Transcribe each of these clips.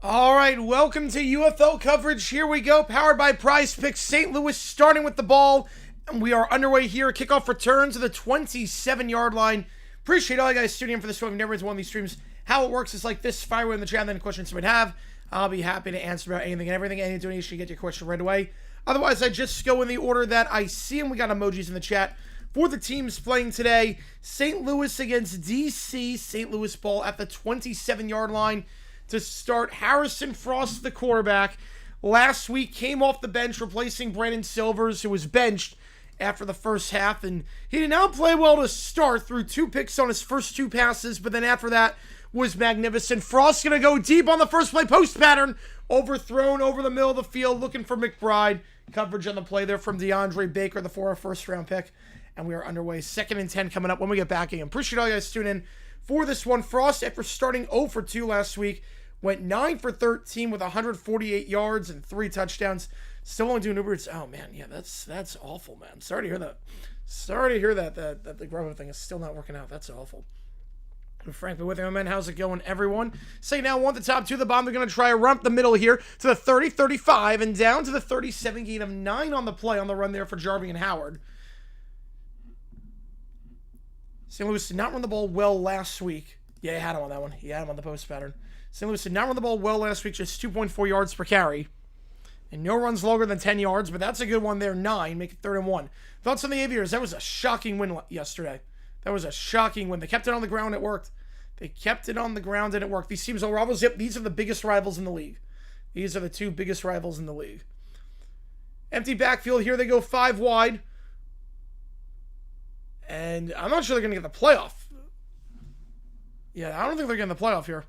All right, welcome to UFL coverage. Here we go, powered by Prize Picks. St. Louis starting with the ball, and we are underway here. Kickoff return to the 27-yard line. Appreciate all you guys tuning in for this one. We've never been to one of these streams. How it works is like this. Fire away in the chat, and then questions you might have. I'll be happy to answer about anything and everything. Any donation, you get your question right away. Otherwise, I just go in the order that I see, and we got emojis in the chat. For the teams playing today, St. Louis against DC. St. Louis ball at the 27-yard line. To start, Harrison Frost, the quarterback, last week came off the bench replacing Brandon Silvers, who was benched after the first half, and he did not play well to start, threw 2 picks on his first 2 passes, but then after that was magnificent. Frost going to go deep on the first play, post pattern, overthrown over the middle of the field, looking for McBride. Coverage on the play there from DeAndre Baker, the former first-round pick, and we are underway. 2nd and 10 coming up when we get back in. Appreciate all you guys tuning in for this one. Frost, after starting 0 for 2 last week, went 9 for 13 with 148 yards and 3 touchdowns. Still only doing Uber Eats. Oh, man, yeah, that's awful, man. Sorry to hear that. Sorry to hear that the Grover thing is still not working out. That's awful. And frankly, with you, man, how's it going, everyone? Say now, want the top 2 of the bomb. They're going to try a run up the middle here to the 30, 35, and down to the 37. Gain of 9 on the play on the run there for Jarvie and Howard. St. Louis did not run the ball well last week. Yeah, he had him on that one. He had him on the post pattern. St. Louis did not run the ball well last week, just 2.4 yards per carry. And no runs longer than 10 yards, but that's a good one there, 9, make it 3rd and 1. Thoughts on the Aviators? That was a shocking win yesterday. That was a shocking win. They kept it on the ground, it worked. They kept it on the ground, and it worked. These teams are rivals. Yep, these are the biggest rivals in the league. These are the 2 biggest rivals in the league. Empty backfield here. They go 5 wide. And I'm not sure they're going to get the playoff. Yeah, I don't think they're getting the playoff here.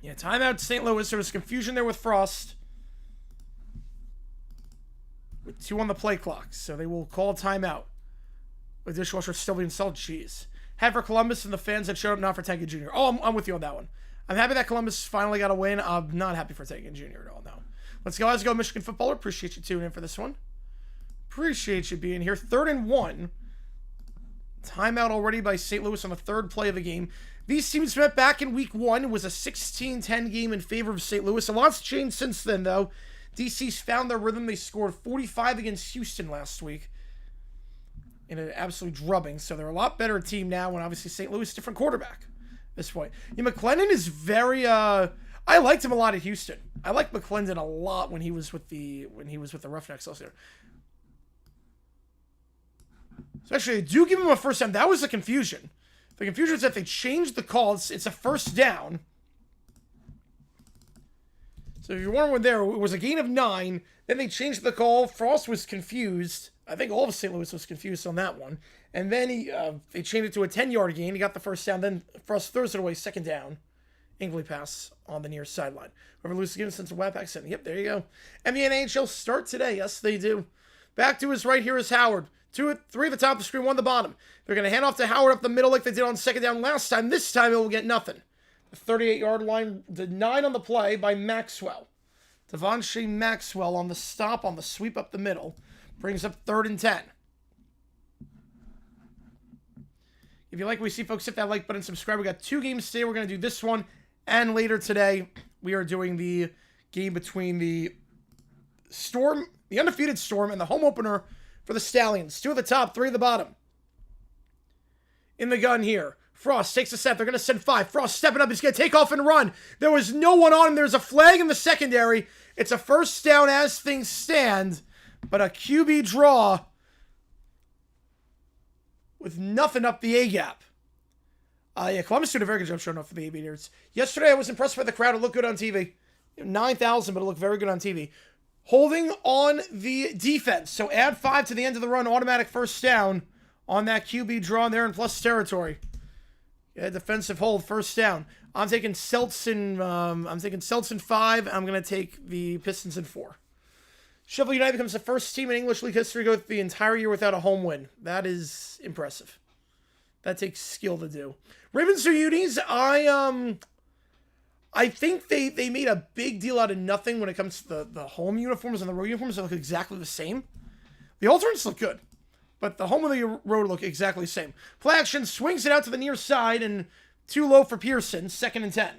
Yeah, timeout to St. Louis. There was confusion there with Frost. With 2 on the play clock. So they will call timeout. With dishwasher still being sold. Jeez. Happy for Columbus and the fans that showed up, not for Tankin Jr. Oh, I'm with you on that one. I'm happy that Columbus finally got a win. I'm not happy for Tankin Jr. at all, no. Let's go, Michigan footballer. Appreciate you tuning in for this one. Appreciate you being here. 3rd and 1. Timeout already by St. Louis on the 3rd play of the game. These teams met back in week 1. It was a 16-10 game in favor of St. Louis. A lot's changed since then, though. DC's found their rhythm. They scored 45 against Houston last week in an absolute drubbing. So they're a lot better team now, and obviously St. Louis, different quarterback at this point. Yeah, McClendon is very... I liked him a lot at Houston. I liked McClendon a lot when he was with the Roughnecks last year. So actually, they do give him a first down. That was the confusion. The confusion is that they changed the call. It's a first down. So if you're wondering there, it was a gain of 9. Then they changed the call. Frost was confused. I think all of St. Louis was confused on that one. And then they changed it to a 10-yard gain. He got the first down. Then Frost throws it away, second down. Inkly pass on the near sideline. Whoever loses again since a web accent. Yep, there you go. And the NHL start today. Yes, they do. Back to his right here is Howard. 3 at the top of the screen, 1 at the bottom. They're going to hand off to Howard up the middle like they did on second down last time. This time, it will get nothing. The 38-yard line, the 9 on the play by Maxwell. Devonshea Maxwell on the stop, on the sweep up the middle. Brings up 3rd and 10. If you like what we see, folks, hit that like button, subscribe. We got 2 games today. We're going to do this one. And later today, we are doing the game between the Storm, the undefeated Storm, and the home opener for the Stallions. 2 at the top, 3 at the bottom. In the gun here. Frost takes a step. They're going to send 5. Frost stepping up. He's going to take off and run. There was no one on him. There's a flag in the secondary. It's a first down as things stand. But a QB draw with nothing up the A-gap. Yeah, Columbus did a very good job showing off for the A-beaters. Yesterday, I was impressed by the crowd. It looked good on TV. 9,000, but it looked very good on TV. Holding on the defense. So add 5 to the end of the run. Automatic first down on that QB draw there in plus territory. Yeah, defensive hold, first down. I'm taking Seltz in 5. I'm going to take the Pistons in 4. Sheffield United becomes the first team in English League history to go the entire year without a home win. That is impressive. That takes skill to do. Ravens or Unis, I think they made a big deal out of nothing when it comes to the home uniforms and the road uniforms. They look exactly the same. The alternates look good, but the home and the road look exactly the same. Play action, swings it out to the near side, and too low for Pearson, 2nd and 10.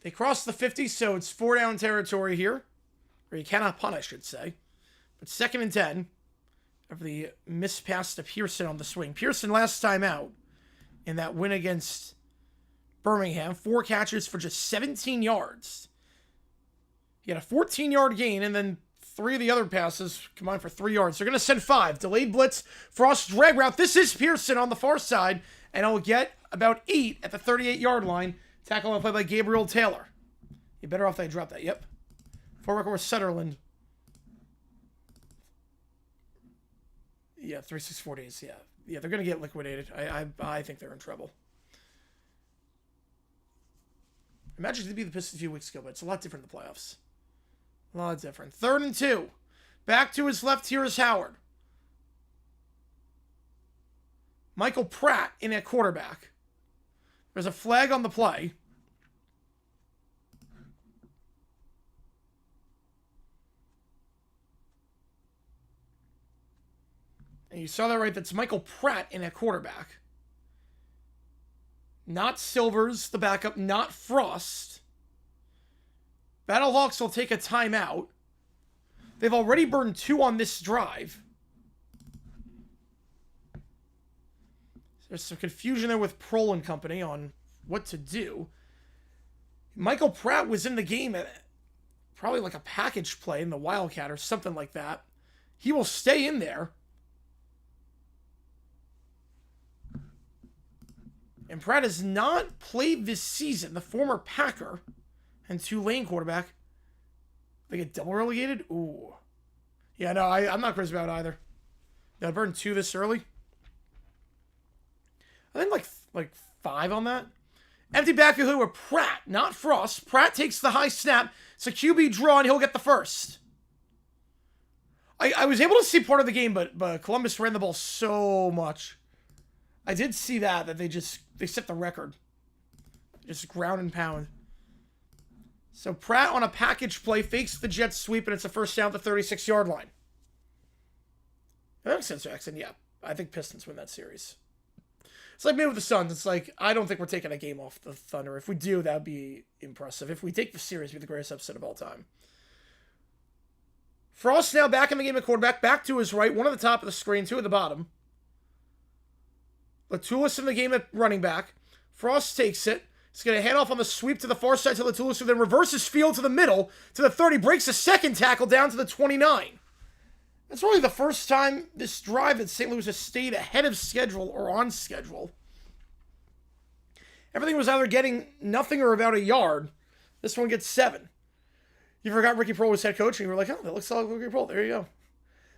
They cross the 50, so it's 4 down territory here. Or you cannot punt, I should say. But 2nd and 10. Of the missed pass to Pearson on the swing. Pearson last time out in that win against Birmingham. 4 catches for just 17 yards. He had a 14-yard gain, and then 3 of the other passes combined for 3 yards. They're going to send 5. Delayed blitz. Frost drag route. This is Pearson on the far side, and he'll get about 8 at the 38-yard line. Tackle on play by Gabriel Taylor. You better off they drop that. Yep. Forward or Sutherland. Yeah, 3-6-4 days. Yeah, they're gonna get liquidated. I think they're in trouble. Imagine to be the Pistons a few weeks ago, but it's a lot different in the playoffs. A lot different. 3rd and 2. Back to his left here is Howard. Michael Pratt in at quarterback. There's a flag on the play. And you saw that right. That's Michael Pratt in at quarterback. Not Silvers, the backup. Not Frost. Battlehawks will take a timeout. They've already burned 2 on this drive. There's some confusion there with Prohl and company on what to do. Michael Pratt was in the game at probably like a package play in the Wildcat or something like that. He will stay in there. And Pratt has not played this season. The former Packer and Tulane quarterback. They get double relegated? Ooh. Yeah, no, I'm not crazy about it either. They burned 2 this early. I think like 5 on that. Empty backfield with Pratt, not Frost. Pratt takes the high snap. It's a QB draw, and he'll get the first. I was able to see part of the game, but Columbus ran the ball so much. I did see that they set the record. Just ground and pound. So Pratt on a package play fakes the jet sweep, and it's a first down at the 36-yard line. That makes sense, Jackson. Yeah. I think Pistons win that series. It's like me with the Suns. It's like, I don't think we're taking a game off the Thunder. If we do, that would be impressive. If we take the series, it would be the greatest upset of all time. Frost now back in the game at quarterback. Back to his right. One at the top of the screen, two at the bottom. Latulis in the game at running back. Frost takes it. He's going to hand off on the sweep to the far side to Latulis, who then reverses field to the middle, to the 30. Breaks a second tackle down to the 29. That's really the first time this drive that St. Louis has stayed ahead of schedule or on schedule. Everything was either getting nothing or about a yard. This one gets 7. You forgot Ricky Prohl was head coach, and you were like, oh, that looks like Ricky Prohl. There you go.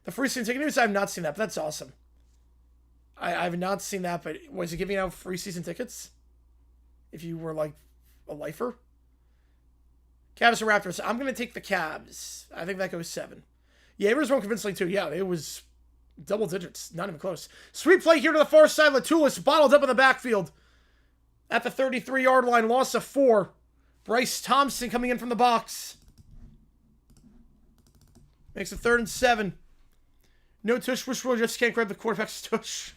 The free season ticket news, I have not seen that, but that's awesome. I have not seen that, but was he giving out free season tickets? If you were like a lifer? Cavs or Raptors? I'm going to take the Cavs. I think that goes 7. Yeah, it was won convincingly too. Yeah, it was double digits. Not even close. Sweet play here to the far side. Latulis bottled up in the backfield. At the 33-yard line, loss of 4. Bryce Thompson coming in from the box. Makes it 3rd and 7. No tush, push rule, just can't grab the quarterback's tush.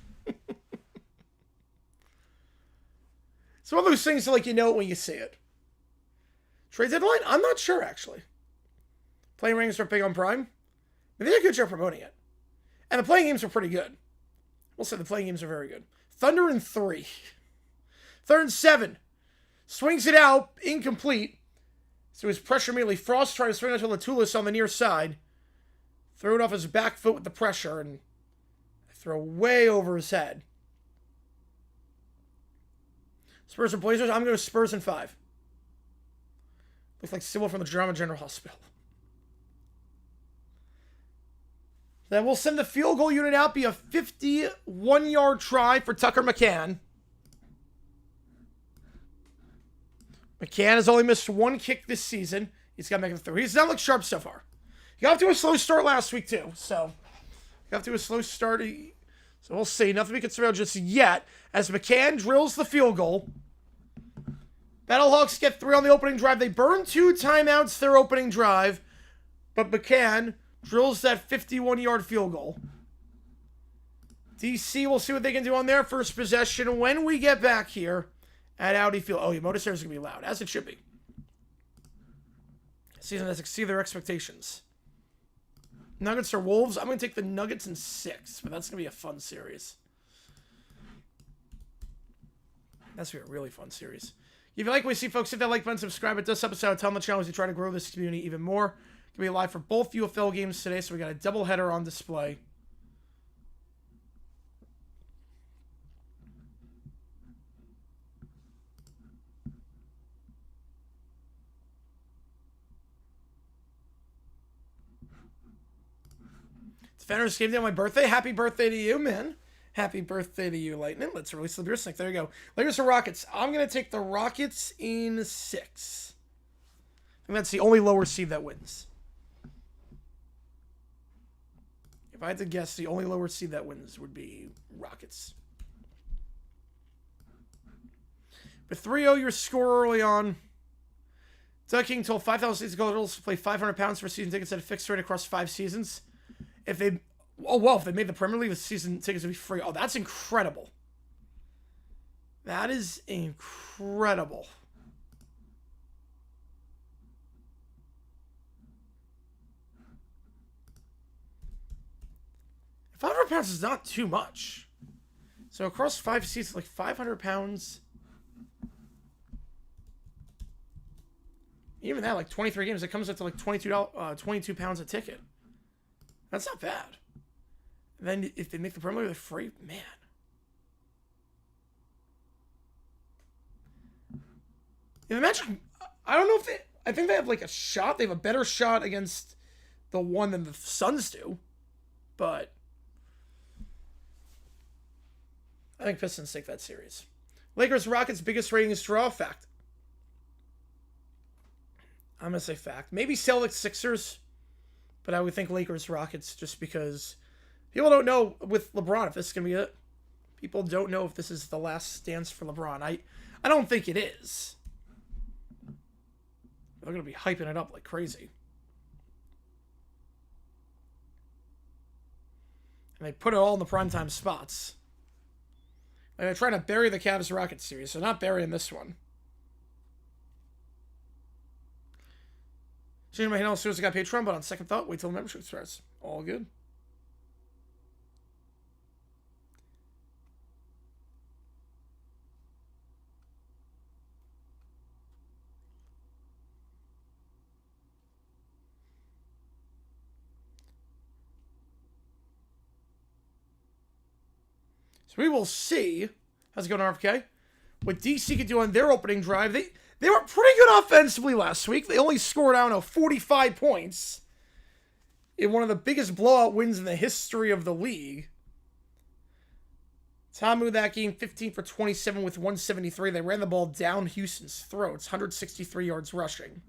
It's one of those things that, like, you know it when you see it. Trade deadline? I'm not sure, actually. Playing rings are big on Prime. They did a good job promoting it. And the playing games are pretty good. We'll say the playing games are very good. Thunder in 3. 3rd and 7. Swings it out. Incomplete. So his pressure immediately. Frost trying to swing it to Latulis on the near side. Throw it off his back foot with the pressure. And throw way over his head. Spurs and Blazers. I'm going to Spurs in 5. Looks like Sybil from the Drama General Hospital. Then we'll send the field goal unit out. Be a 51-yard try for Tucker McCann. McCann has only missed 1 kick this season. He's got to make it through. He's not looked sharp so far. He got off to a slow start last week, too. So, got off to a slow start. So, we'll see. Nothing we can surveil just yet. As McCann drills the field goal. Battlehawks get 3 on the opening drive. They burn 2 timeouts their opening drive. But McCann drills that 51-yard field goal. DC will see what they can do on their first possession when we get back here at Audi Field. Oh, your motor is going to be loud, as it should be. Season has exceeded their expectations. Nuggets or Wolves? I'm going to take the Nuggets in 6, but that's going to be a fun series. That's going to be a really fun series. If you like what you see, folks, hit that like button, subscribe. It does help us out a ton on the channel as we try to grow this community even more. Going to be live for both UFL games today, so we got a doubleheader on display. Defenders came down my birthday. Happy birthday to you, man. Happy birthday to you, Lightning. Let's release the beer stick. There you go. Lakers or Rockets. I'm going to take the Rockets in 6. I think that's the only lower seed that wins. If I had to guess, the only lower seed that wins would be Rockets. But 3-0 your score early on. Doug King told 5,000 season goals to play 500 pounds for season tickets at a fixed rate across 5 seasons. If they, if they made the Premier League, the season tickets would be free. Oh, that's incredible. That is incredible. £500 is not too much. So across 5 seasons, like 500 pounds. Even that, like 23 games, it comes up to like 22 pounds a ticket. That's not bad. And then if they make the Premier League, they're free, man. Imagine, I don't know if they, I think they have like a shot. They have a better shot against the one than the Suns do. But I think Pistons take that series. Lakers Rockets biggest ratings draw, fact. I'm going to say fact. Maybe Celtics Sixers, but I would think Lakers Rockets just because people don't know with LeBron if this is going to be it. People don't know if this is the last dance for LeBron. I don't think it is. They're going to be hyping it up like crazy. And they put it all in the primetime spots. And they're trying to bury the Cavs Rockets series, so not burying this one. Changing my handle as soon as I got Patreon, but on second thought, wait till the membership starts. All good. So we will see. How's it going, RFK? What DC could do on their opening drive. They were pretty good offensively last week. They only scored, I don't know, 45 points in one of the biggest blowout wins in the history of the league. Tamu that game, 15 for 27 with 173. They ran the ball down Houston's throats. 163 yards rushing.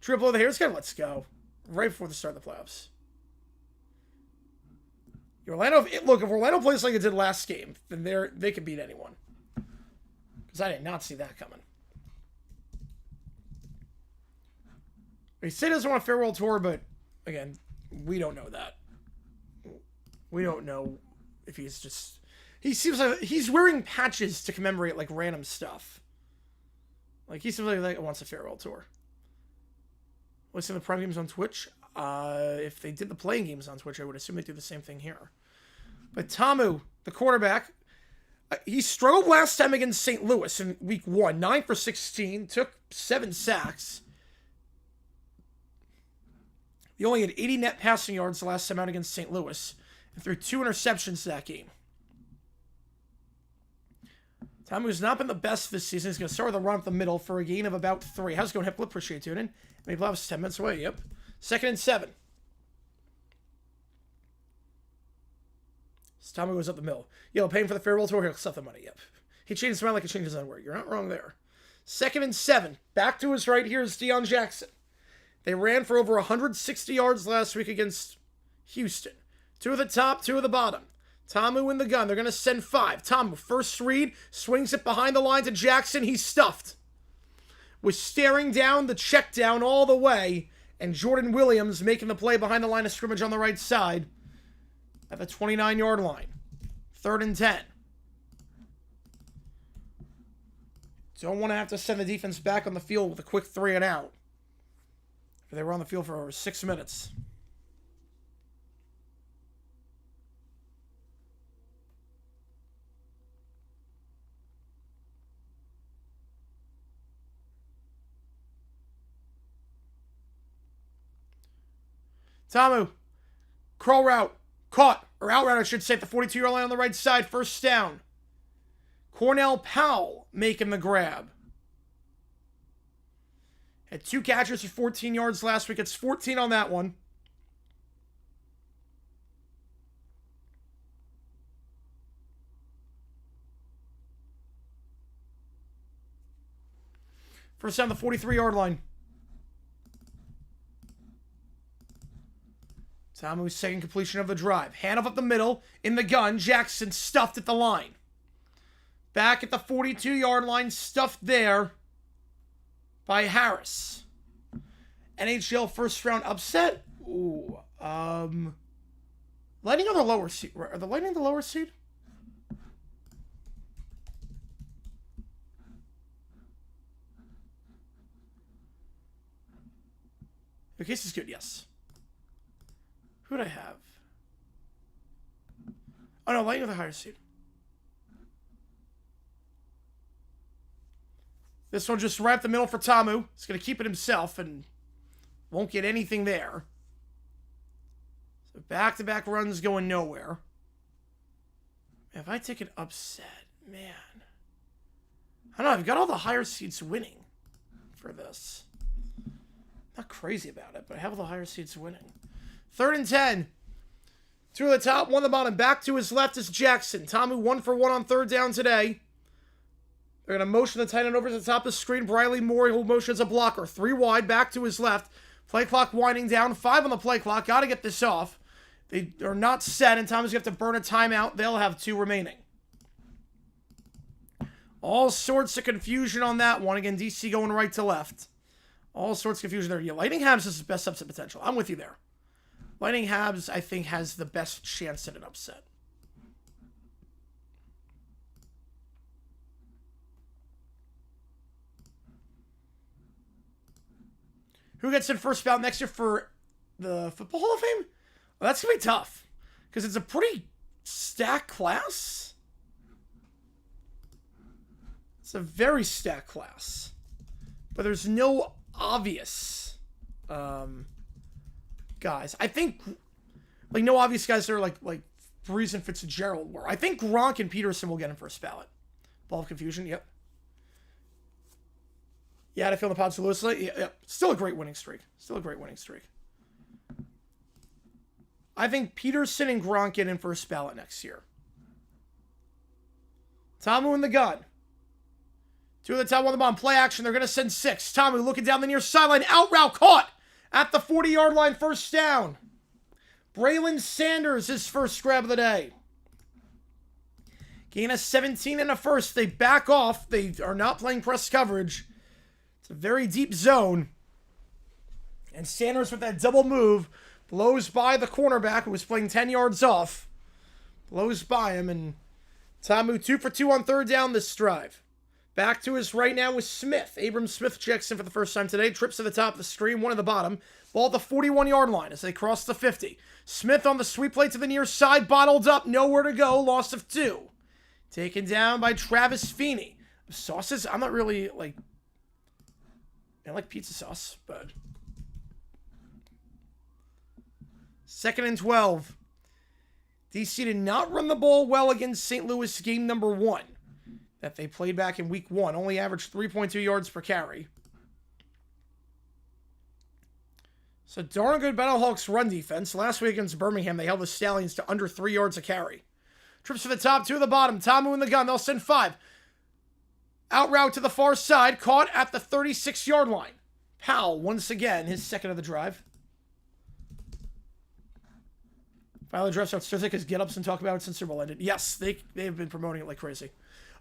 Triple of the Harris guy, let's go. Right before the start of the playoffs. Orlando, look, if Orlando plays like it did last game, then they can beat anyone. Because I did not see that coming. He said he doesn't want a farewell tour, but again, we don't know that. We don't know if he's just... He seems like he's wearing patches to commemorate like random stuff. Like he seems like he wants a farewell tour. Listen to the prime games on Twitch. If they did the playing games on Twitch, I would assume they do the same thing here. But Tamu, the quarterback, he struggled last time against St. Louis in week 1. 9 for 16, took 7 sacks. He only had 80 net passing yards the last time out against St. Louis, and threw 2 interceptions that game. Tamu's not been the best this season. He's going to start with a run up the middle for a gain of about 3. How's it going, Hippolyte? Appreciate you tuning in. Maybe Love's 10 minutes away, yep. 2nd and 7. Tamu goes up the middle. Yo, paying for the farewell tour here. Stuff the money, yep. He changed his mind like he changed his own word. You're not wrong there. 2nd and 7. Back to his right. Here's Deion Jackson. They ran for over 160 yards last week against Houston. 2 at the top, 2 at the bottom. Tamu in the gun. They're going to send 5. Tamu, first read, swings it behind the line to Jackson. He's stuffed. Was staring down the check down all the way, and Jordan Williams making the play behind the line of scrimmage on the right side at the 29-yard line. 3rd and 10. Don't want to have to send the defense back on the field with a quick 3 and out. They were on the field for over 6 minutes. Tamu, crawl route, caught, or out route, I should say, at the 42-yard line on the right side, 1st down. Cornell Powell making the grab. Had 2 catches for 14 yards last week. It's 14 on that one. First down the 43-yard line. Tamu's second completion of the drive. Handoff up the middle. In the gun. Jackson stuffed at the line. Back at the 42-yard line. Stuffed there by Harris. NHL first round upset? Ooh. Lightning on the lower seed. Are the Lightning the lower seed? The case is good, yes. Who would I have? Oh no, Lightning on the higher seed. This one just right up the middle for Tamu. He's going to keep it himself and won't get anything there. So back-to-back runs going nowhere. If I take an upset, man. I don't know, I've got all the higher seeds winning for this. Not crazy about it, but I have all the higher seeds winning. 3rd and 10. 2 at the top, 1 at the bottom. Back to his left is Jackson. Tamu 1 for 1 on 3rd down today. They're going to motion the tight end over to the top of the screen. Briley Moore will motion as a blocker. 3 wide, back to his left. Play clock winding down. 5 on the play clock. Got to get this off. They are not set, and Tamu's going to have to burn a timeout. They'll have 2 remaining. All sorts of confusion on that one. Again, DC going right to left. All sorts of confusion there. Yeah, Lightning has his best upset potential. I'm with you there. Lightning Habs, I think, has the best chance at an upset. Who gets in first ballot next year for the Football Hall of Fame? Well, that's going to be tough. Because it's a pretty stacked class. It's a very stacked class. But there's no obvious guys. I think, like, no obvious guys that are like Breeze and Fitzgerald were. I think Gronk and Peterson will get in first ballot. Ball of confusion, yep. Yeah, I feel the pods loosely. Yeah. Still a great winning streak. I think Peterson and Gronk get in first ballot next year. Tamu in the gun. Two of the top, one on the bottom. Play action. They're going to send 6. Tamu looking down the near sideline. Out route caught at the 40-yard line. First down. Braylon Sanders, his first grab of the day. Gain of 17 and a first. They back off. They are not playing press coverage. It's a very deep zone. And Sanders with that double move blows by the cornerback who was playing 10 yards off. Blows by him, and Tamu 2 for 2 on third down this drive. Back to his right now with Smith. Abram Smith checks in for the first time today. Trips to the top of the screen, one at the bottom. Ball at the 41-yard line as they cross the 50. Smith on the sweep play to the near side. Bottled up. Nowhere to go. Loss of 2. Taken down by Travis Feeney. Sauces, I'm not really, I like pizza sauce, but... 2nd and 12. DC did not run the ball well against St. Louis game number 1 that they played back in week 1. Only averaged 3.2 yards per carry. So darn good Battlehawks run defense. Last week against Birmingham, they held the Stallions to under 3 yards a carry. Trips to the top, 2 to the bottom. Tamu in the gun. They'll send 5. Out route to the far side. Caught at the 36-yard line. Powell, once again, his second of the drive. Finally address our statistics, get-ups, and talk about it since Super Bowl ended. Yes, they've been promoting it like crazy.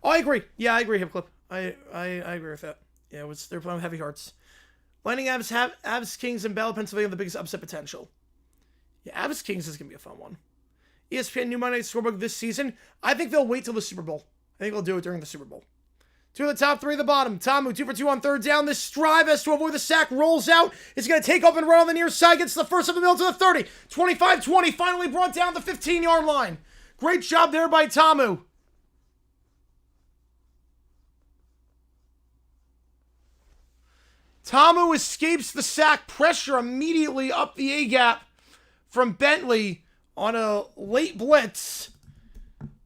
Oh, I agree. Yeah, I agree, Hip Clip. I agree with that. Yeah, they're playing with heavy hearts. Lightning Avs Kings in Bell, Pennsylvania, the biggest upset potential. Yeah, Avs Kings is going to be a fun one. ESPN New Monday Night Scorebook this season. I think they'll wait till the Super Bowl. I think they'll do it during the Super Bowl. 2 of the top, 3 of the bottom. Tamu, 2 for 2 on third down. This drive has to avoid the sack. Rolls out. It's going to take up and run on the near side. Gets the first of the middle to the 30. 25-20. Finally brought down the 15-yard line. Great job there by Tamu. Tamu escapes the sack. Pressure immediately up the A-gap from Bentley on a late blitz.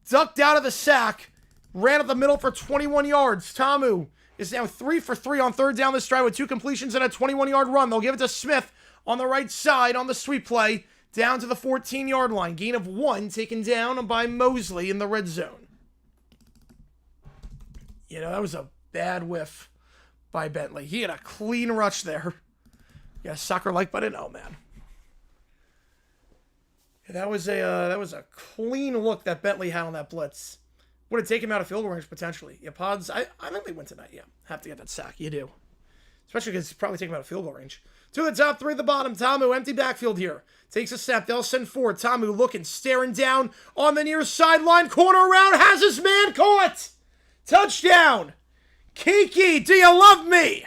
Ducked out of the sack. Ran up the middle for 21 yards. Tamu is now 3 for 3 on third down this drive with 2 completions and a 21-yard run. They'll give it to Smith on the right side on the sweep play down to the 14-yard line. Gain of 1 taken down by Mosley in the red zone. That was a bad whiff by Bentley. He had a clean rush there. Yeah, soccer like button. Oh, man. That was a clean look that Bentley had on that blitz. Would have taken him out of field goal range, potentially. Yeah, Pods, I think they win tonight, yeah. Have to get that sack, you do. Especially because he's probably taking him out of field goal range. 2 of the top, 3 at the bottom. Tamu, empty backfield here. Takes a snap, they'll send 4. Tamu looking, staring down on the near sideline. Corner around, has his man caught! Touchdown! Kiki, do you love me?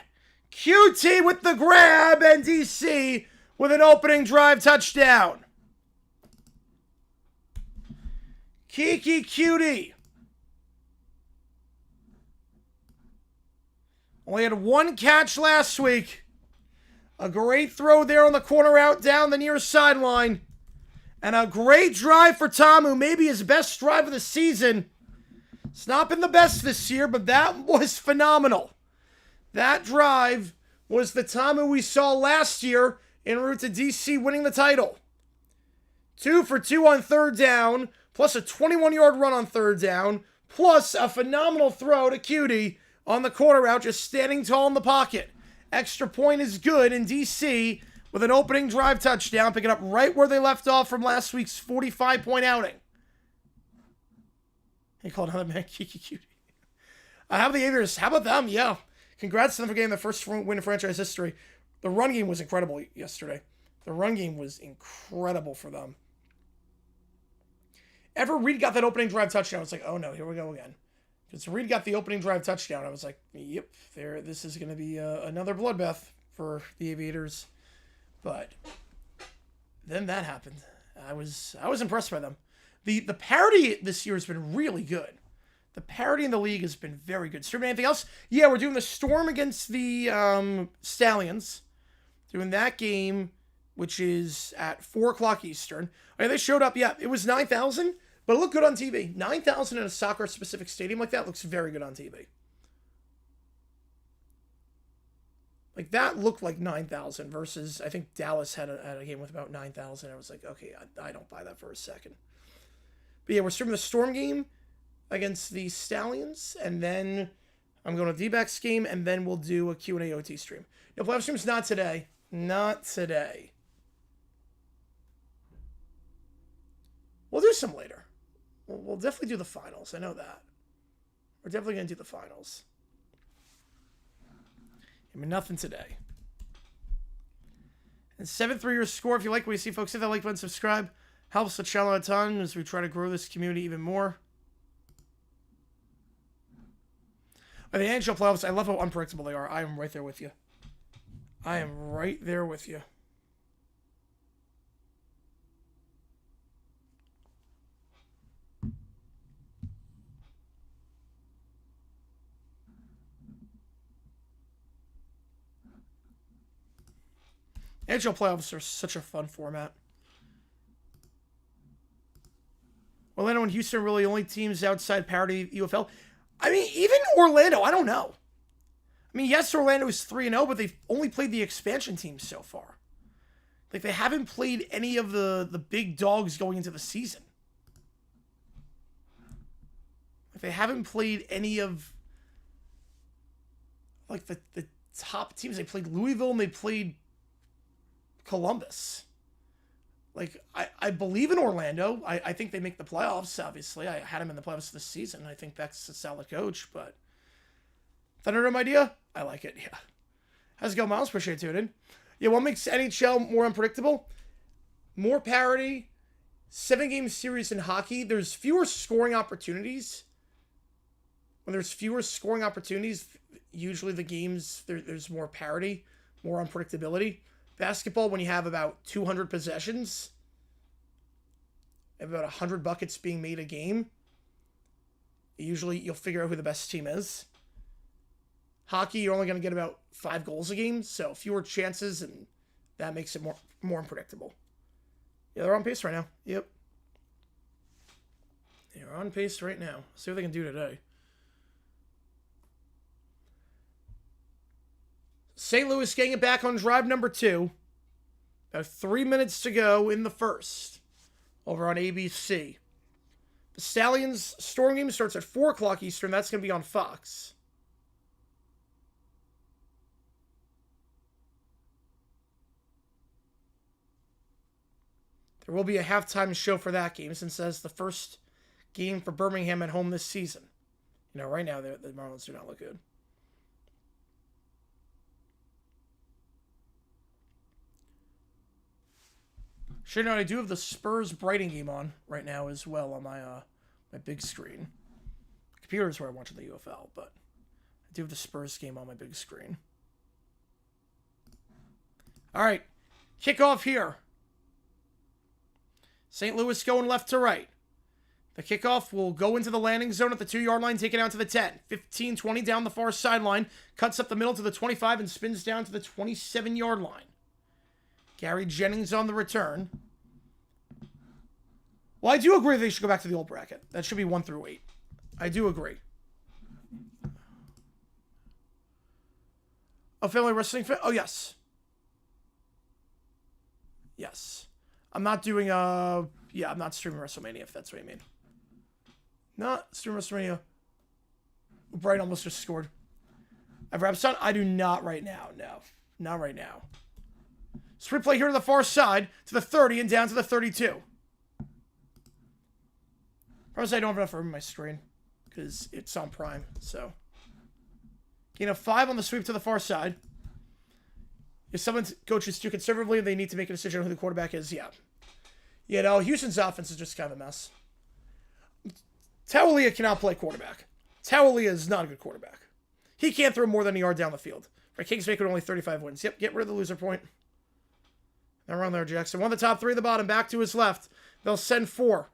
QT with the grab, and DC with an opening drive touchdown. Kiki Cutie. Only had 1 catch last week. A great throw there on the corner out down the near sideline. And a great drive for Tamu. Maybe his best drive of the season. It's not been the best this year, but that was phenomenal. That drive was the Tamu we saw last year en route to DC winning the title. 2 for 2 on third down, plus a 21-yard run on third down, plus a phenomenal throw to Cutie on the corner route, just standing tall in the pocket. Extra point is good in DC with an opening drive touchdown, picking up right where they left off from last week's 45-point outing. He called another man Kiki Cutie. How about the Aviators? How about them? Yeah. Congrats to them for getting the first win in franchise history. The run game was incredible yesterday. The run game was incredible for them. Ever Reed got that opening drive touchdown, I was like, oh no, here we go again. Because Reed got the opening drive touchdown, I was like, yep, this is going to be another bloodbath for the Aviators. But then that happened. I was impressed by them. The parity this year has been really good. The parity in the league has been very good. Streaming anything else? Yeah, we're doing the Storm against the Stallions. Doing that game, which is at 4 o'clock Eastern. Okay, they showed up. Yeah, it was 9,000, but it looked good on TV. 9,000 in a soccer-specific stadium like that looks very good on TV. Like, that looked like 9,000 versus, I think Dallas had a game with about 9,000. I was like, okay, I don't buy that for a second. But yeah, we're streaming the Storm game against the Stallions, and then I'm going to D-backs game, and then we'll do a Q&A OT stream. No, live stream's not today. Not today. We'll do some later. We'll definitely do the finals. I know that. We're definitely going to do the finals. I mean, nothing today. And 7-3 your score. If you like what you see, folks, hit that like button, subscribe. Helps the channel a ton as we try to grow this community even more. The NHL playoffs, I love how unpredictable they are. I am right there with you. I am right there with you. NHL playoffs are such a fun format. Orlando and Houston are really only teams outside parity UFL. I mean, even Orlando, I don't know. I mean, yes, Orlando is 3-0, but they've only played the expansion teams so far. Like, they haven't played any of the big dogs going into the season. Like, they haven't played any of, like, the top teams. They played Louisville and they played Columbus. Like, I believe in Orlando. I think they make the playoffs, obviously. I had them in the playoffs this season. I think Beck's a solid coach, but Thunderdome idea? I like it, yeah. How's it going, Miles? Appreciate it, tuning. Yeah, what makes NHL more unpredictable? More parity. 7-game series in hockey. There's fewer scoring opportunities. When there's fewer scoring opportunities, usually the games, there's more parity, more unpredictability. Basketball, when you have about 200 possessions, about 100 buckets being made a game, usually you'll figure out who the best team is. Hockey, you're only going to get about 5 goals a game, so fewer chances, and that makes it more unpredictable. Yeah, they're on pace right now. Yep. They're on pace right now. See what they can do today. St. Louis getting it back on drive number 2. About 3 minutes to go in the first. Over on ABC. The Stallions Storm game starts at 4 o'clock Eastern. That's going to be on Fox. There will be a halftime show for that game, since that's the first game for Birmingham at home this season. You know, right now, the Marlins do not look good. Sure, no, I do have the Spurs Brighton game on right now as well on my my big screen. Computer is where I'm watching the UFL, but I do have the Spurs game on my big screen. All right, kickoff here. St. Louis going left to right. The kickoff will go into the landing zone at the 2-yard line, take it out to the 10. 15-20 down the far sideline, cuts up the middle to the 25 and spins down to the 27-yard line. Gary Jennings on the return. Well, I do agree they should go back to the old bracket. That should be 1 through 8. I do agree. A family wrestling fan? Oh, yes. Yes. I'm not doing yeah, I'm not streaming WrestleMania, if that's what you mean. Not streaming WrestleMania. Bright almost just scored. I've wrapped on. I do not right now. No. Not right now. So replay here to the far side, to the 30 and down to the 32. Probably I don't have enough room on my screen, because it's on Prime, so. Gain of 5 on the sweep to the far side. If someone coaches too conservatively, they need to make a decision on who the quarterback is. Yeah. You know, Houston's offense is just kind of a mess. Tawalia cannot play quarterback. Tawalia is not a good quarterback. He can't throw more than a yard down the field. For Kings making only 35 wins. Yep, get rid of the loser point. Now run there, Jackson. One of the top three at the bottom, back to his left. They'll send 4.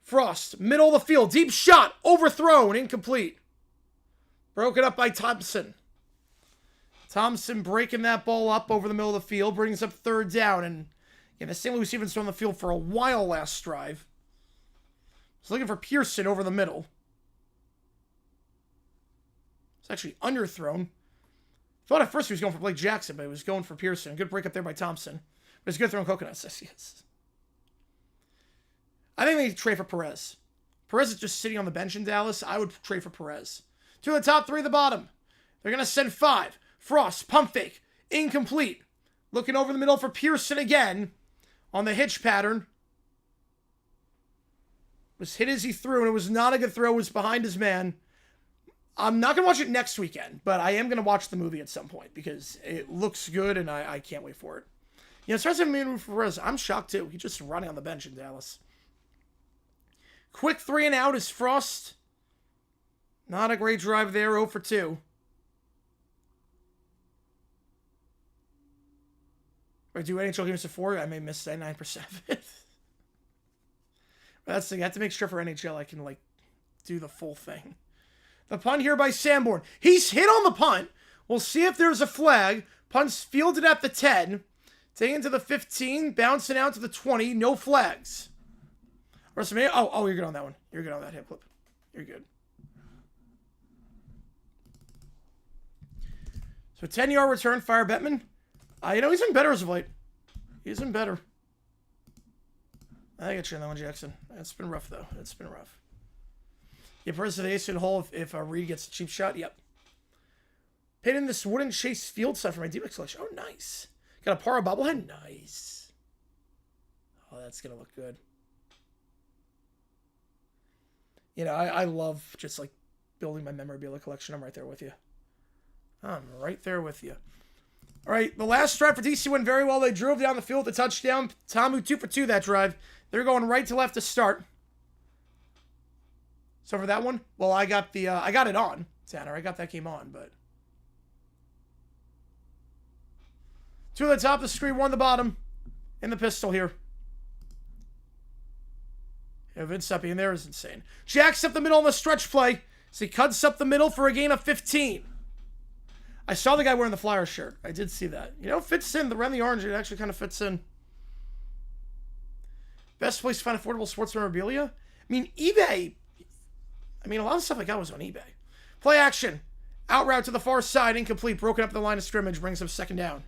Frost, middle of the field, deep shot, overthrown, incomplete. Broken up by Thompson. Thompson breaking that ball up over the middle of the field, brings up 3rd down. And yeah, the St. Louis Stevens were on the field for a while last drive. He's looking for Pearson over the middle. It's actually underthrown. Thought at first he was going for Blake Jackson, but he was going for Pearson. Good break up there by Thompson. But it's good throwing coconuts, yes. I think they need to trade for Perez. Perez is just sitting on the bench in Dallas. I would trade for Perez. 2 of the top 3 at the bottom. They're going to send 5. Frost, pump fake, incomplete. Looking over the middle for Pearson again on the hitch pattern. Was hit as he threw, and it was not a good throw. It was behind his man. I'm not going to watch it next weekend, but I am going to watch the movie at some point because it looks good, and I can't wait for it. You know, as far as I'm for Perez, I'm shocked too. He's just running on the bench in Dallas. Quick 3 and out is Frost. Not a great drive there, 0 for 2. Or do NHL games before? I may miss that 9%. That's the thing. I have to make sure for NHL I can, like, do the full thing. The punt here by Sanborn. He's hit on the punt. We'll see if there's a flag. Punt's fielded at the 10. Taken to the 15. Bouncing out to the 20. No flags. Oh, you're good on that one. You're good on that hip clip. You're good. So 10-yard return. Fire Bettman. You know, he's been better as of late. He's been better. I get you on that one, Jackson. It's been rough, though. It's been rough. Yeah, Perez to the ace in the hole if Reed gets a cheap shot. Yep. Pitting this wooden chase field side for my D-Max collection. Oh, nice. Got a Para bobblehead. Nice. Oh, that's going to look good. You know, I love just, like, building my memorabilia collection. I'm right there with you. I'm right there with you. All right, the last drive for DC went very well. They drove down the field with a touchdown. Tamu 2 for 2 that drive. They're going right to left to start. So for that one, well, I got it on, Tanner. I got that game on, but 2 at the top of the screen, 1 at the bottom, in the pistol here. Yeah, Vince up in there is insane. Jacks up the middle on the stretch play. So he cuts up the middle for a gain of 15. I saw the guy wearing the Flyers shirt. I did see that. You know, fits in. Around the orange, it actually kind of fits in. Best place to find affordable sports memorabilia? I mean, eBay. I mean, a lot of stuff I got was on eBay. Play action. Out route to the far side. Incomplete. Broken up the line of scrimmage. Brings up 2nd down.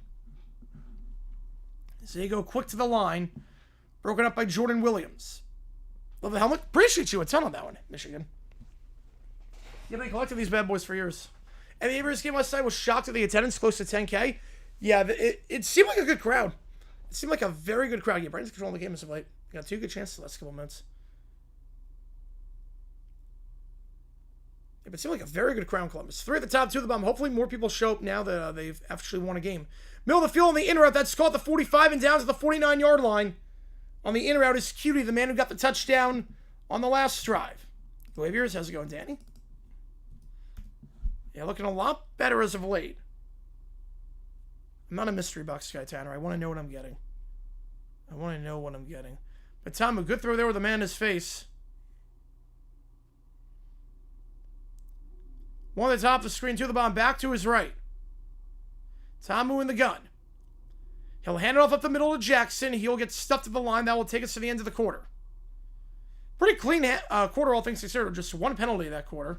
So you go quick to the line. Broken up by Jordan Williams. Love the helmet. Appreciate you a ton on that one, Michigan. Yeah, they collected these bad boys for years. And the Aviators game last night was shocked at the attendance, close to 10K. Yeah, it seemed like a good crowd. It seemed like a very good crowd. Yeah, Brandon's controlling the game as of late. Got 2 good chances the last couple minutes. Yeah, but it seemed like a very good crowd in Columbus. 3 at the top, 2 at the bottom. Hopefully more people show up now that they've actually won a game. Middle of the field on the in route. That's caught the 45 and down to the 49-yard line. On the in route is Cutie, the man who got the touchdown on the last drive. Go Aviators. How's it going, Danny? Yeah, looking a lot better as of late. I'm not a mystery box guy, Tanner. I want to know what I'm getting. But Tom, a good throw there with a man in his face. 1 at the top of the screen, 2 at the bottom, back to his right. Tamu in the gun. He'll hand it off up the middle to Jackson. He'll get stuffed at the line. That will take us to the end of the quarter. Pretty clean quarter, all things considered. Just 1 penalty that quarter.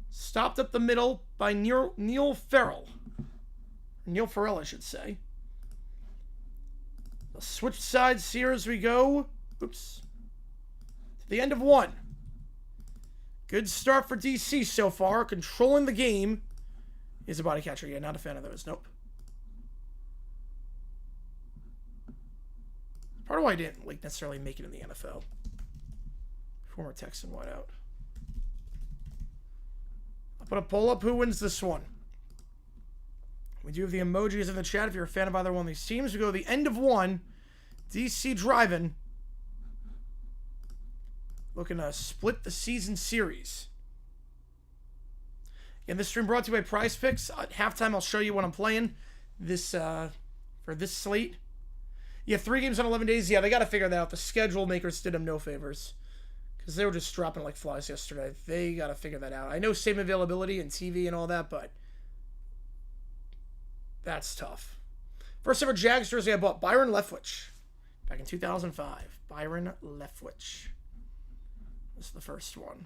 Stopped up the middle by Neil Farrell. Neil Farrell, I should say. We'll switch sides here as we go. Oops. To the end of 1. Good start for DC so far. Controlling the game. He's a body catcher. Yeah, not a fan of those. Nope. Part of why I didn't necessarily make it in the NFL. Former Texan wideout. I'll put a poll up. Who wins this one? We do have the emojis in the chat if you're a fan of either one of these teams. We go to the end of one. DC driving. Looking to split the season series. And this stream brought to you by Prize Picks. At halftime, I'll show you what I'm playing this for this slate. Yeah, 3 games on 11 days. Yeah, they got to figure that out. The schedule makers did them no favors because they were just dropping like flies yesterday. They got to figure that out. I know same availability and TV and all that, but that's tough. First ever Jags jersey I bought, Byron Leftwich, back in 2005. Byron Leftwich. This is the first one.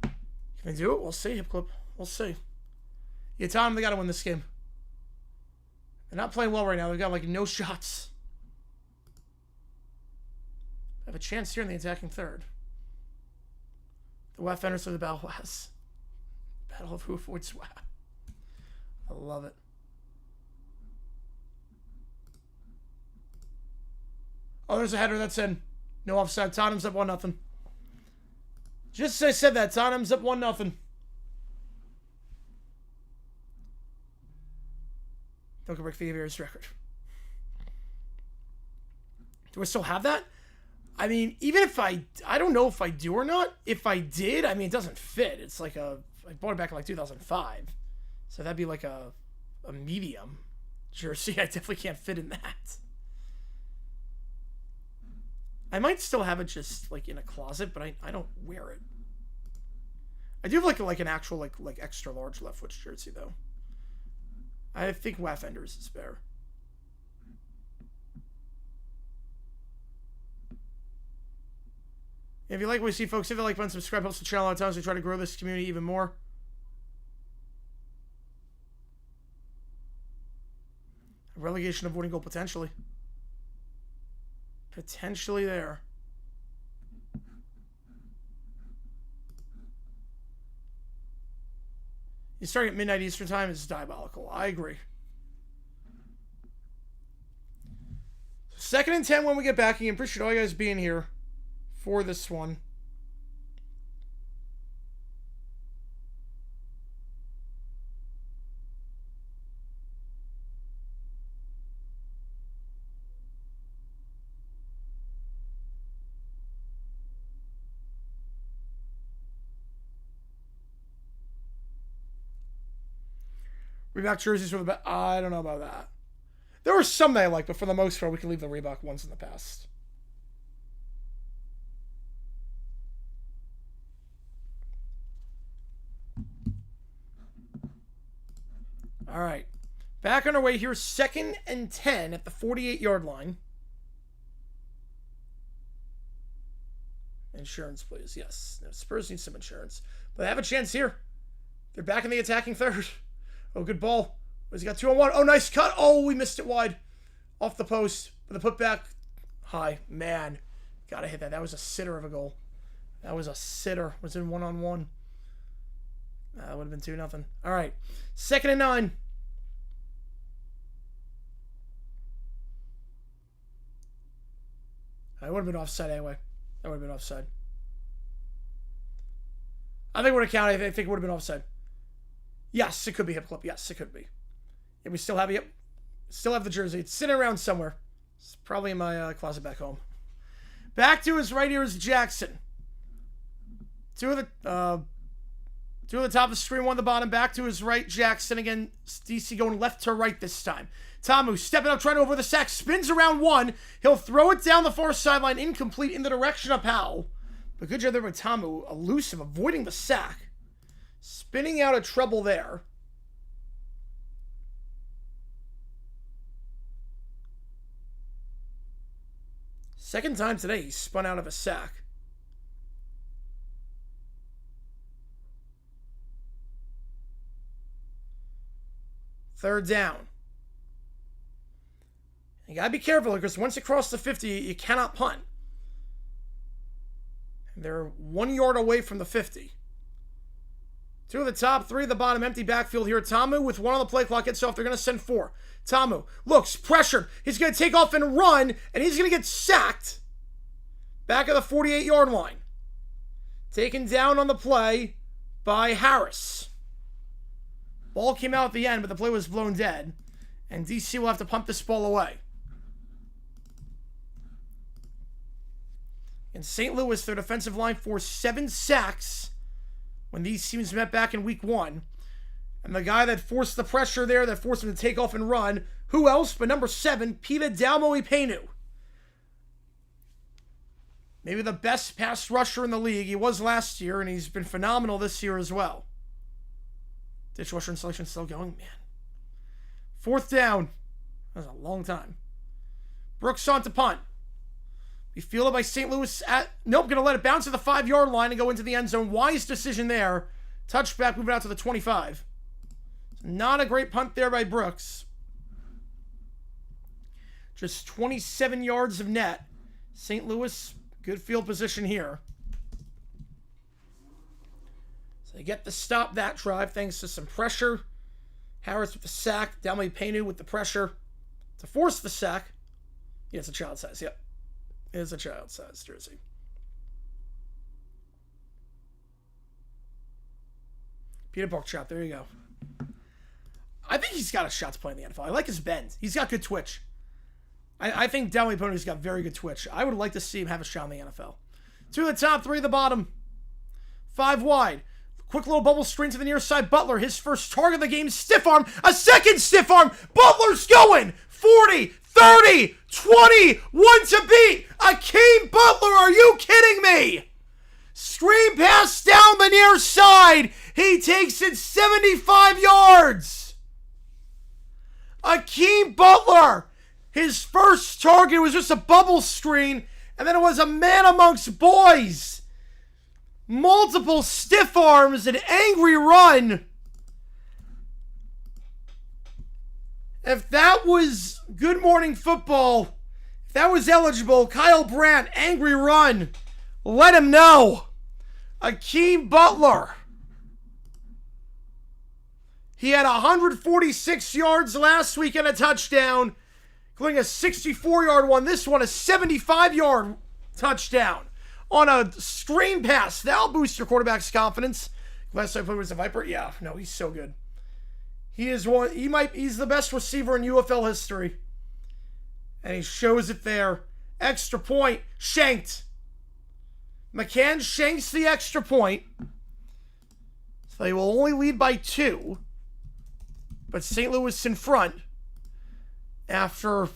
Can they do it? We'll see, Hip Clip. We'll see. Yeah, tell them they got to win this game. They're not playing well right now. They've got, like, no shots. They have a chance here in the attacking third. The WAF enters for the Battlehawks. Battle of who avoids WAF. I love it. Oh, there's a header that's in. No offside. Tottenham's up 1-0. Just as I said that, Tottenham's up 1-0. Don't go break the Aviators record. Do I still have that? I mean, even if I don't know if I do or not. If I did, I mean, it doesn't fit. It's like I bought it back in like 2005. So that'd be like a medium jersey. I definitely can't fit in that. I might still have it just like in a closet, but I don't wear it. I do have like an actual like extra large Leftwich jersey though. I think WAF Enders is better. If you like what you see, folks, hit the like button, subscribe, helps the channel out of times. We try to grow this community even more. Relegation avoiding goal potentially. Potentially there. You starting at midnight Eastern time is diabolical. I agree. 2nd and 10 when we get back. I appreciate all you guys being here for this one. Reebok jerseys for the I don't know about that. There were some that I like, but for the most part, we can leave the Reebok ones in the past. All right. Back on our way here. 2nd and 10 at the 48-yard line. Insurance, please. Yes. No, Spurs need some insurance. But they have a chance here. They're back in the attacking third. Oh, good ball. He's got 2-on-1. Oh, nice cut. Oh, we missed it wide. Off the post. But the putback high. Man. Gotta hit that. That was a sitter of a goal. That was a sitter. Was in 1-on-1. That would have been 2-0. All right. 2nd and 9. I would have been offside anyway. That would have been offside. I think it would have counted. I think it would have been offside. Yes, it could be Hip Clip. Yes, it could be. Yeah, we still have it. Yep. Still have the jersey. It's sitting around somewhere. It's probably in my closet back home. Back to his right here is Jackson. Two at the top of the screen, one at the bottom. Back to his right, Jackson. Again, DC going left to right this time. Tamu stepping up, trying to over the sack. Spins around one. He'll throw it down the far sideline, incomplete in the direction of Powell. But good job there by Tamu. Elusive, avoiding the sack. Spinning out of trouble there. Second time today he spun out of a sack. Third down. You gotta be careful because once you cross the 50, you cannot punt. And they're 1 yard away from the 50. Two of the top, three of the bottom. Empty backfield here. Tamu with one on the play clock gets off. They're going to send four. Tamu looks pressured. He's going to take off and run, and he's going to get sacked back at the 48-yard line. Taken down on the play by Harris. Ball came out at the end, but the play was blown dead. And DC will have to pump this ball away. In St. Louis, their defensive line forced 7 sacks when these teams met back in week 1. And the guy that forced the pressure there, that forced him to take off and run, who else but number 7, Pita Dalmoipenu. Maybe the best pass rusher in the league. He was last year, and he's been phenomenal this year as well. Ditch rusher installation still going, man. 4th down. That was a long time. Brooks on to punt. Be fielded by St. Louis at... Nope, going to let it bounce to the 5-yard line and go into the end zone. Wise decision there. Touchback moving out to the 25. Not a great punt there by Brooks. Just 27 yards of net. St. Louis, good field position here. So they get to stop that drive thanks to some pressure. Harris with the sack. Dalmoipenu with the pressure to force the sack. Yeah, it's a child size, yep. It is a child size jersey. Peter Pork Chop, there you go. I think he's got a shot to play in the NFL. I like his bend. He's got good twitch. I think Dalmaipenu's got very good twitch. I would like to see him have a shot in the NFL. 2 of the top, 3 of the bottom. 5 wide. Quick little bubble screen to the near side. Butler, his first target of the game, stiff arm. A second stiff arm. Butler's going. 40, 30, 20, 1 to beat. Akeem Butler, are you kidding me? Screen pass down the near side. He takes it 75 yards. Akeem Butler, his first target was just a bubble screen, and then it was a man amongst boys. Multiple stiff arms, an angry run. If that was Good Morning Football, if that was eligible, Kyle Brandt, angry run. Let him know. Akeem Butler. He had 146 yards last week and a touchdown, including a 64-yard one. This one, a 75-yard touchdown on a screen pass. That'll boost your quarterback's confidence. Last time I played was a Viper. Yeah, no, he's so good. He is one. He's the best receiver in UFL history, and he shows it there. Extra point, shanked. McCann shanks the extra point, so they will only lead by 2. But St. Louis in front after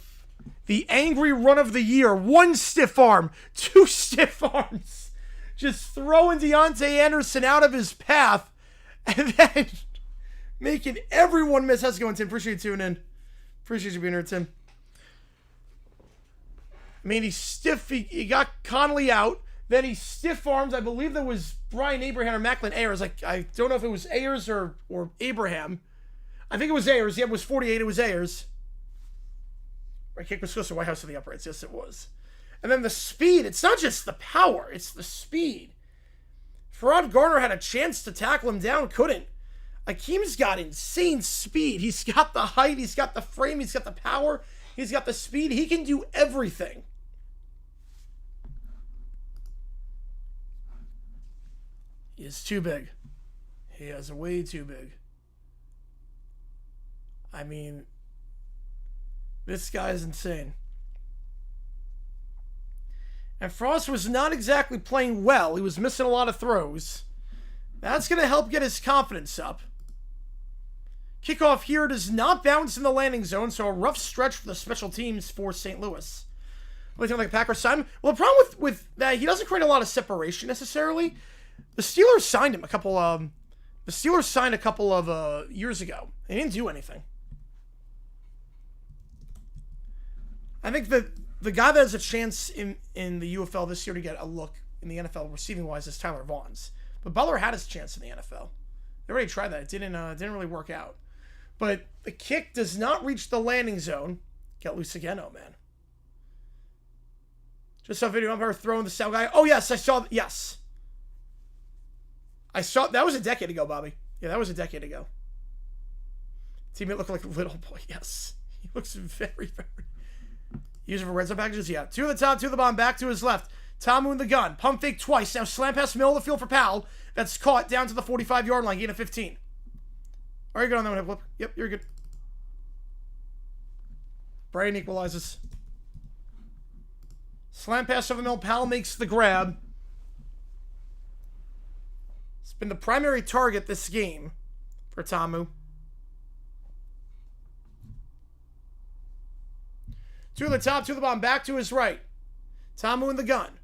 the angry run of the year. 1 stiff arm, 2 stiff arms. Just throwing Deontay Anderson out of his path and then making everyone miss. How's it going, Tim? Appreciate you tuning in. Appreciate you being here, Tim. I mean, he got Connolly out. Then he stiff arms. I believe that was Brian Abraham or Macklin Ayers. I don't know if it was Ayers or Abraham. I think it was Ayers. Yeah, it was 48. It was Ayers. Right kick was close to White House to the uprights. Yes, it was. And then the speed. It's not just the power. It's the speed. Farad Garner had a chance to tackle him down. Couldn't. Akeem's got insane speed. He's got the height. He's got the frame. He's got the power. He's got the speed. He can do everything. He is too big. He is way too big. I mean, this guy's insane. And Frost was not exactly playing well. He was missing a lot of throws. That's going to help get his confidence up. Kickoff here does not bounce in the landing zone, so a rough stretch for the special teams for St. Louis. What do you think, like Packers sign? Well, the problem with that, he doesn't create a lot of separation necessarily. The Steelers signed him a couple of years ago. They didn't do anything. I think the guy that has a chance in the UFL this year to get a look in the NFL receiving-wise is Tyler Vaughns. But Butler had his chance in the NFL. They already tried that. It didn't really work out. But the kick does not reach the landing zone. Get loose again, oh man. Just saw a video of her throwing the sound guy. Oh yes, I saw. Yes. I saw. That was a decade ago, Bobby. Yeah, that was a decade ago. Teammate looked like a little boy. Yes. He looks very, very... Using for red zone packages? Yeah. 2 to the top, 2 to the bottom, back to his left. Tamu in the gun. Pump fake twice. Now slam pass middle of the field for Powell. That's caught down to the 45-yard line. Gain of 15. Are you good on that one, hip flip? Yep, you're good. Brian equalizes. Slam pass over the middle. Powell makes the grab. It's been the primary target this game for Tamu. 2 to the top, 2 to the bottom, back to his right. Tamu in the gun.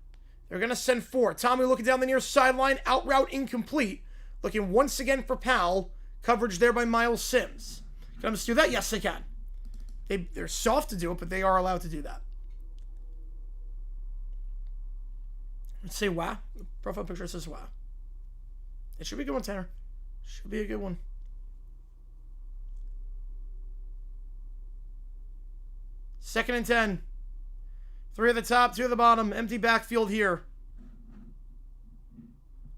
They're going to send 4. Tamu looking down the near sideline. Out route incomplete. Looking once again for Powell. Coverage there by Miles Sims. Can I just do that? Yes, they can. They're soft to do it, but they are allowed to do that. Let's say wow. The profile picture says wow. It should be a good one, Tanner. Should be a good one. Second and 10. 3 at the top, 2 at the bottom. Empty backfield here.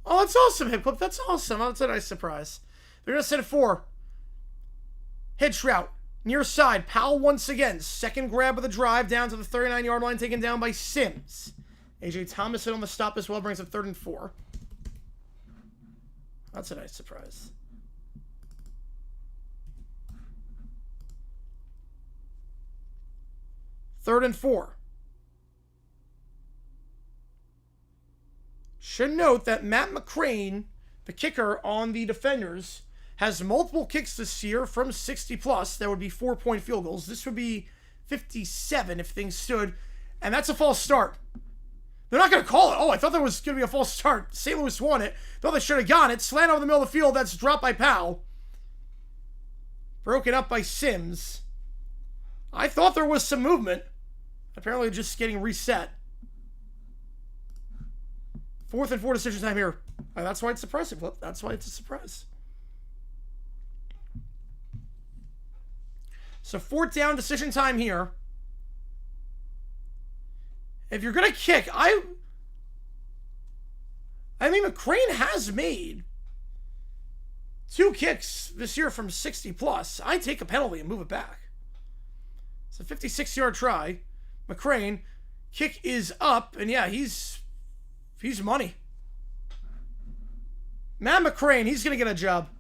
Oh, that's awesome, hip clip. That's awesome. That's a nice surprise. They're going to send 4. Hitch route. Near side. Powell once again. Second grab of the drive down to the 39-yard line, taken down by Sims. A.J. Thomas in on the stop as well, brings up 3rd and 4. That's a nice surprise. Third and 4. Should note that Matt McCrane, the kicker on the Defenders, has multiple kicks this year from 60+. That would be 4-point field goals. This would be 57 if things stood. And that's a false start. They're not going to call it. Oh, I thought that was going to be a false start. St. Louis won it. Thought they should have gotten it. Slant over the middle of the field. That's dropped by Powell. Broken up by Sims. I thought there was some movement. Apparently just getting reset. 4th and 4 decision time here. That's why it's surprising, Flip. That's why it's a surprise. So 4th down decision time here. If you're going to kick, I mean, McCrane has made 2 kicks this year from 60+. I take a penalty and move it back. It's a 56-yard try. McCrane, kick is up, and yeah, he's money. Matt McCrane, he's going to get a job.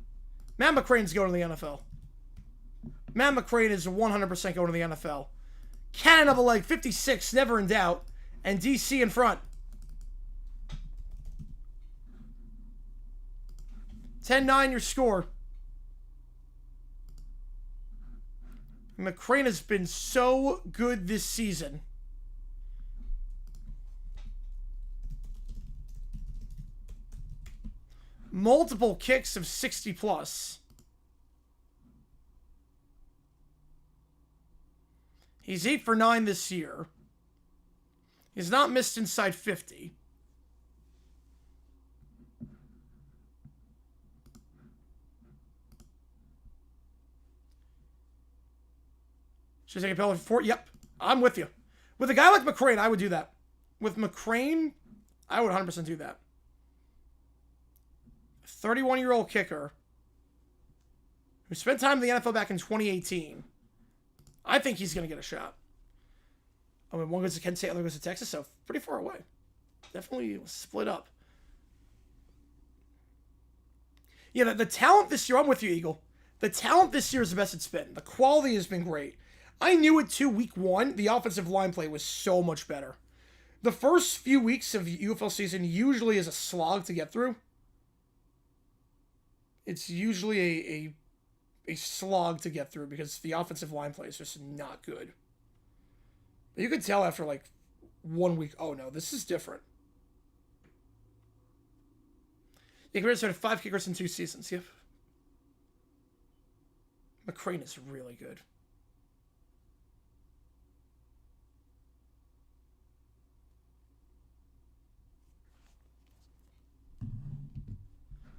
Matt McCrane's going to the NFL. Matt McCrane is 100% going to the NFL. Cannon of a leg, 56, never in doubt. And DC in front. 10-9 your score. McCrane has been so good this season. Multiple kicks of 60+. He's 8 for 9 this year. He's not missed inside 50. Should I take a penalty for 4? Yep, I'm with you. With a guy like McCrane, I would do that. With McCrane, I would 100% do that. 31-year-old kicker who spent time in the NFL back in 2018. I think he's going to get a shot. I mean, one goes to Kent State, other goes to Texas, so pretty far away. Definitely split up. Yeah, the talent this year, I'm with you, Eagle. The talent this year is the best it's been. The quality has been great. I knew it too, week 1, the offensive line play was so much better. The first few weeks of UFL season usually is a slog to get through. It's usually a slog to get through because the offensive line play is just not good. But you could tell after like 1 week, oh no, this is different. Yeah, compared to 5 kickers in 2 seasons. Yep. McCrane is really good.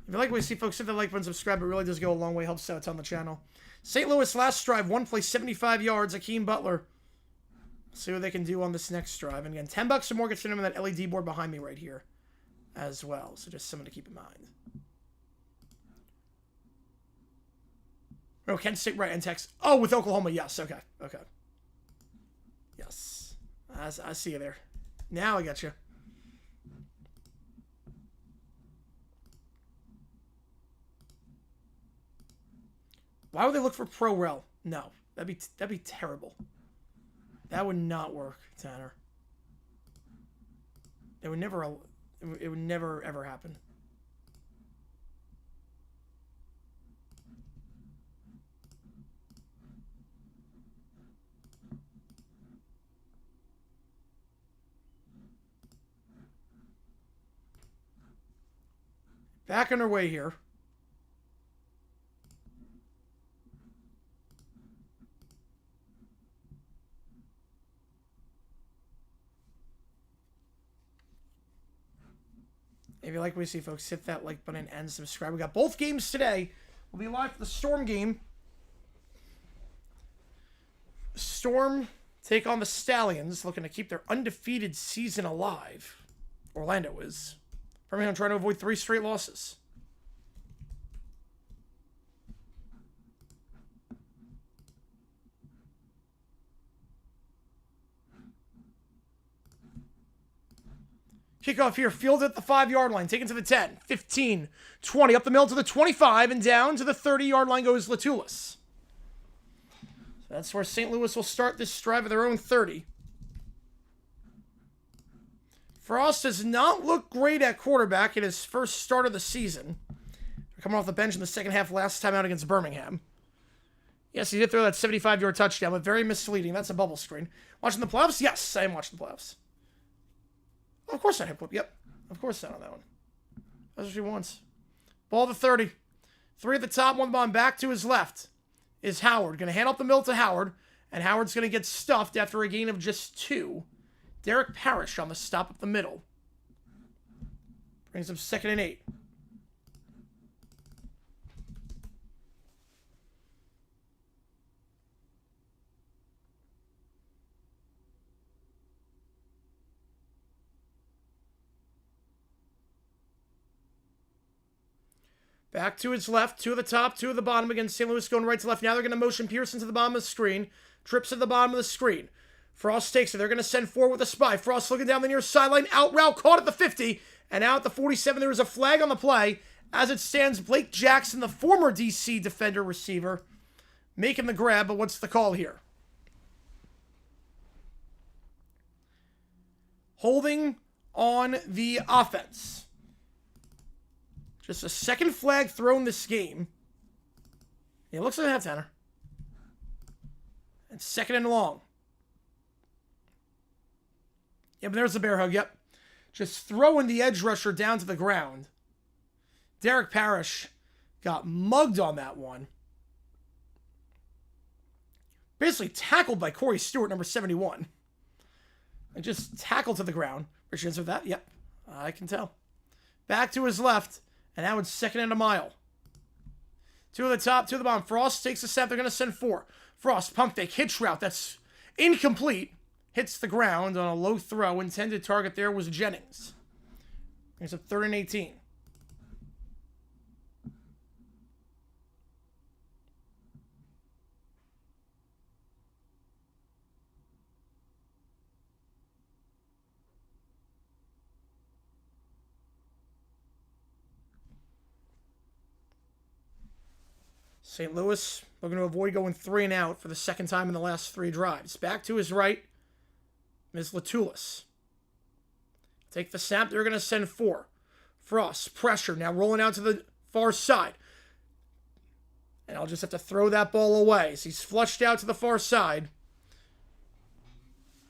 If you like what you see, folks, hit the like button, subscribe. It really does go a long way. Helps out a ton on the channel. St. Louis last drive, 1 play, 75 yards. Akeem Butler. See what they can do on this next drive. And again, $10 or more gets them on that LED board behind me right here as well. So just something to keep in mind. No, Kent State, right, and Texas. Oh, with Oklahoma, yes. Okay, okay. Yes. I see you there. Now I got you. Why would they look for Pro Rel? No, that'd be terrible. That would not work, Tanner. It would never ever happen. Back underway here. If you like what you see, folks, hit that like button and subscribe. We got both games today. We'll be live for the Storm game. Storm take on the Stallions, looking to keep their undefeated season alive. Orlando is. Birmingham trying to avoid 3 straight losses. Kickoff here, field at the 5-yard line, taken to the 10, 15, 20, up the middle to the 25, and down to the 30-yard line goes Latulis. So that's where St. Louis will start this drive of their own 30. Frost does not look great at quarterback in his first start of the season. Coming off the bench in the second half last time out against Birmingham. Yes, he did throw that 75-yard touchdown, but very misleading. That's a bubble screen. Watching the playoffs? Yes, I am watching the playoffs. Of course not hip whip. Yep. Of course not on that one. That's what she wants. Ball to 30. 3 at the top, 1 bomb back to his left. Is Howard. Going to hand off the middle to Howard. And Howard's going to get stuffed after a gain of just 2. Derek Parrish on the stop up the middle. Brings him 2nd and 8. Back to his left, 2 at the top, 2 at the bottom against St. Louis going right to left. Now they're going to motion Pearson to the bottom of the screen. Trips at the bottom of the screen. Frost takes it. They're going to send 4 with a spy. Frost looking down the near sideline. Out route, caught at the 50. And out at the 47, there is a flag on the play. As it stands, Blake Jackson, the former DC defender receiver, making the grab. But what's the call here? Holding on the offense. Just a second flag thrown this game. It looks like that, Tanner. And 2nd and long. Yep, there's the bear hug, yep. Just throwing the edge rusher down to the ground. Derek Parrish got mugged on that one. Basically tackled by Corey Stewart, number 71. And just tackled to the ground. Rich answer that? Yep, I can tell. Back to his left. And now it's 2nd and a mile. 2 at the top, 2 at the bottom. Frost takes a step. They're going to send 4. Frost, pump fake, hitch route. That's incomplete. Hits the ground on a low throw. Intended target there was Jennings. It's a 3rd and 18. St. Louis looking to avoid going 3 and out for the 2nd time in the last 3 drives. Back to his right is Latulis. Take the snap. They're going to send 4. Frost, pressure. Now rolling out to the far side. And I'll just have to throw that ball away. As he's flushed out to the far side.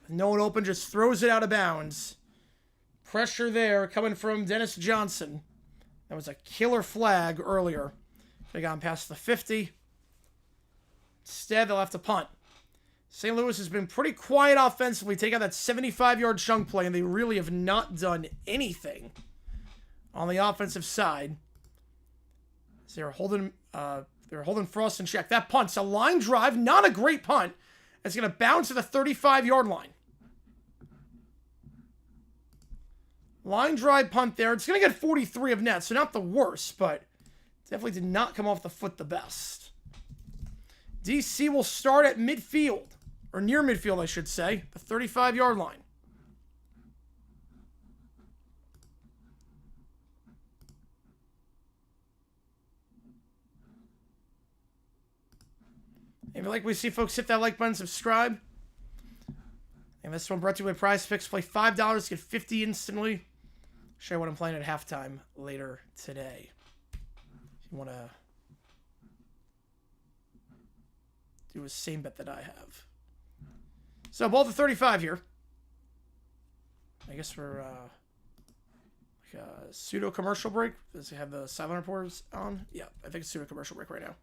No one open, just throws it out of bounds. Pressure there coming from Dennis Johnson. That was a killer flag earlier. They got him past the 50. Instead, they'll have to punt. St. Louis has been pretty quiet offensively. Take out that 75-yard chunk play, and they really have not done anything on the offensive side. So they're holding Frost in check. That punt's a line drive, not a great punt. It's going to bounce to the 35-yard line. Line drive punt there. It's going to get 43 of net, so not the worst, but definitely did not come off the foot the best. DC will start at midfield, or near midfield, I should say, the 35-yard line. If you like what we see, folks, hit that like button, subscribe. And this one brought to you by Prize Picks. Play $5, get 50 instantly. Show you what I'm playing at halftime later today. If you want to do the same bet that I have. So, ball to 35 here. I guess we're like a pseudo commercial break. Does it have the silent reporters on? Yeah, I think it's pseudo commercial break right now.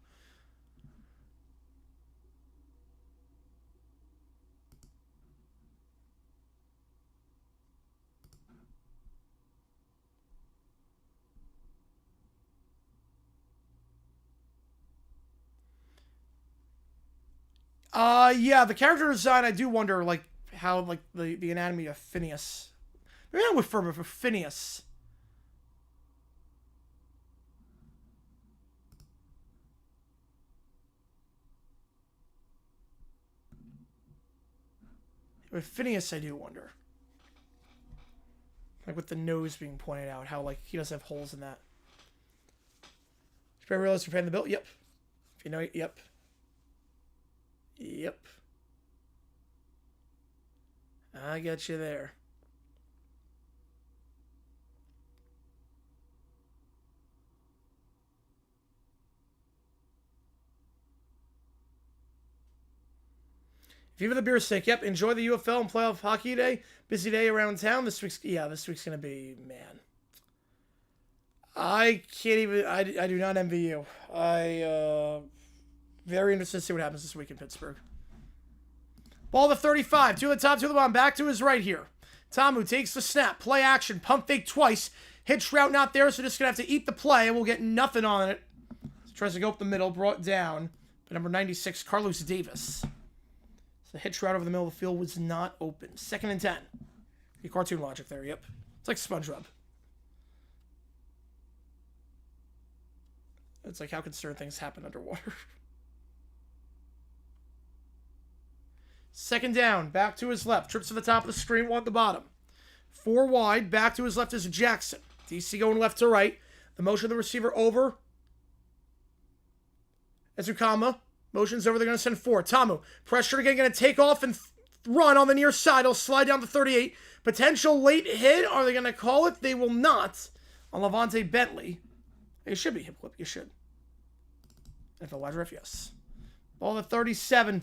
Yeah, the character design, I do wonder, like, how, like, the anatomy of Phineas. Maybe not with Ferber, but Phineas. With Phineas, I do wonder. Like, with the nose being pointed out, how, like, he does have holes in that. Should I realize you're paying the bill? Yep. If you know it, yep. Yep. I got you there. If you have the beer steak, yep. Enjoy the UFL and playoff hockey day. Busy day around town. This week's gonna be, man. I can't even. I do not envy you. Very interested to see what happens this week in Pittsburgh. Ball to 35. Two to the top, two to the bottom. Back to his right here. Tamu takes the snap. Play action. Pump fake twice. Hitch route not there, so just going to have to eat the play, and we'll get nothing on it. So tries to go up the middle. Brought down by number 96, Carlos Davis. So the hitch route over the middle of the field was not open. 2nd and 10. The cartoon logic there, yep. It's like SpongeBob. It's like how can certain things happen underwater. 2nd down, back to his left. Trips to the top of the screen, one at the bottom. 4 wide, back to his left is Jackson. DC going left to right. The motion of the receiver over. Ezukama. Motion's over, they're going to send 4. Tamu, pressure again, going to take off and run on the near side. He'll slide down to 38. Potential late hit. Are they going to call it? They will not. On Levante Bentley. It should be hip clip. You should. NFL wide ref, yes. Ball to 37.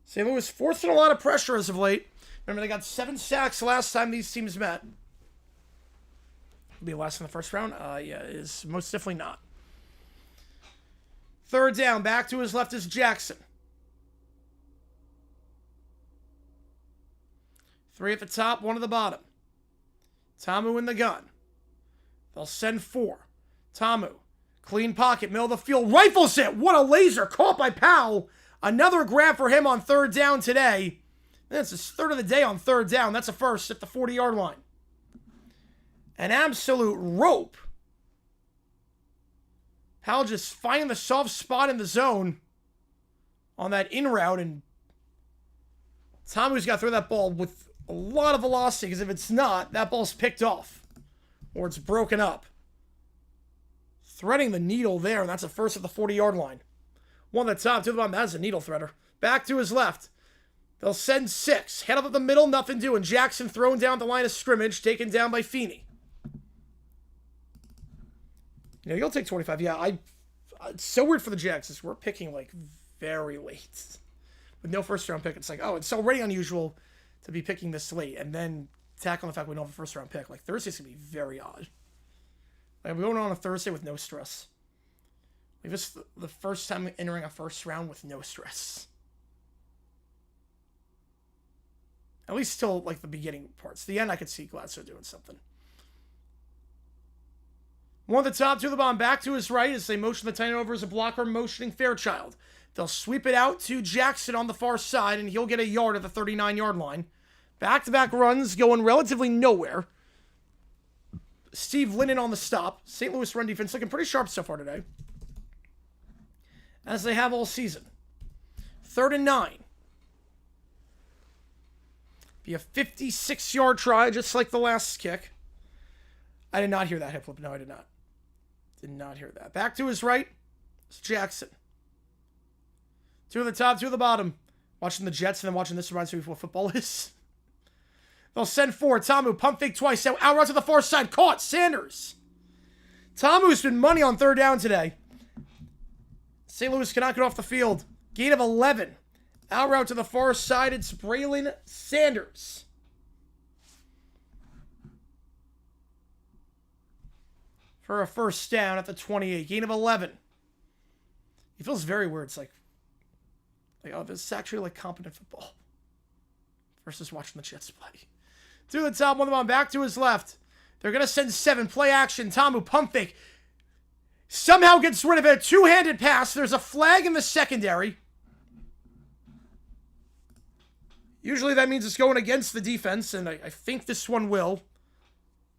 St. Louis forcing a lot of pressure as of late. Remember, they got 7 sacks last time these teams met. Will be last in the first round? Yeah, it is most definitely not. 3rd down, back to his left is Jackson. 3 at the top, 1 at the bottom. Tamu in the gun. They'll send 4. Tamu, clean pocket, middle of the field, rifles it. What a laser, caught by Powell. Another grab for him on 3rd down today. That's his 3rd of the day on 3rd down. That's a first at the 40-yard line. An absolute rope. Powell just finding the soft spot in the zone on that in route, and Tamu's got to throw that ball with a lot of velocity, because if it's not, that ball's picked off or it's broken up. Threading the needle there, and that's a first at the 40-yard line. 1 at the top, 2 at the bottom. That's a needle threader. Back to his left. They'll send 6. Head up the middle, nothing doing. Jackson thrown down the line of scrimmage, taken down by Feeney. You know, you'll take 25. Yeah, it's so weird for the Jags. We're picking, like, very late. With no first-round pick. It's like, oh, it's already unusual to be picking this late. And then tackle the fact we don't have a first-round pick. Like, Thursday's going to be very odd. Like, we're going on a Thursday with no stress. Like, this is the first time entering a first round with no stress. At least till, like, the beginning parts. The end, I could see Gladstone doing something. 1 at the top, 2 at the bottom. Back to his right as they motion the tight end over as a blocker, motioning Fairchild. They'll sweep it out to Jackson on the far side, and he'll get a yard at the 39-yard line. Back-to-back runs going relatively nowhere. Steve Linden on the stop. St. Louis run defense looking pretty sharp so far today. as they have all season. 3rd and 9. Be a 56-yard try, just like the last kick. I did not hear that hip flip. No, I did not. Did not hear that. Back to his right. It's Jackson. 2 at the top, 2 at the bottom. Watching the Jets and then watching this reminds me of what football is. They'll send 4. Tamu, pump fake twice. Out route to the far side. Caught. Sanders. Tamu's been money on 3rd down today. St. Louis cannot get off the field. Gain of 11. Out route to the far side. It's Braylon Sanders. For a 1st down at the 28. Gain of 11. He feels very weird. It's like, oh, this is actually like competent football. Versus watching the Jets play. To the top, 1 of them back to his left. They're going to send 7. Play action. Tamu, pump fake. Somehow gets rid of it. 2-handed pass. There's a flag in the secondary. Usually that means it's going against the defense, and I think this one will.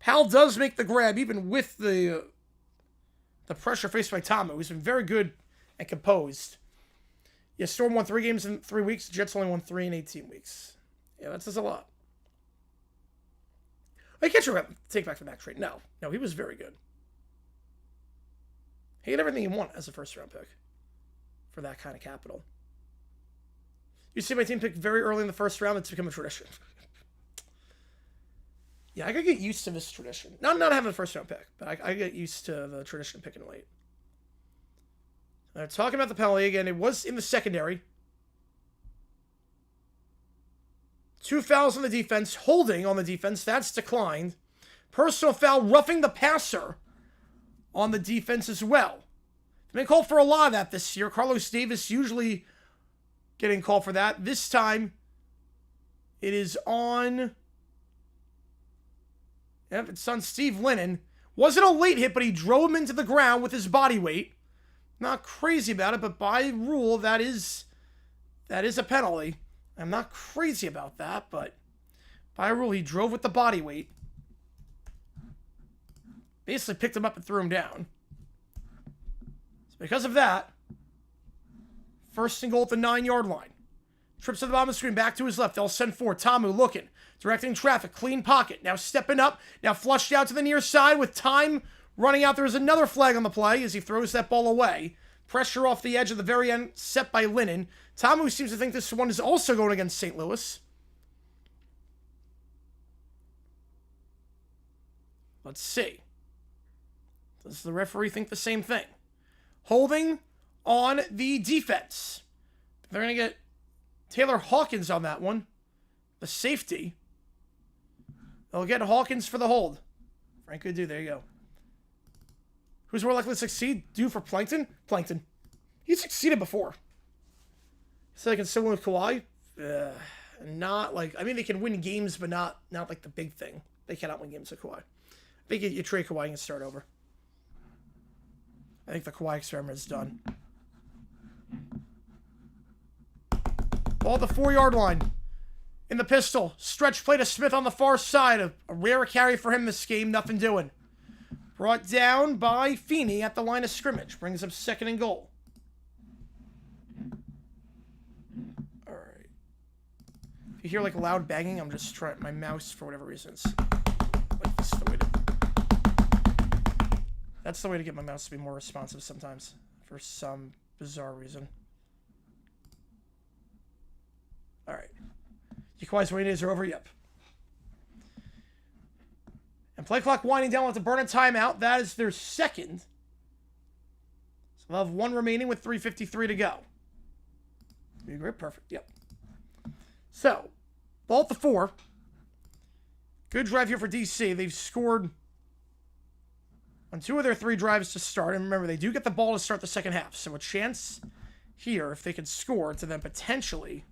Powell does make the grab, even with the pressure faced by Tamu. He's been very good and composed. Yeah, Storm won 3 games in 3 weeks. Jets only won 3 in 18 weeks. Yeah, that says a lot. I can't take back the back trade. No, he was very good. He had everything he wanted as a 1st-round pick for that kind of capital. You see my team picked very early in the 1st round. It's become a tradition. Yeah, I could get used to this tradition. Not having a 1st-round pick, but I get used to the tradition of picking late. Talking about the penalty again, it was in the secondary. 2 fouls on the defense, holding on the defense. That's declined. Personal foul, roughing the passer on the defense as well. They've been called for a lot of that this year. Carlos Davis usually getting called for that. This time, it is on... Yep, it's on Steve Lennon. Wasn't a late hit, but he drove him into the ground with his body weight. Not crazy about it, but by rule, that is a penalty. I'm not crazy about that, but by rule, he drove with the body weight. Basically picked him up and threw him down. So because of that, 1st and goal at the 9-yard line. Trips to the bottom of the screen, back to his left. They'll send 4. Tamu looking, directing traffic, clean pocket. Now stepping up, now flushed out to the near side with time running out. There's another flag on the play as he throws that ball away. Pressure off the edge at the very end, set by Lennon. Tamu seems to think this one is also going against St. Louis. Let's see. Does the referee think the same thing? Holding on the defense. They're going to get Taylor Hawkins on that one. The safety. They'll get Hawkins for the hold. Frank Gooddew, there you go. Who's more likely to succeed? Due for Plankton? Plankton. He succeeded before. So they can still win with Kawhi? Not like... I mean, they can win games, but not like the big thing. They cannot win games with Kawhi. I think you trade Kawhi and start over. I think the Kawhi experiment is done. Ball at the 4-yard line. In the pistol. Stretch play to Smith on the far side. A rare carry for him this game. Nothing doing. Brought down by Feeney at the line of scrimmage. Brings up 2nd and goal. Alright. If you hear like loud banging, I'm just trying my mouse for whatever reasons. Like this is the way to... That's the way to get my mouse to be more responsive sometimes. For some bizarre reason. Alright. Kawhi's waiting days are over? Yep. And play clock winding down with to burn a timeout. That is their 2nd. So they'll have 1 remaining with 3:53 to go. You agree? Perfect. Yep. So, ball at the 4. Good drive here for DC. They've scored on 2 of their 3 drives to start. And remember, they do get the ball to start the 2nd half. So a chance here, if they can score, to then potentially,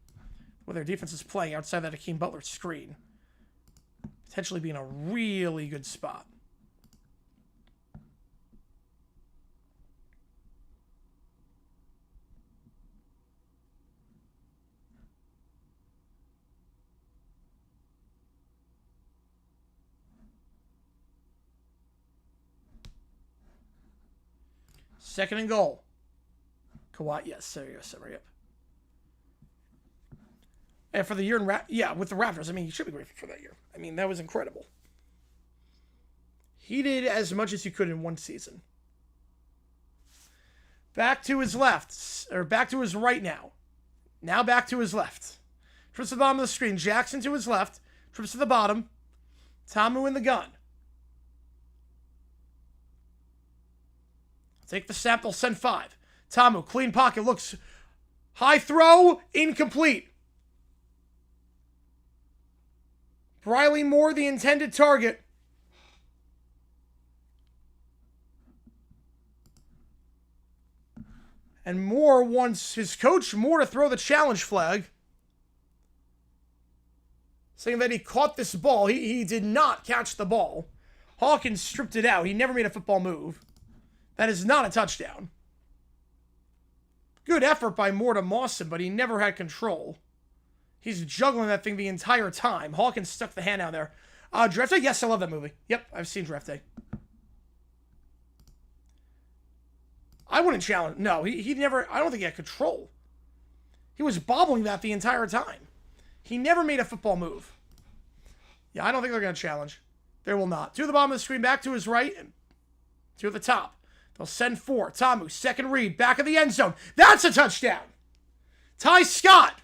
with their defense is playing outside that Hakeem Butler screen, potentially be in a really good spot. Second and goal. Kawhi, yes, there you go, summer, yep. And for the year in with the Raptors, I mean, he should be grateful for that year. I mean, that was incredible. He did as much as he could in one season. Back to his left, or back to his right now. Now back to his left. Trips to the bottom of the screen. Jackson to his left. Trips to the bottom. Tamu in the gun. Take the snap. They'll send 5. Tamu, clean pocket. Looks high throw. Incomplete. Briley Moore, the intended target. And Moore wants his coach, Moore, to throw the challenge flag. Saying that he caught this ball. He did not catch the ball. Hawkins stripped it out. He never made a football move. That is not a touchdown. Good effort by Moore to moss him, but he never had control. He's juggling that thing the entire time. Hawkins stuck the hand out there. Draft Day? Yes, I love that movie. Yep, I've seen Draft Day. I wouldn't challenge. No, he never. I don't think he had control. He was bobbling that the entire time. He never made a football move. Yeah, I don't think they're going to challenge. They will not. To the bottom of the screen, back to his right, and to the top. They'll send 4. Tamu, second read, back of the end zone. That's a touchdown. Ty Scott.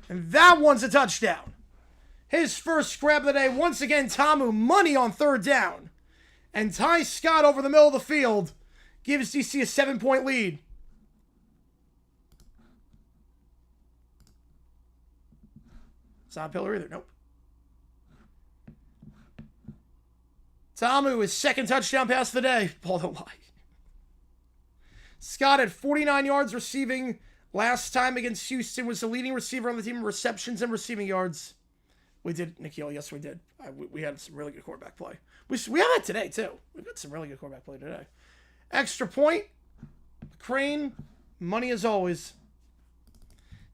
And that one's a touchdown. His first grab of the day. Once again, Tamu, money on third down. And Ty Scott over the middle of the field gives DC a 7-point lead. It's not a pillar either. Nope. Tamu, his second touchdown pass of the day. Ball don't lie. Scott had 49 yards receiving. Last time against Houston was the leading receiver on the team in receptions and receiving yards. We did, Nikhil. Yes, we did. We had some really good quarterback play. We have that today, too. We've got some really good quarterback play today. Extra point. Crane. Money as always.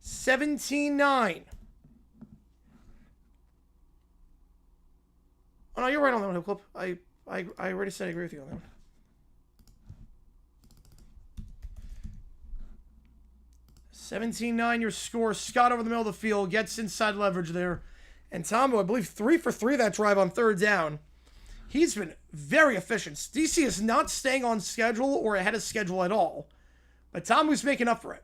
17-9. Oh, no, you're right on that one, Hip Clip. I already said I agree with you on that one. 17-9, your score. Scott over the middle of the field. Gets inside leverage there. And Tamu, I believe, 3 for 3 that drive on third down. He's been very efficient. DC is not staying on schedule or ahead of schedule at all. But Tamu's making up for it.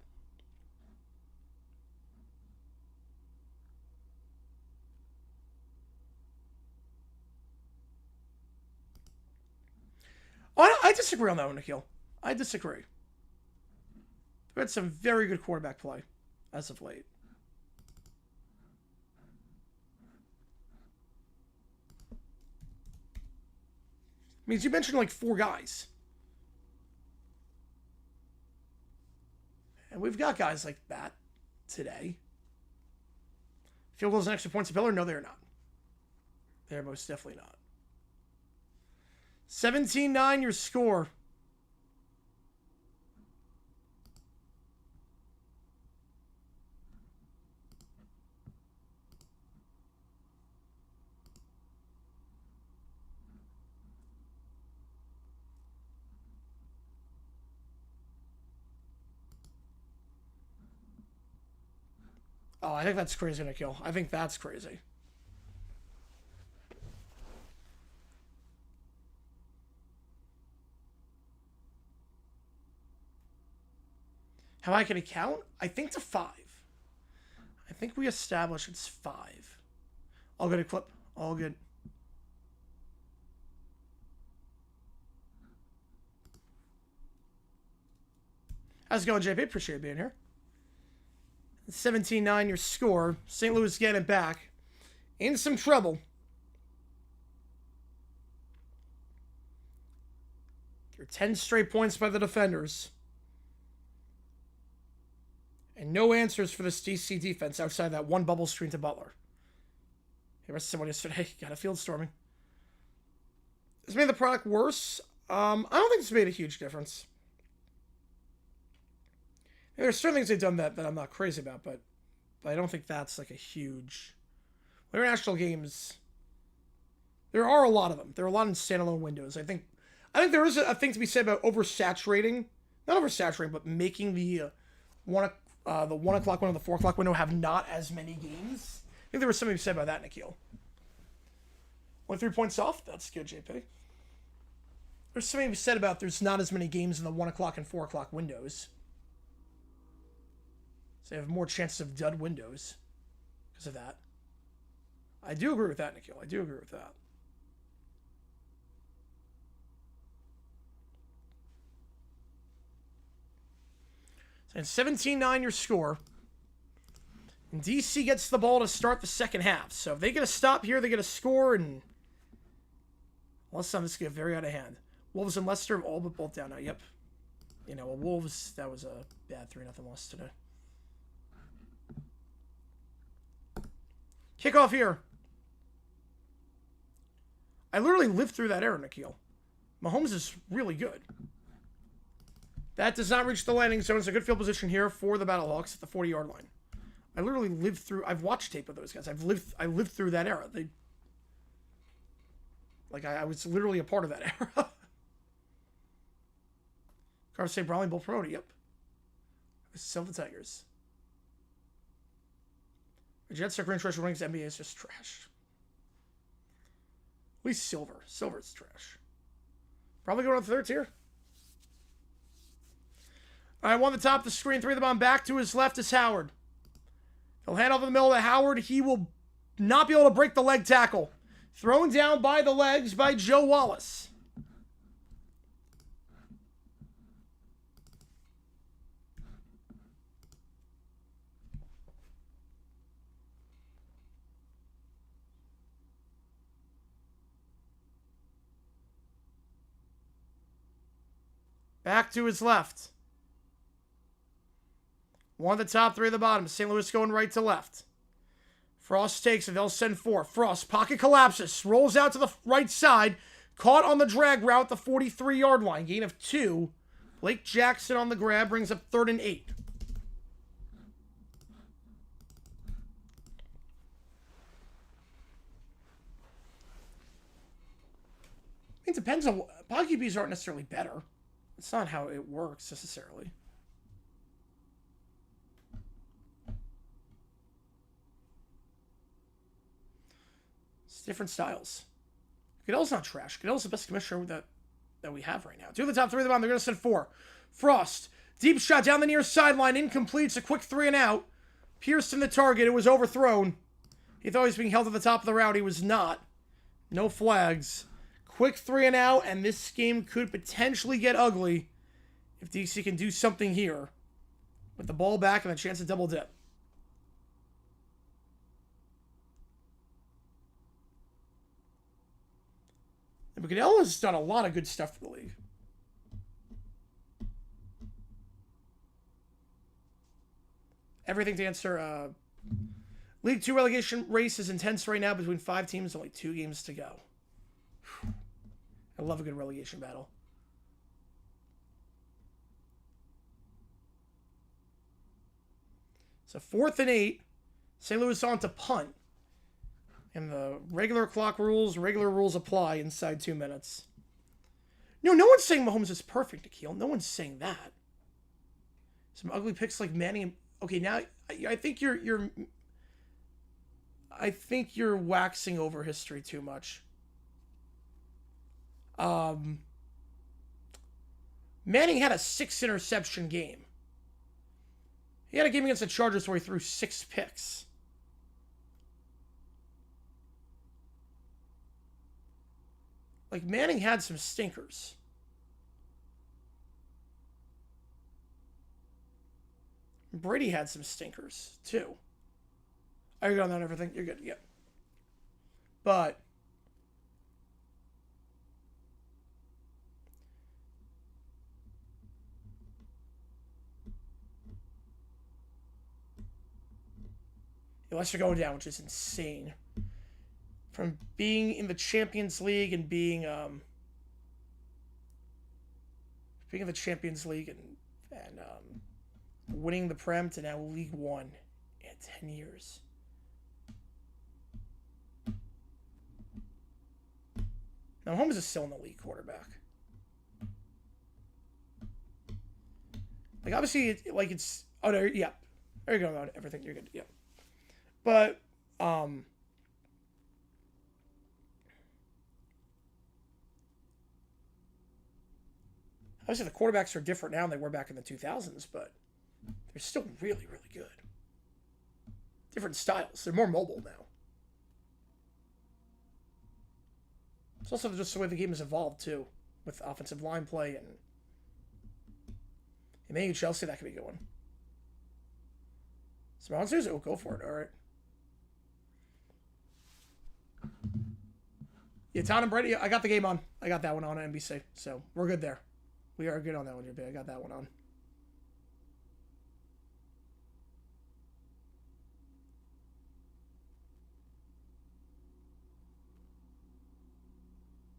Oh, I disagree on that one, Nikhil. I disagree. We've had some very good quarterback play as of late. Means you mentioned like 4 guys. And we've got guys like that today. Field goals and extra points a pillar? No, they're not. They're most definitely not. 17-9, your score. Oh, I think that's crazy, Nikhil. I think that's crazy. How I can count? I think to 5. I think we established it's 5. All good, Clip. All good. How's it going, JP? Appreciate being here. 17-9, your score. St. Louis getting it back. In some trouble. Your 10 straight points by the defenders. And no answers for this DC defense outside that one bubble screen to Butler. He arrested someone yesterday. Got a field storming. This made the product worse. I don't think this made a huge difference. There's certain things they've done that I'm not crazy about, but I don't think that's like a huge... International games... There are a lot of them. There are a lot in standalone windows. I think there is a thing to be said about oversaturating, not oversaturating, but making the 1 o'clock window, the 4 o'clock window have not as many games. I think there was something to be said about that, Nikhil. Only 3 points off? That's good, JP. There's something to be said about there's not as many games in the 1 o'clock and 4 o'clock windows. So you have more chances of dud windows because of that. I do agree with that, Nikhil. I do agree with that. So it's 17-9 your score. And DC gets the ball to start the second half. So if they get a stop here, they get a score, and unless something this could get very out of hand. Wolves and Leicester have all but both down now. Yep. You know, Wolves, that was a bad 3-0 loss today. Kickoff here. I literally lived through that era, Nikhil. Mahomes is really good. That does not reach the landing zone. It's a good field position here for the Battlehawks at the 40-yard line. I literally lived through... I've watched tape of those guys. I lived through that era. I was literally a part of that era. Carver say Brawley both promoted. Yep. Sell the Tigers. The Jets are green trash rings. NBA is just trash. At least Silver. Silver's trash. Probably going on the third tier. All right, one at the top of the screen. 3 of the bomb. Back to his left is Howard. He'll hand over the middle to Howard. He will not be able to break the leg tackle. Thrown down by the legs by Joe Wallace. Back to his left. 1 at the top, 3 at the bottom. St. Louis going right to left. Frost takes it. They'll send 4. Frost, pocket collapses. Rolls out to the right side. Caught on the drag route, the 43-yard line. Gain of 2. Blake Jackson on the grab brings up 3rd and 8. It depends on... Pocket bees aren't necessarily better. It's not how it works, necessarily. It's different styles. Goodell's not trash. Goodell's the best commissioner that we have right now. 2 of the top, 3 of the bottom. They're going to send 4. Frost. Deep shot down the near sideline. Incomplete. It's a quick 3 and out. Pearson the target. It was overthrown. He thought he was being held at the top of the route. He was not. No flags. Quick 3 and out, and this game could potentially get ugly if DC can do something here with the ball back and a chance to double dip. And Goodell has done a lot of good stuff for the league. Everything to answer. League 2 relegation race is intense right now between 5 teams, only 2 games to go. I love a good relegation battle. So 4th and 8. St. Louis on to punt. And the regular clock rules, regular rules apply inside 2 minutes. No one's saying Mahomes is perfect, Akil. No one's saying that. Some ugly picks like Manning. And, okay, now I think you're waxing over history too much. Manning had a 6-interception game. He had a game against the Chargers where he threw 6 picks. Like, Manning had some stinkers. Brady had some stinkers, too. Are you good on that and everything? You're good, yep. But Leicester going down, which is insane. From being in the Champions League and being in the Champions League and winning the Prem to now League 1 in 10 years. Now, Mahomes is still an elite quarterback. Like, obviously, it's... Oh, there, yeah. There you go, about everything. You're good, yeah. But, obviously, the quarterbacks are different now than they were back in the 2000s, but they're still really, really good. Different styles. They're more mobile now. It's also just the way the game has evolved, too, with offensive line play and maybe Chelsea, that could be a good one. Sponsors? Oh, go for it. All right. Yeah, Tom and Brady, I got the game on. I got that one on NBC, so we're good there. We are good on that one, JB. I got that one on.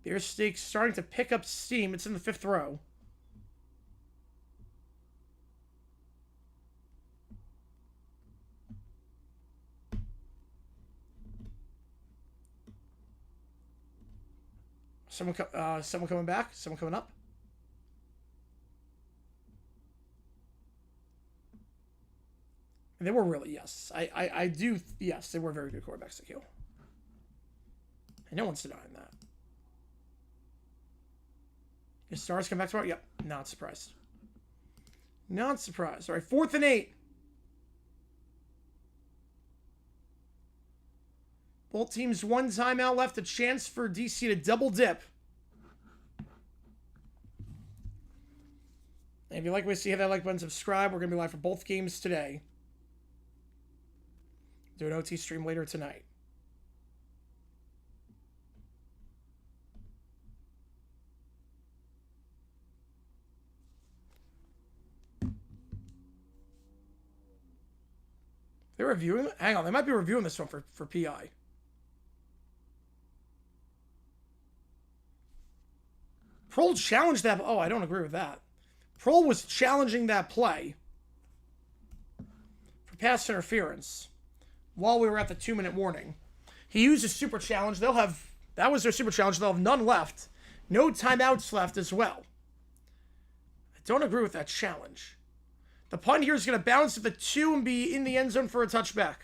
Beer Steak's starting to pick up steam. It's in the 5th row. Someone coming back? Someone coming up? And they were really, yes. I do, yes, they were very good quarterbacks to kill. And no one's denying that. Your stars come back tomorrow? Yep, not surprised. Not surprised. All right, 4th and 8. Both teams 1 timeout left. A chance for DC to double dip. And if you like what you see, hit that like button, subscribe. We're going to be live for both games today. Do an OT stream later tonight. They're reviewing. Hang on, they might be reviewing this one for PI. Prohl challenged that. Oh, I don't agree with that. Prohl was challenging that play for pass interference while we were at the 2-minute warning. He used a super challenge. They'll have, that was their super challenge. They'll have none left. No timeouts left as well. I don't agree with that challenge. The punt here is going to bounce to the 2 and be in the end zone for a touchback.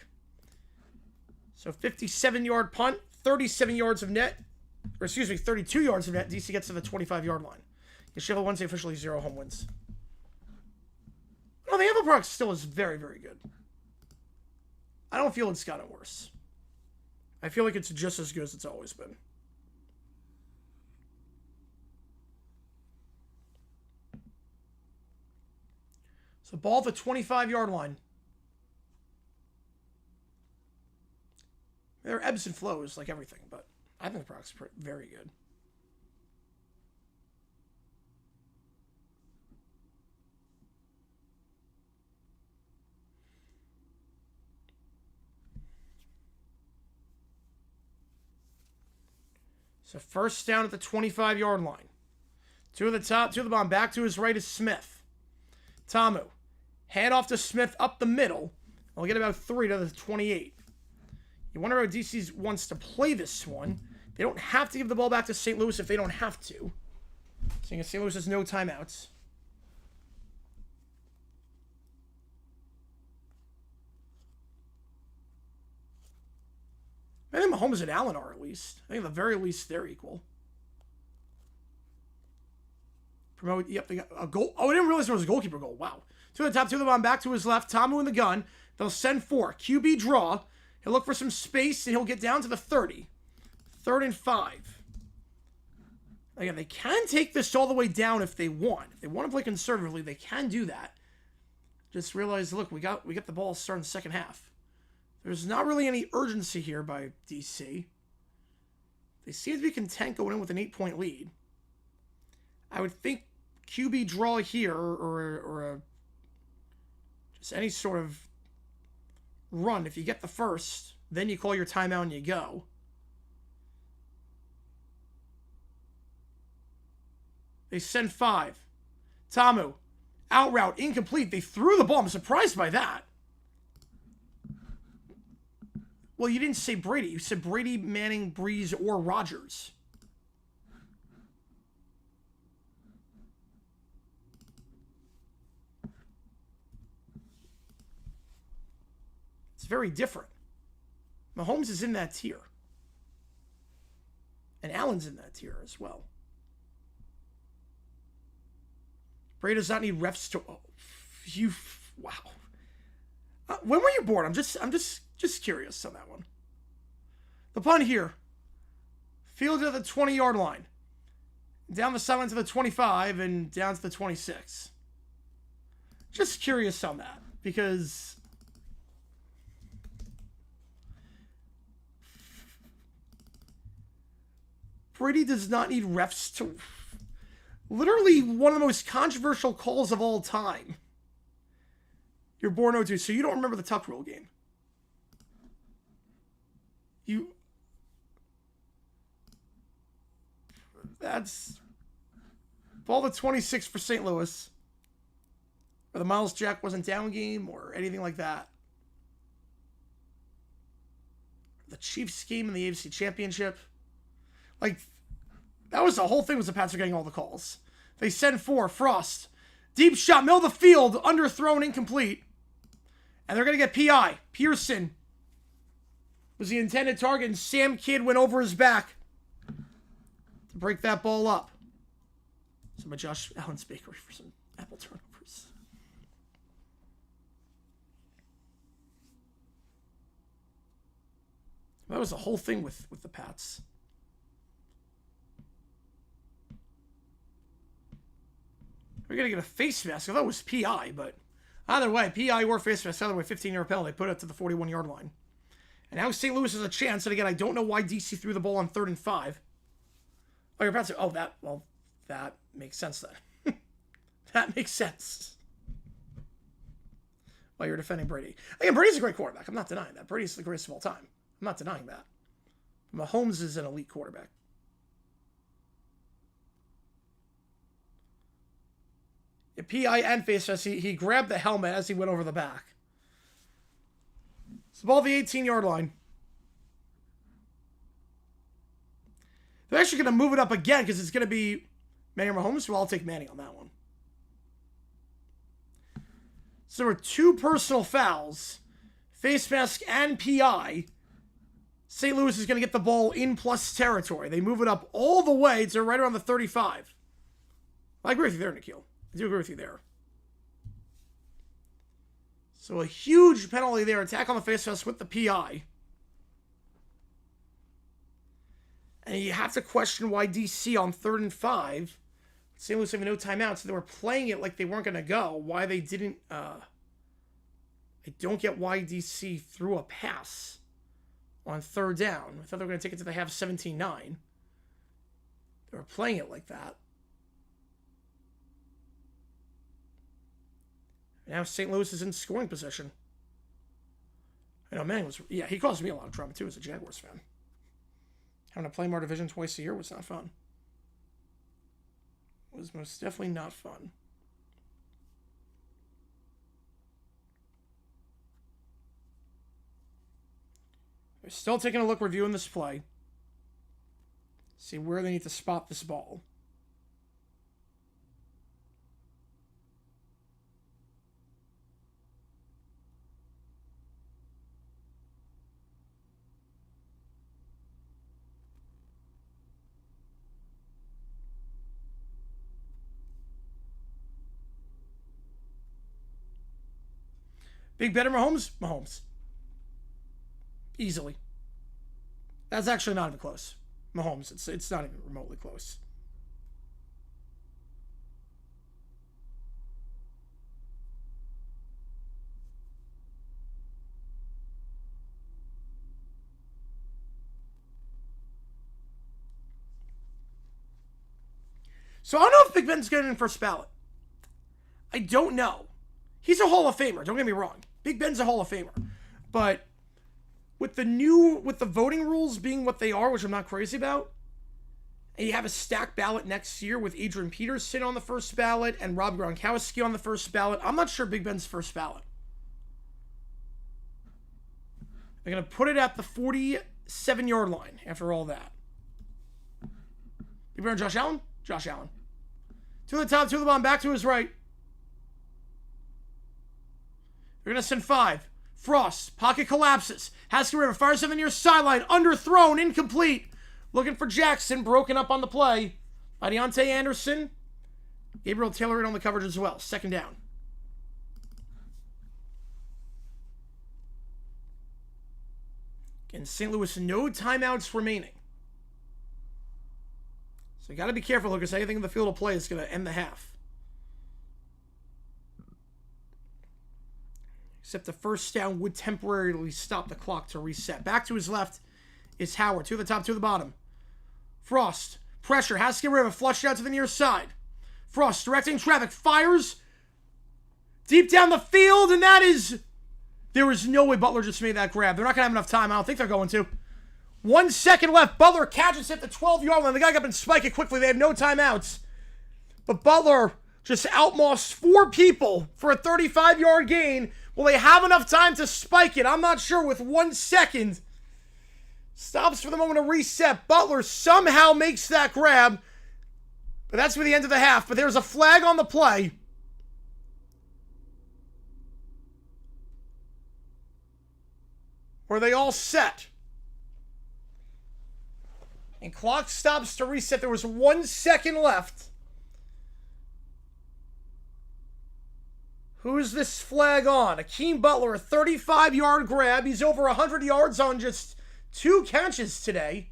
So 57-yard punt, 37 yards of net. Or excuse me, 32 yards of net. DC gets to the 25-yard line. Yeshiva Wednesday officially 0 home wins. No, the Apple product still is very, very good. I don't feel it's gotten worse. I feel like it's just as good as it's always been. So ball at the 25-yard line. There are ebbs and flows like everything, but I think the product's very good. So first down at the 25-yard line. 2 at the top, 2 at the bottom. Back to his right is Smith. Tamu. Hand off to Smith up the middle. We'll get about 3 to the 28. You wonder how DC wants to play this one. They don't have to give the ball back to St. Louis if they don't have to. Seeing as St. Louis has no timeouts. I think Mahomes and Allen are at least. I think at the very least they're equal. Promote. Yep, they got a goal. Oh, I didn't realize there was a goalkeeper goal. Wow. 2 at the top, 2 at the bottom, back to his left. Tamu in the gun. They'll send 4. QB draw. He'll look for some space, and he'll get down to the 30. 3rd and 5. Again, they can take this all the way down if they want. If they want to play conservatively, they can do that. Just realize, look, we got the ball starting the second half. There's not really any urgency here by DC. They seem to be content going in with an 8-point lead. I would think QB draw here or just any sort of run. If you get the first, then you call your timeout and you go. They send 5. Tamu. Out route. Incomplete. They threw the ball. I'm surprised by that. Well, you didn't say Brady. You said Brady, Manning, Breeze, or Rodgers. It's very different. Mahomes is in that tier. And Allen's in that tier as well. Brady does not need refs to... Oh, wow. When were you born? I'm just curious on that one. The punt here. Fielded at the 20-yard line. Down the sideline to the 25 and down to the 26. Just curious on that. Because... Brady does not need refs to... Literally one of the most controversial calls of all time. You're born 02, so you don't remember the tuck rule game. That's ball to 26 for St. Louis. Or the Miles Jack wasn't down game or anything like that. The Chiefs game in the AFC Championship. Like, that was the whole thing, was the Pats are getting all the calls. They send 4, Frost. Deep shot, middle of the field, underthrown, incomplete. And they're going to get PI. Pearson was the intended target, and Sam Kidd went over his back to break that ball up. So my Josh Allen's Bakery for some apple turnovers. That was the whole thing with the Pats. We're going to get a face mask. I thought it was PI, but either way, PI or face mask, either way, 15-yard penalty. Put it to the 41-yard line. And now St. Louis has a chance. And again, I don't know why DC threw the ball on 3rd and 5. Oh, you're about to say, that makes sense then. That makes sense. Well, you're defending Brady. Again, Brady's a great quarterback. I'm not denying that. Brady's the greatest of all time. I'm not denying that. Mahomes is an elite quarterback. Yeah, PI and face mask, he grabbed the helmet as he went over the back. It's the ball at the 18-yard line. They're actually going to move it up again because it's going to be Manning or Mahomes, so I'll take Manning on that one. So there were 2 personal fouls, face mask and PI. St. Louis is going to get the ball in plus territory. They move it up all the way to right around the 35. I agree with you there, Nikhil. I do agree with you there. So a huge penalty there. Attack on the face mask with the PI. And you have to question why DC on 3rd and 5, St. Louis having no timeout, so they were playing it like they weren't going to go. Why they didn't, I don't get why DC threw a pass on 3rd down. I thought they were going to take it to the half 17-9. They were playing it like that. And now St. Louis is in scoring position. I know Manning was, yeah, he caused me a lot of trouble too as a Jaguars fan. Having to play more division twice a year was not fun. It was most definitely not fun. We're still taking a look, reviewing this play. See where they need to spot this ball. Big better Mahomes? Mahomes. Easily. That's actually not even close. Mahomes, it's not even remotely close. So I don't know if Big Ben's getting in first ballot. I don't know. He's a Hall of Famer, don't get me wrong. Big Ben's a Hall of Famer. But with the voting rules being what they are, which I'm not crazy about, and you have a stacked ballot next year with Adrian Peterson on the first ballot and Rob Gronkowski on the first ballot, I'm not sure Big Ben's first ballot. They're going to put it at the 47-yard line after all that. Big Ben, Josh Allen? Josh Allen. 2 to the top, 2 to the bottom, back to his right. They're going to send 5. Frost, pocket collapses. Husky River fires up the near sideline. Underthrown, incomplete. Looking for Jackson, broken up on the play by Deontay Anderson. Gabriel Taylor in on the coverage as well. Second down. Again, St. Louis, no timeouts remaining. So you got to be careful, Lucas. Anything in the field of play is going to end the half. Except the first down would temporarily stop the clock to reset. Back to his left is Howard. Two at the top, two at the bottom. Frost, pressure, has to get rid of it, flushed out to the near side. Frost directing traffic, fires deep down the field, and that is... There is no way Butler just made that grab. They're not going to have enough time. I don't think they're going to. 1 second left. Butler catches it at the 12-yard line. The guy got up and spike it quickly. They have no timeouts. But Butler just outmossed 4 people for a 35-yard gain. Will they have enough time to spike it? I'm not sure with 1 second. Stops for the moment to reset. Butler somehow makes that grab. But that's for the end of the half. But there's a flag on the play. Where they all set. And clock stops to reset. There was 1 second left. Who is this flag on? Akeem Butler, a 35-yard grab. He's over 100 yards on just 2 catches today.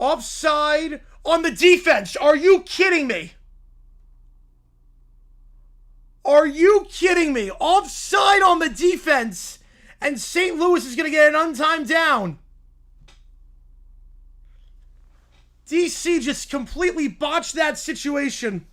Offside on the defense. Are you kidding me? Are you kidding me? Offside on the defense. And St. Louis is going to get an untimed down. DC just completely botched that situation.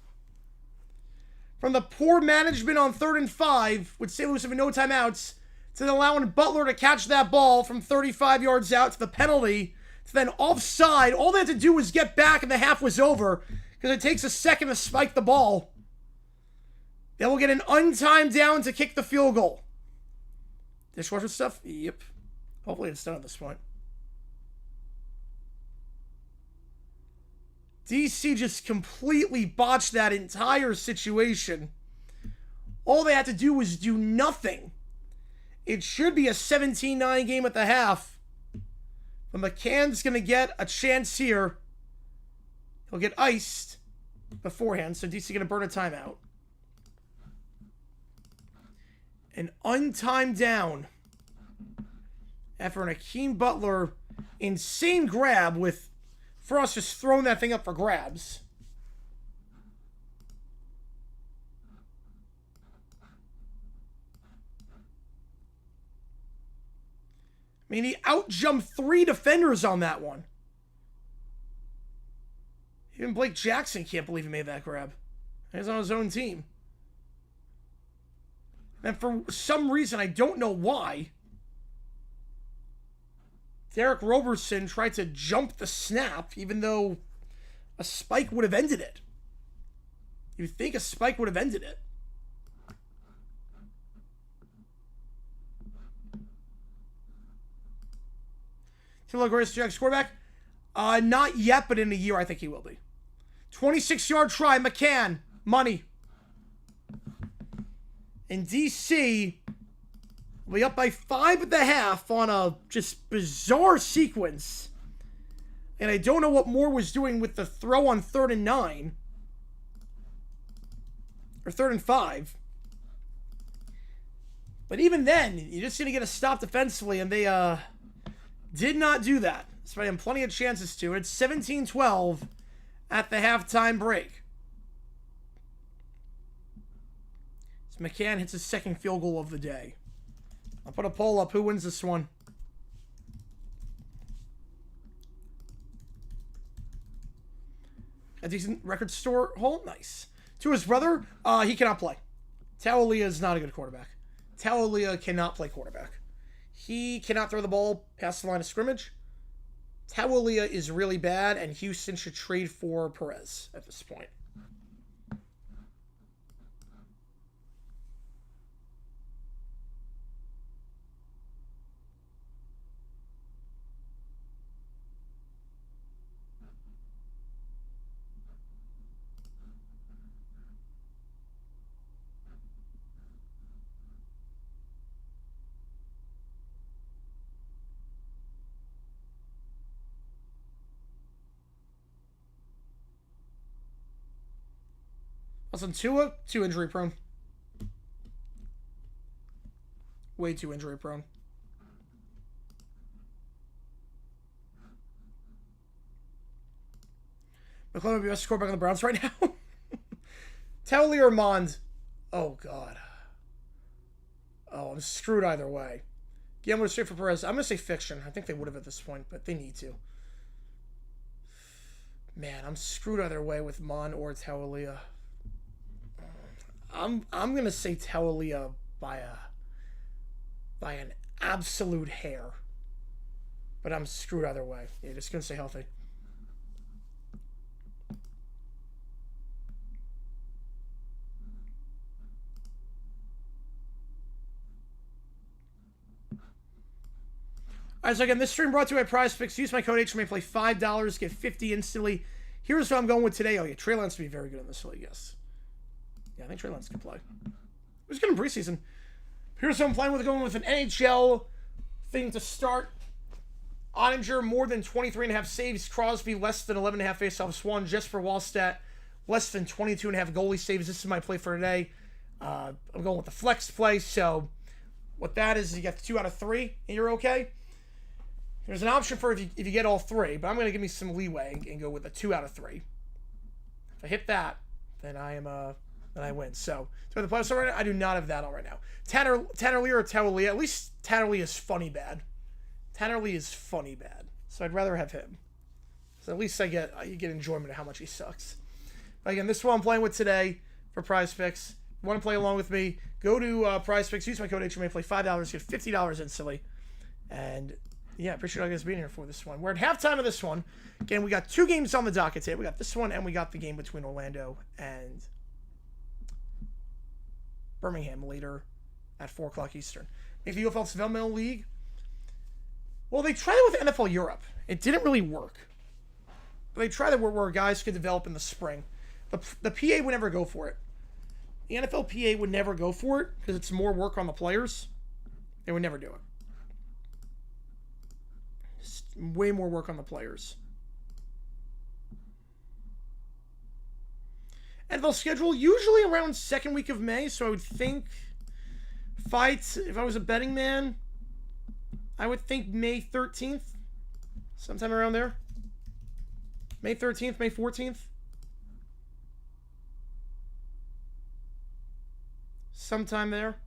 From the poor management on 3rd and 5, with St. Louis having no timeouts, to then allowing Butler to catch that ball from 35 yards out to the penalty, to then offside. All they had to do was get back and the half was over, because it takes a second to spike the ball. They will get an untimed down to kick the field goal. Dishwasher stuff? Yep. Hopefully it's done at this point. DC just completely botched that entire situation. All they had to do was do nothing. It should be a 17-9 game at the half. But McCann's going to get a chance here. He'll get iced beforehand, so DC going to burn a timeout. An untimed down after an Akeem Butler insane grab with Frost just throwing that thing up for grabs. I mean, he outjumped 3 defenders on that one. Even Blake Jackson can't believe he made that grab. He's on his own team. And for some reason, I don't know why, Derek Roberson tried to jump the snap, even though a spike would have ended it. You'd think a spike would have ended it. Tilo Grace, Jack's quarterback? Not yet, but in a year, I think he will be. 26-yard try, McCann, money. And DC will be up by 5.5 on a just bizarre sequence. And I don't know what Moore was doing with the throw on 3rd and 9. Or 3rd and 5. But even then, you're just going to get a stop defensively, and they did not do that. Despite having plenty of chances to. It's 17-12 at the halftime break. So McCann hits his 2nd field goal of the day. I'll put a poll up. Who wins this one? A decent record store hole? Nice. To his brother, he cannot play. Tawalia is not a good quarterback. Tawalia cannot play quarterback. He cannot throw the ball past the line of scrimmage. Tawalia is really bad, and Houston should trade for Perez at this point. Also, Tua, too injury prone. Way too injury prone. McClellan would be best quarterback on the Browns right now. Towley or Mond? Oh, God. Oh, I'm screwed either way. Gambler straight for Perez. I'm going to say fiction. I think they would have at this point, but they need to. Man, I'm screwed either way with Mon or Tawalia. I'm going to say Tawalia by an absolute hair. But I'm screwed either way. Yeah, just going to stay healthy. Alright, so again, this stream brought to you by Prize Picks. Use my code HMA, play $5, get 50 instantly. Here's what I'm going with today. Oh, yeah, Trey Lance to be very good in this league, yes. Yeah, I think Trey Lance can play. It was good in preseason. Here's what I'm playing with, going with an NHL thing to start. Ottinger, more than 23.5 saves. Crosby, less than 11.5 faceoffs. Swan, just for Wallstat, less than 22.5 goalie saves. This is my play for today. I'm going with the flex play, so what that is you get 2 out of 3, and you're okay. There's an option for if you get all 3, but I'm going to give me some leeway and go with a 2 out of 3. If I hit that, then I win. So, do I have the playoffs right now? I do not have that all right now. Tanner Lee or Tawalia. At least Tanner Lee is funny bad. Tanner Lee is funny bad. So I'd rather have him. So at least you get enjoyment of how much he sucks. But again, this is what I'm playing with today for Prize Picks. If you want to play along with me, go to Prize Picks. Use my code HMA. Play $5, get $50 instantly. And yeah, appreciate you guys being here for this one. We're at halftime of this one. Again, we got 2 games on the docket today. We got this one, and we got the game between Orlando and Birmingham later at 4 o'clock Eastern. Make the UFL Developmental League. Well, they tried it with NFL Europe. It didn't really work. But they tried it where guys could develop in the spring. The PA would never go for it. The NFL PA would never go for it because it's more work on the players. They would never do it. Way more work on the players. NFL schedule usually around 2nd week of May, so I would think fights, if I was a betting man, I would think May 13th, sometime around there. May 13th, May 14th. Sometime there.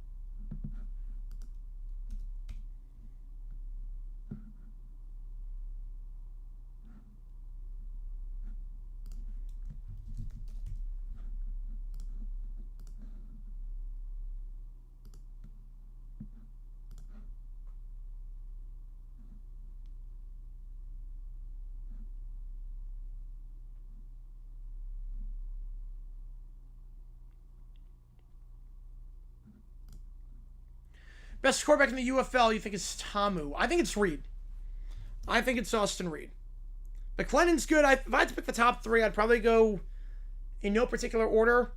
Best quarterback in the UFL, you think is Tamu. I think it's Reed. I think it's Austin Reed. McClennan's good. If I had to pick the top 3, I'd probably go in no particular order.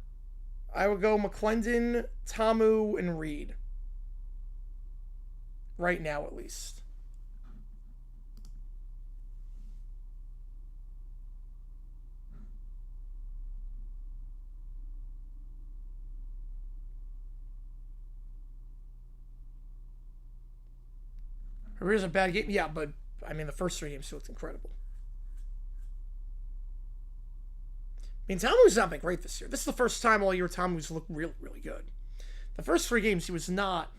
I would go McClendon, Tamu, and Reed. Right now, at least. Here's a bad game. Yeah, but, I mean, the first 3 games looked incredible. I mean, Tamu's not been great this year. This is the first time all year Tamu's looked really, really good. The first 3 games, he was not...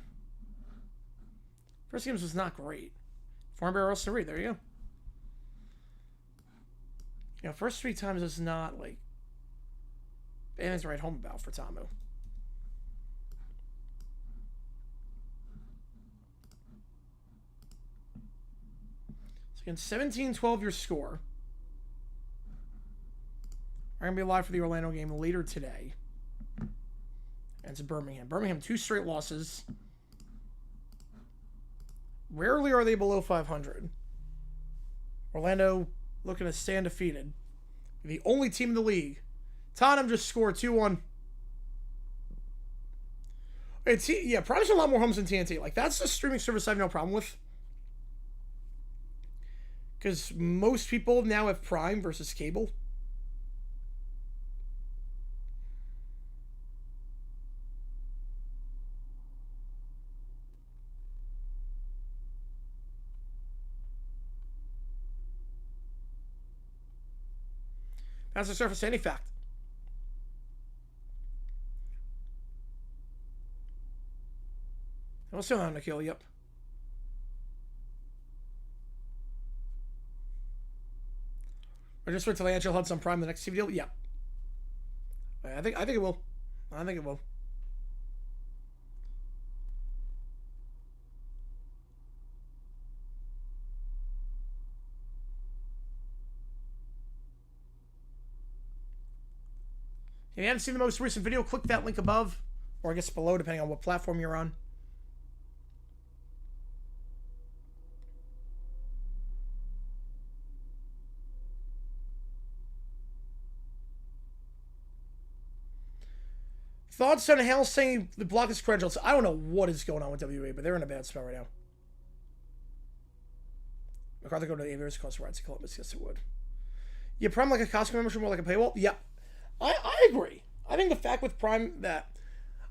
First games was not great. Former Bear Austin Reed, there you go. You know, first 3 times is not, like... anything to write home about for Tamu. Again, 17-12 your score. We're going to be live for the Orlando game later today. And it's Birmingham. Birmingham, 2 straight losses. Rarely are they below 500. Orlando looking to stay undefeated. The only team in the league. Tottenham just scored 2-1. Yeah, probably a lot more homes than TNT. Like, that's the streaming service I have no problem with. Because most people now have Prime versus cable. Bounce the surface to any fact. We'll still have to kill, yep. Or just wait till Angel Hudson Prime the next TV deal? Yep. I think it will. I think it will. If you haven't seen the most recent video, click that link above, or I guess below, depending on what platform you're on. Thoughts on Hale saying the block is credentials. I don't know what is going on with WA, but they're in a bad spot right now. MacArthur go to the Aviators, cost rides to Columbus. Yes, it would. Yeah, Prime like a Costco membership, more like a paywall. Yeah, I agree. I think the fact with Prime that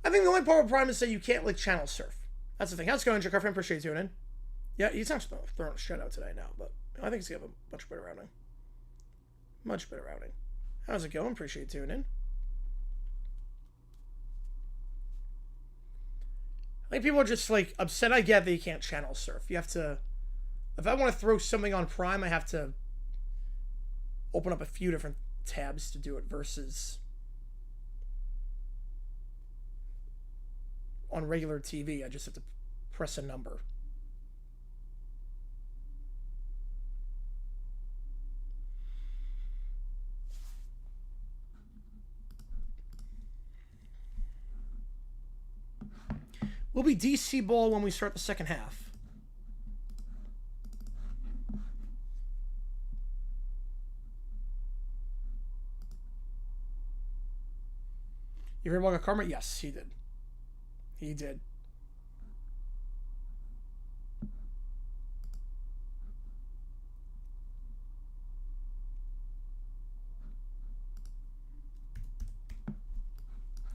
I think the only part with Prime is that you can't like channel surf. That's the thing. How's it going, Jakarta? Appreciate you tuning in. Yeah, he's not throwing a shit out today now, but I think he's gonna have a much better routing. Much better routing. How's it going? Appreciate you tuning in. I think people are just like upset. I get that you can't channel surf. You have to. If I want to throw something on Prime, I have to open up a few different tabs to do it versus on regular TV. I just have to press a number. We'll be DC ball when we start the second half. You heard about Karma? Yes, he did. He did.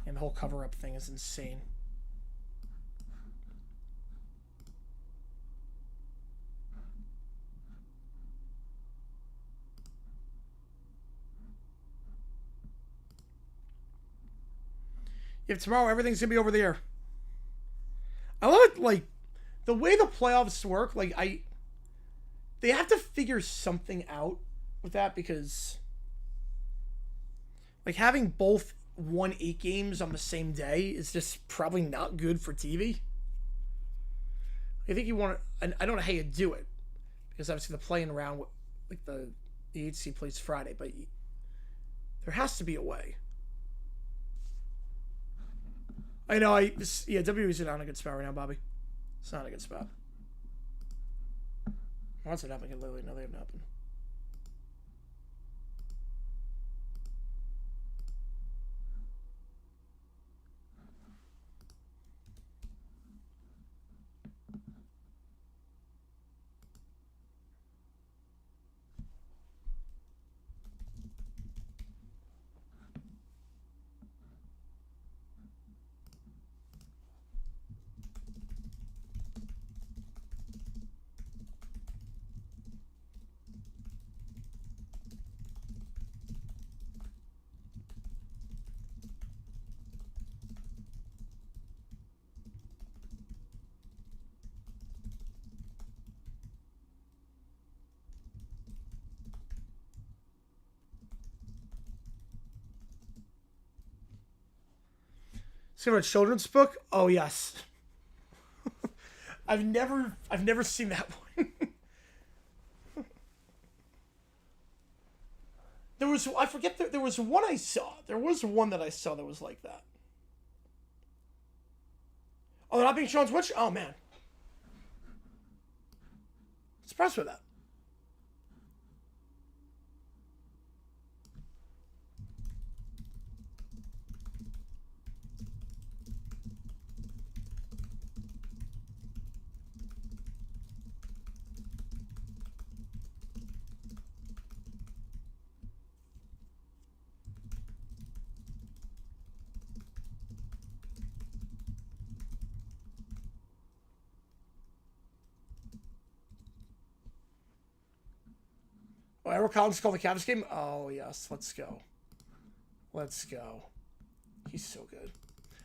And the whole cover-up thing is insane. If tomorrow everything's gonna be over the air. I love it, like the way the playoffs work. Like they have to figure something out with that because, like, having both 1-8 games on the same day is just probably not good for TV. I think you want to. I don't know how you do it because obviously the playing around, like the HC plays Friday, but there has to be a way. I know, yeah, WWE's not in a good spot right now, Bobby. It's not a good spot. Once it happened, literally, no, they haven't happened. A children's book? Oh yes. I've never seen that one. I forget there was one I saw. There was one that I saw that was like that. Oh, they're not being shown on Twitch? Oh man. Surprised with that. Edward Collins called the Cavs game? Oh, yes. Let's go. Let's go. He's so good.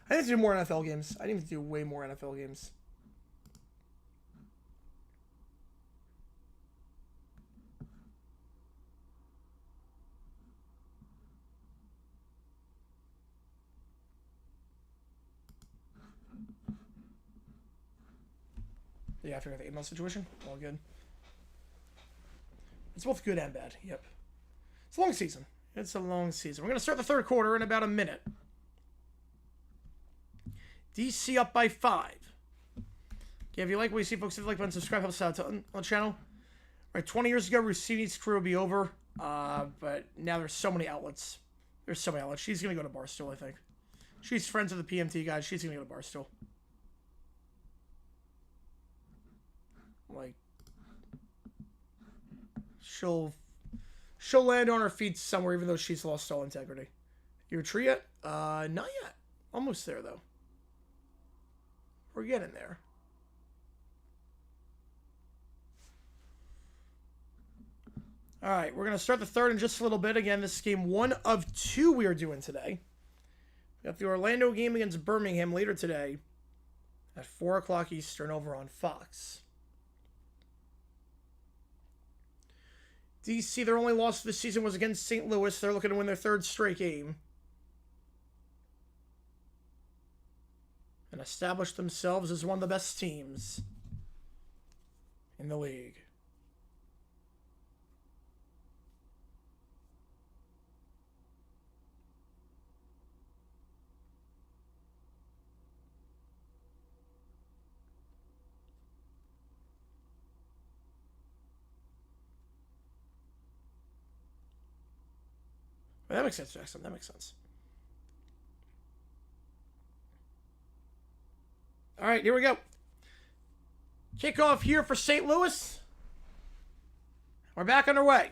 I need to do more NFL games. I need to do way more NFL games. Yeah, I figured the 8-month situation. All good. It's both good and bad. Yep. It's a long season. It's a long season. We're going to start the third quarter in about a minute. DC up by 5. Okay, if you like what you see, folks, hit the like button, subscribe, help us out on the channel. All right, 20 years ago, Rossini's career would be over. But now there's so many outlets. There's so many outlets. She's going to go to Barstool, I think. She's friends with the PMT guys. She's going to go to Barstool. Like, she'll land on her feet somewhere, even though she's lost all integrity. Your tree yet? Not yet. Almost there, though. We're getting there. All right, we're going to start the third in just a little bit. Again, this is game 1 of 2 we are doing today. We got the Orlando game against Birmingham later today at 4 o'clock Eastern over on Fox. DC, their only loss this season was against St. Louis. They're looking to win their 3rd straight game. And establish themselves as one of the best teams in the league. Well, that makes sense, Jackson. That makes sense. All right, here we go. Kickoff here for St. Louis. We're back underway.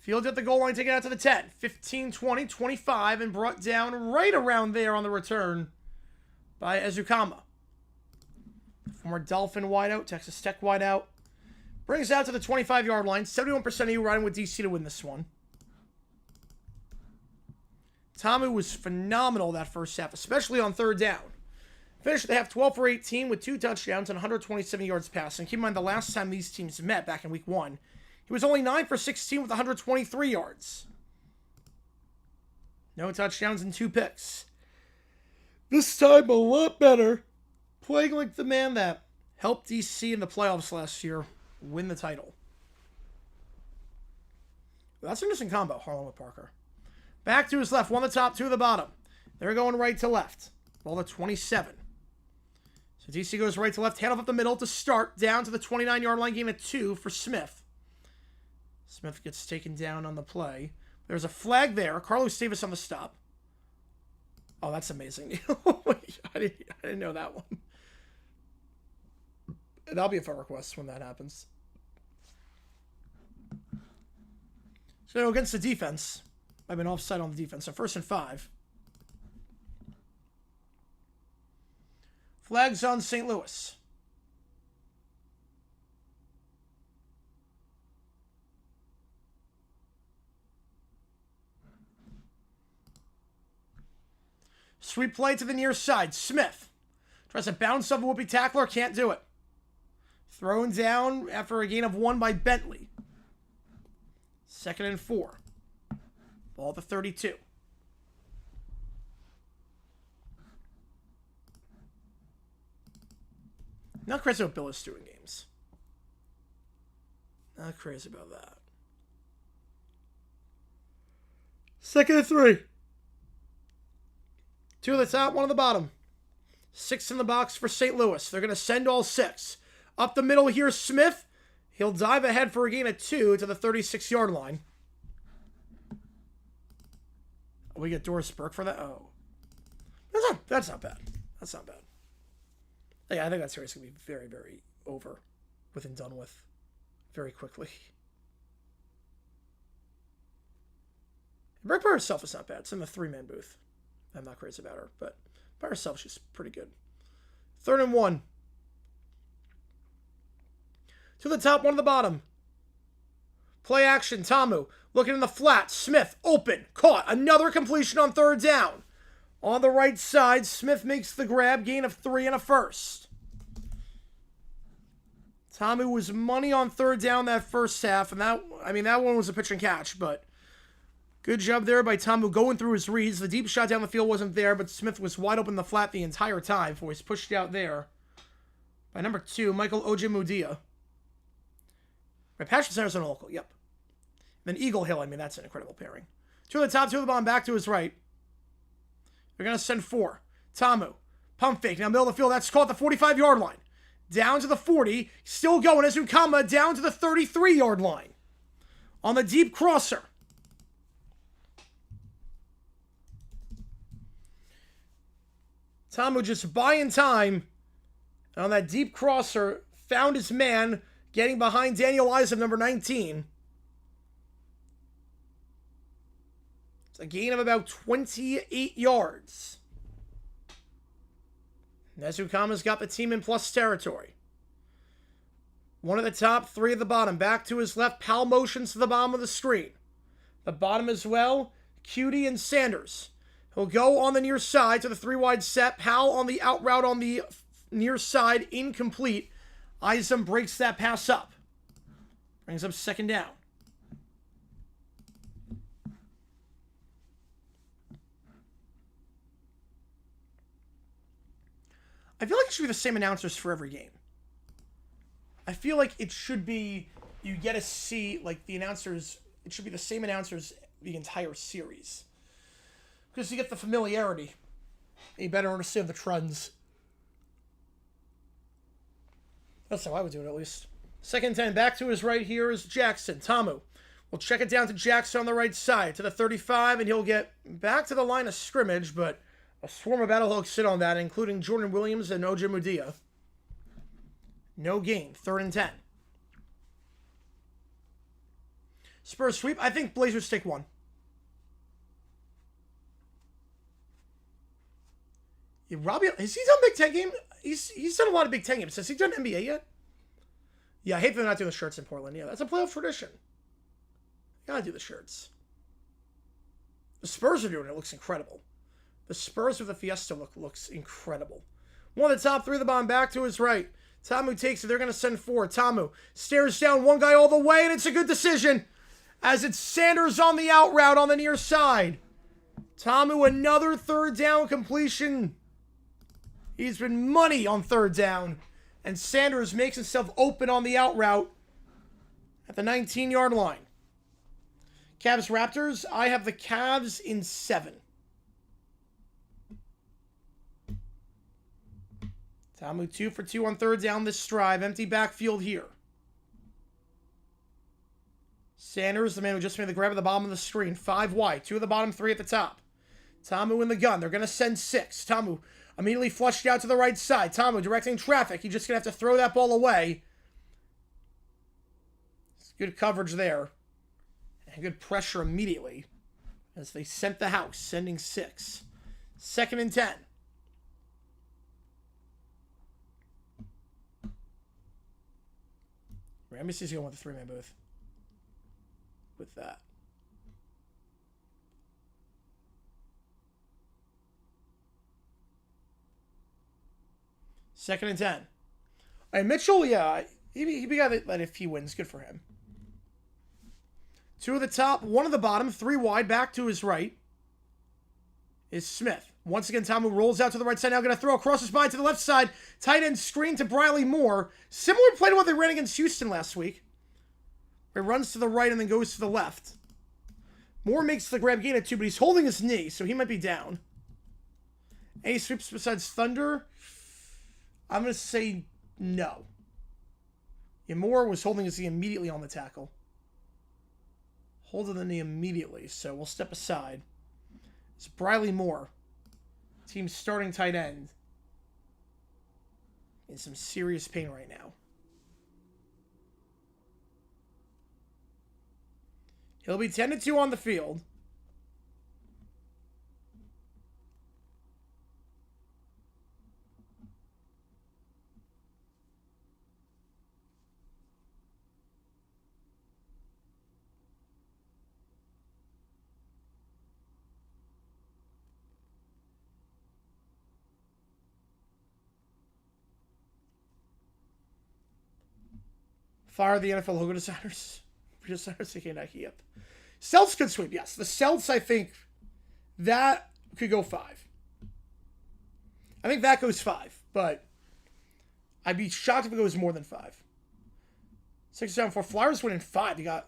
Field at the goal line, taken out to the 10. 15, 20, 25, and brought down right around there on the return by Ezukama. Former Dolphin wideout, Texas Tech wideout. Brings out to the 25-yard line. 71% of you riding with DC to win this one. Tamu was phenomenal that first half, especially on 3rd down. Finished the half 12 for 18 with 2 touchdowns and 127 yards passing. Keep in mind, the last time these teams met back in week 1, he was only 9 for 16 with 123 yards. No touchdowns and 2 picks. This time, a lot better. Playing like the man that helped DC in the playoffs last year win the title. That's an interesting combo, Harlan with Parker. Back to his left, 1 the top, 2 the bottom. They're going right to left. Ball to 27. So DC goes right to left, handoff up the middle to start, down to the 29-yard line, game at 2 for Smith. Smith gets taken down on the play. There's a flag there. Carlos Davis on the stop. Oh, that's amazing. I didn't know that one. That'll be a fun request when that happens. So against the defense, I've been offside on the defense. So 1st and 5. Flags on St. Louis. Sweep play to the near side. Smith tries to bounce off a whoopee tackler. Can't do it. Thrown down after a gain of 1 by Bentley. 2nd and 4. Ball to 32. Not crazy about Bill is doing games. Not crazy about that. 2nd and 3. 2 at the top, 1 at the bottom. 6 in the box for St. Louis. They're going to send all 6. Up the middle here, Smith. He'll dive ahead for a gain of 2 to the 36-yard line. We get Doris Burke for that? Oh. That's not bad. That's not bad. Yeah, I think that series is going to be very, very over with and done with very quickly. Burke by herself is not bad. It's in the 3-man booth. I'm not crazy about her, but by herself, she's pretty good. 3rd and 1. To the top, one to the bottom. Play action, Tamu. Looking in the flat. Smith, open. Caught. Another completion on third down. On the right side, Smith makes the grab. Gain of 3 and a first. Tamu was money on third down that first half. And that one was a pitch and catch. But good job there by Tamu going through his reads. The deep shot down the field wasn't there. But Smith was wide open in the flat the entire time before he's pushed out there by number 2, Michael Ojemudia. Right, Patrick Sanderson local, yep. And then Eagle Hill, I mean, that's an incredible pairing. 2 to the top, 2 to the bottom, back to his right. They're going to send 4. Tamu, pump fake, now middle of the field, that's caught at the 45-yard line. Down to the 40, still going as Ukama down to the 33-yard line. On the deep crosser. Tamu just buying time. And on that deep crosser, found his man, getting behind Daniel Eyes of number 19. It's a gain of about 28 yards. Nezukama's got the team in plus territory. 1 at the top, 3 at the bottom. Back to his left, Powell motions to the bottom of the screen. The bottom as well, Cutie and Sanders. He'll go on the near side to the 3-wide set. Powell on the out route on the near side, incomplete. Isom breaks that pass up. Brings up second down. I feel like it should be the same announcers for every game. I feel like it should be, you get to see, like, the announcers, it should be the same announcers the entire series. Because you get the familiarity. And you better understand the trends. That's how I would do it, at least. 2nd and 10, back to his right here is Jackson. Tamu will check it down to Jackson on the right side, to the 35, and he'll get back to the line of scrimmage, but a swarm of Battlehawks sit on that, including Jordan Williams and Ojemudia. No gain, 3rd and 10. Spurs sweep. I think Blazers take 1. Yeah, Robbie, has he done Big Ten game? He's done a lot of Big Ten games. Has he done NBA yet? Yeah, I hate they're not doing the shirts in Portland. Yeah, that's a playoff tradition. You gotta do the shirts. The Spurs are doing it. It looks incredible. The Spurs with the Fiesta look looks incredible. 1 of the top, 3 of the bottom, back to his right. Tamu takes it. They're going to send 4. Tamu stares down one guy all the way, and it's a good decision as it's Sanders on the out route on the near side. Tamu, another 3rd down completion. He's been money on 3rd down, and Sanders makes himself open on the out route at the 19-yard line. Cavs Raptors, I have the Cavs in 7. Tamu 2 for 2 on 3rd down this drive. Empty backfield here. Sanders, the man who just made the grab at the bottom of the screen. 5 wide. 2 at the bottom, 3 at the top. Tamu in the gun. They're going to send 6. Tamu immediately flushed out to the right side. Tamu directing traffic. He's just going to have to throw that ball away. It's good coverage there. And good pressure immediately as they sent the house, sending 6. 2nd and 10. Ramsey's going with the 3-man booth. With that. Second and 10. All right, Mitchell, yeah, he got that if he wins. Good for him. 2 at the top, 1 at the bottom, 3 wide, back to his right is Smith. Once again, Tamu rolls out to the right side. Now going to throw across his spine to the left side. Tight end screen to Briley Moore. Similar play to what they ran against Houston last week. Where he runs to the right and then goes to the left. Moore makes the grab gain at 2, but he's holding his knee, so he might be down. Any sweeps besides Thunder? I'm going to say no. Yeah, Moore was holding his knee immediately on the tackle. Holding the knee immediately, so we'll step aside. It's Briley Moore. Team's starting tight end. In some serious pain right now. He'll be 10-2 on the field. Fire the NFL logo designers. Designers taking a hip. Celts could sweep, yes. The Celts, I think, that could go 5. I think that goes 5, but I'd be shocked if it goes more than 5. 6, 7, 4. Flyers win in 5. You got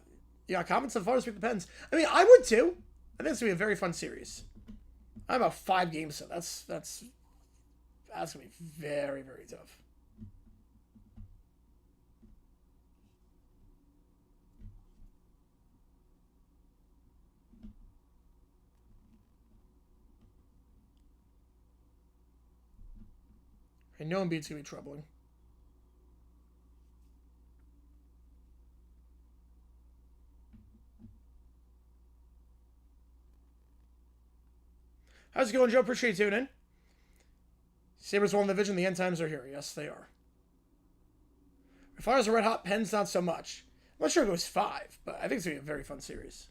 comments on Flyers sweep the Pens. I mean, I would too. I think it's gonna be a very fun series. I'm about 5 games, so that's gonna be very, very tough. And no Embiid's gonna be troubling. How's it going, Joe? Appreciate you tuning in. Sabres won the division. The end times are here. Yes, they are. Flyers are red hot. Pens, not so much. I'm not sure it goes 5, but I think it's going to be a very fun series.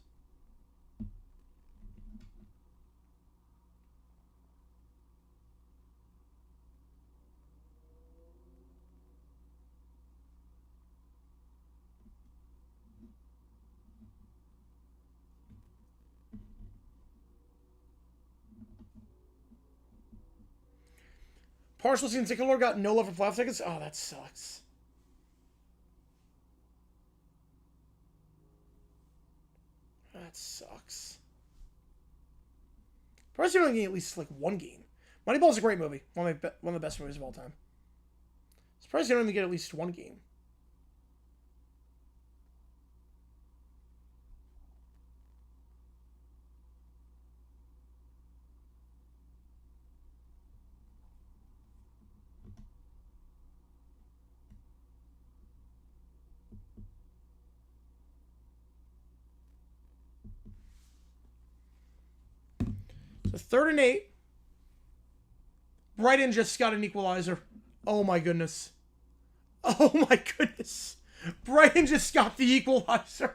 Partial season ticket holder got no love for playoff tickets. Oh, that sucks. That sucks. Probably only getting at least like 1 game. Moneyball's a great movie. One of the best movies of all time. Surprised you don't even get at least 1 game. So 3rd and 8. Brighton just got an equalizer. Oh my goodness. Oh my goodness. Brighton just got the equalizer.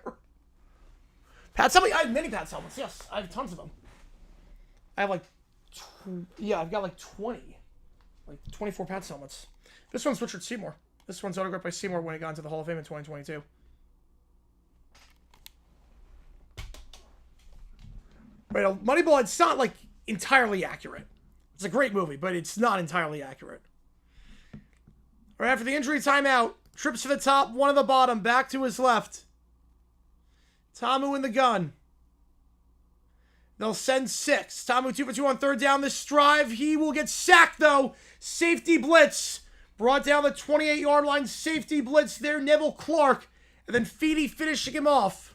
Pat's helmet. I have many Pat's helmets. Yes, I have tons of them. I have like, I've got like 20. Like 24 Pat's helmets. This one's Richard Seymour. This one's autographed by Seymour when he got into the Hall of Fame in 2022. Right, Moneyball, it's not like entirely accurate. It's a great movie, but it's not entirely accurate. Right after the injury timeout, trips to the top, one at the bottom, back to his left. Tamu in the gun. They'll send 6. Tamu 2 for 2 on 3rd down this drive. He will get sacked, though. Safety blitz. Brought down the 28-yard line. Safety blitz there. Neville Clark. And then Feedy finishing him off.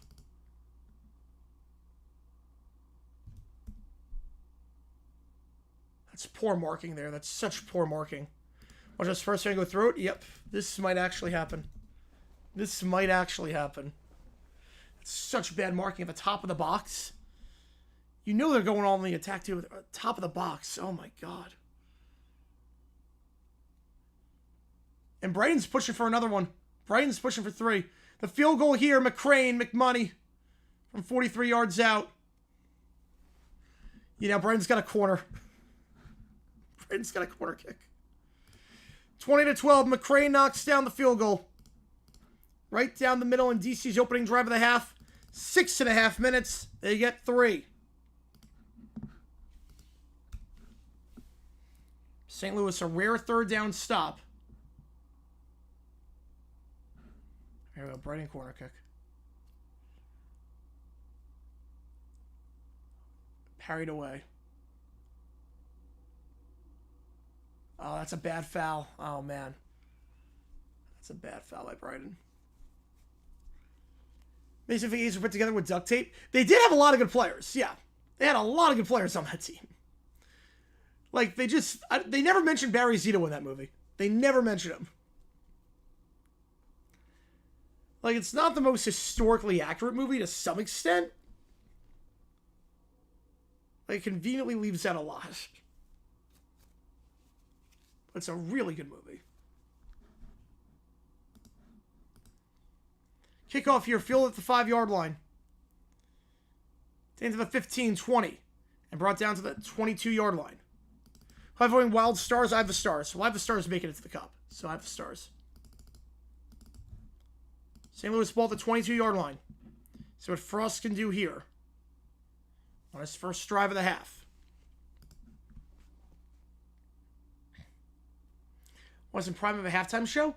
That's poor marking there. That's such poor marking. Watch this first one go through it. Yep. This might actually happen. This might actually happen. It's such bad marking at the top of the box. You know they're going all in the attack too. Top of the box. Oh my god. And Brighton's pushing for another one. Brighton's pushing for 3. The field goal here, McMoney from 43 yards out. You know, Brighton's got a corner. Brighton's got a corner kick. 20-12, McCrane knocks down the field goal. Right down the middle in DC's opening drive of the half. 6.5 minutes. They get 3. St. Louis, a rare 3rd down stop. Here we go, Brighton corner kick. Parried away. Oh, that's a bad foul. Oh, man. That's a bad foul by Brighton. Mason Figueres were put together with duct tape. They did have a lot of good players. Yeah. They had a lot of good players on that team. Like, they never mentioned Barry Zito in that movie. They never mentioned him. Like, it's not the most historically accurate movie to some extent. Like, it conveniently leaves out a lot. It's a really good movie. Kickoff here, field at the 5-yard line. Into the 15, 20. And brought down to the 22-yard line. High voting Wild Stars, I have the Stars. Well, I have the Stars making it to the Cup. So I have the Stars. St. Louis ball at the 22-yard line. See what Frost can do here on his first drive of the half. Wasn't prime of a halftime show?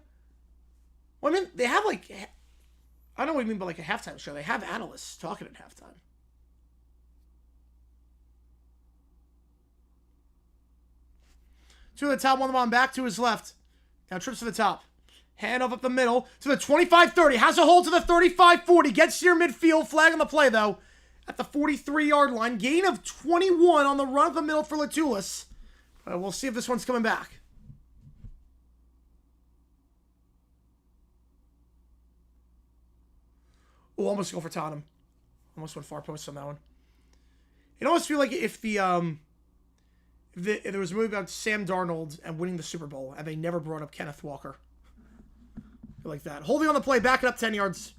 Well, I mean, they have like, I don't know what you mean by like a halftime show. They have analysts talking at halftime. To the top, one of them on back to his left. Now trips to the top. Hand off up the middle to the 25-30. Has a hold to the 35-40. Gets near midfield. Flag on the play, though. At the 43-yard line. Gain of 21 on the run up the middle for Latulis. We'll see if this one's coming back. Oh, almost go for Tottenham. Almost went far post on that one. It almost feels like if if there was a movie about Sam Darnold and winning the Super Bowl, and they never brought up Kenneth Walker. I feel like that. Holding on the play, backing up 10 yards.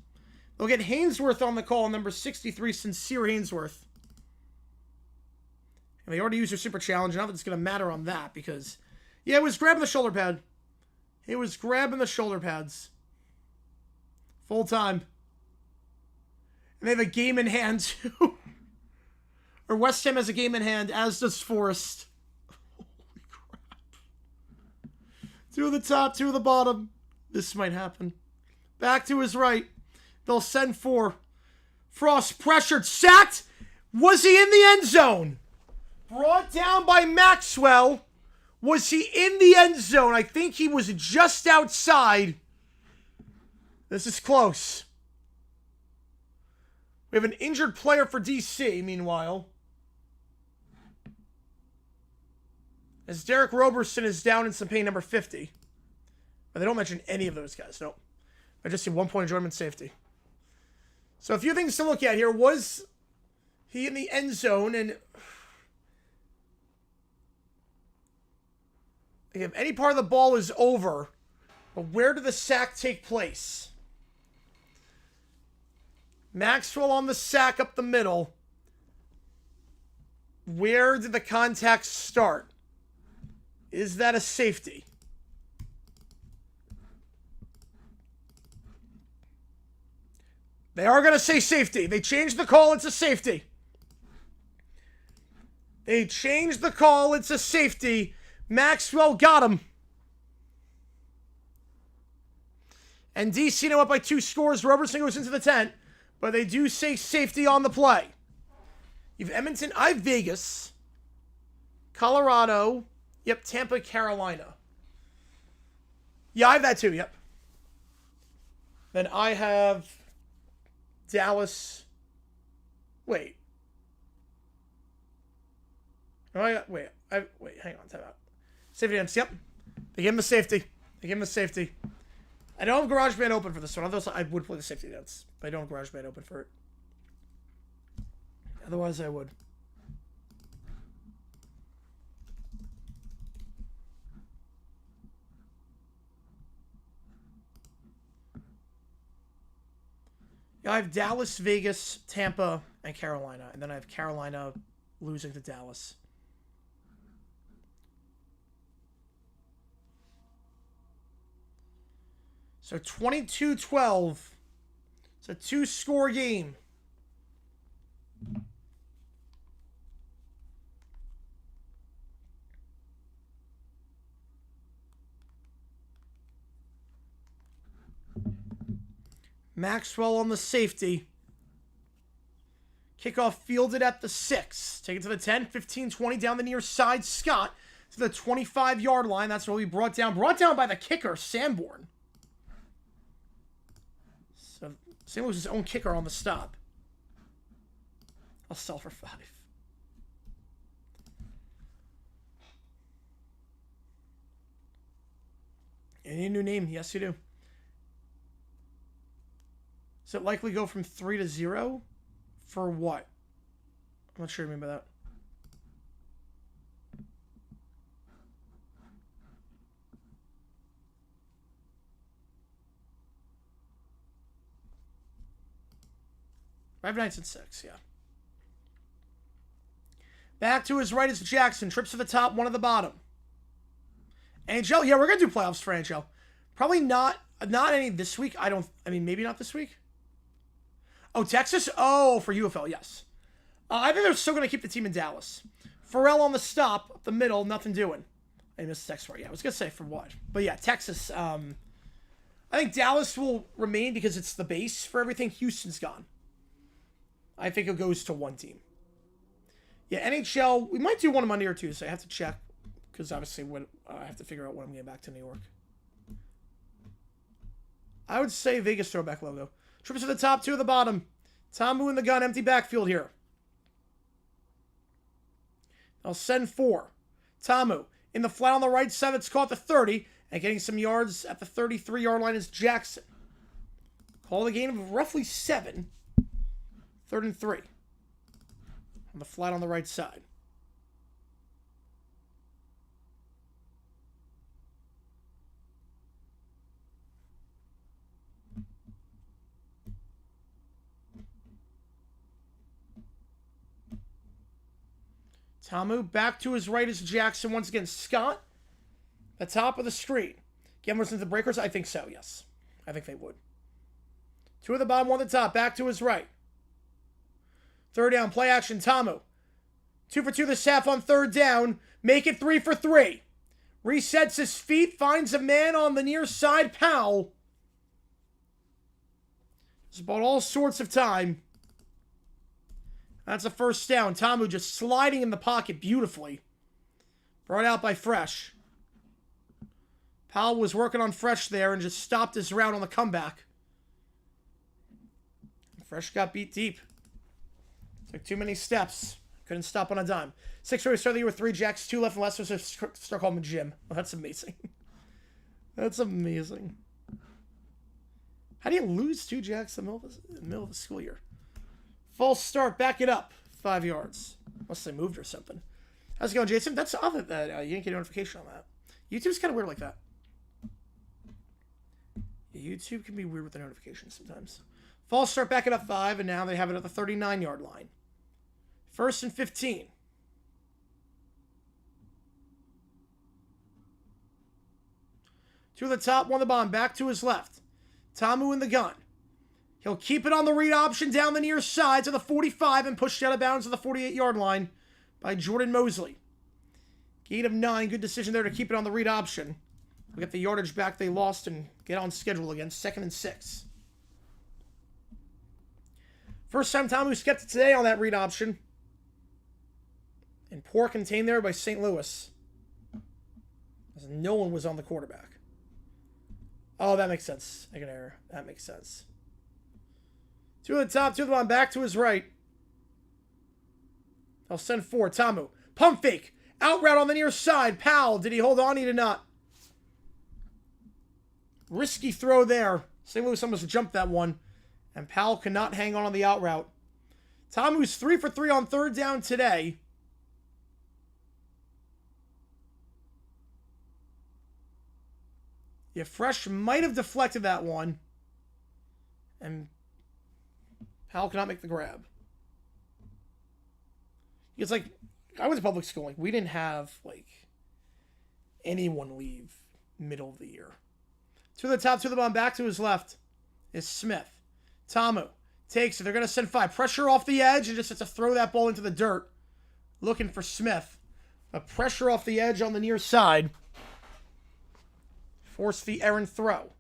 They'll get Hainsworth on the call, number 63, Sincere Hainsworth. And they already used their super challenge. Not that it's going to matter on that, because, yeah, it was grabbing the shoulder pad. It was grabbing the shoulder pads. Full time. And they have a game in hand, too. Or West Ham has a game in hand, as does Forest. Holy crap. 2 of the top, 2 of the bottom. This might happen. Back to his right. They'll send 4. Frost pressured, sacked. Was he in the end zone? Brought down by Maxwell. Was he in the end zone? I think he was just outside. This is close. We have an injured player for DC, meanwhile. As Derek Roberson is down in some pain, number 50. But they don't mention any of those guys, nope. I just see 1 point enjoyment safety. So a few things to look at here. Was he in the end zone? And if any part of the ball is over, but where did the sack take place? Maxwell on the sack up the middle. Where did the contact start? Is that a safety? They are going to say safety. They changed the call. It's a safety. They changed the call. It's a safety. Maxwell got him. And DC now up by 2 scores. Robertson goes into the tent. But they do say safety on the play. You have Edmonton. I have Vegas. Colorado. Yep, Tampa, Carolina. Yeah, I have that too, yep. Then I have Dallas. Wait. Wait, hang on, time out. Safety dance, yep. They gave him the safety. They gave him the safety. I don't have GarageBand open for this one. Otherwise, I would play the safety dance. But I don't have GarageBand open for it. Otherwise, I would. Yeah, I have Dallas, Vegas, Tampa, and Carolina. And then I have Carolina losing to Dallas. So 22-12. It's a 2-score game. Maxwell on the safety. Kickoff fielded at the 6. Take it to the 10, 15, 20 down the near side. Scott to the 25-yard line. That's where we brought down by the kicker, Sanborn. So St. Louis' own kicker on the stop. I'll sell for 5. You need a new name? Yes, you do. Does it likely go from 3 to 0? For what? I'm not sure what you mean by that. Five nights and 6, yeah. Back to his right is Jackson. Trips to the top, 1 at the bottom. NHL, yeah, we're going to do playoffs for NHL. Probably not Not any this week. I mean, maybe not this week. Oh, Texas? Oh, for UFL, yes. I think they're still going to keep the team in Dallas. Pharrell on the stop, up the middle, nothing doing. I missed the text part. Yeah, I was going to say for what. But yeah, Texas. I think Dallas will remain because it's the base for everything. Houston's gone. I think it goes to one team. Yeah, NHL, we might do one on Monday or Tuesday. I have to check because obviously I have to figure out when I'm getting back to New York. I would say Vegas throwback logo. Trips to the top, 2 at the bottom. Tamu in the gun, empty backfield here. I'll send 4. Tamu in the flat on the right side. It's caught the 30. And getting some yards at the 33-yard line is Jackson. Call the gain of roughly 7. 3rd and 3. On the flat on the right side. Tamu back to his right is Jackson. Once again, Scott, the top of the screen. Gamblers into the breakers? I think so, yes. I think they would. 2 at the bottom, 1 at the top. Back to his right. 3rd down, play action, Tamu. 2 for 2 this half on 3rd down. Make it 3 for 3. Resets his feet, finds a man on the near side, Powell. It's about all sorts of time. That's a 1st down. Tamu just sliding in the pocket beautifully. Brought out by Fresh. Powell was working on Fresh there and just stopped his route on the comeback. Fresh got beat deep. Took too many steps. Couldn't stop on a dime. 6 race start of the year with 3 jacks, 2 left and left, so start calling him Jim. Oh, that's amazing. That's amazing. How do you lose 2 jacks in the middle of the school year? False start, back it up. 5 yards. Unless they moved or something. How's it going, Jason? That's other that you didn't get a notification on that. YouTube's kind of weird like that. Yeah, YouTube can be weird with the notifications sometimes. False start, back it up 5, and now they have it at the 39-yard line. 1st and 15. Two at the top, 1 at the bottom, back to his left. Tamu in the gun. He'll keep it on the read option down the near side to the 45 and pushed out of bounds to the 48-yard line by Jordan Mosley. Gain of 9. Good decision there to keep it on the read option. We'll get the yardage back they lost and get on schedule again. 2nd and 6. First time Tamu's kept it today on that read option. And poor contained there by St. Louis. As no one was on the quarterback. Oh, that makes sense. I got an error. That makes sense. 2 at the top, 2 at the bottom, back to his right. I'll send 4. Tamu. Pump fake. Out route on the near side. Powell. Did he hold on? He did not. Risky throw there. St. Louis almost jumped that one. And Powell could not hang on the out route. Tamu's 3 for 3 on 3rd down today. Yeah, Fresh might have deflected that one. And Powell cannot make the grab. It's like, I went to public school. Like, we didn't have, like, anyone leave middle of the year. 2 at the top, 2 at the bottom, back to his left is Smith. Tamu takes it. They're going to send 5. Pressure off the edge and just has to throw that ball into the dirt. Looking for Smith. A pressure off the edge on the near side. Force the errant throw.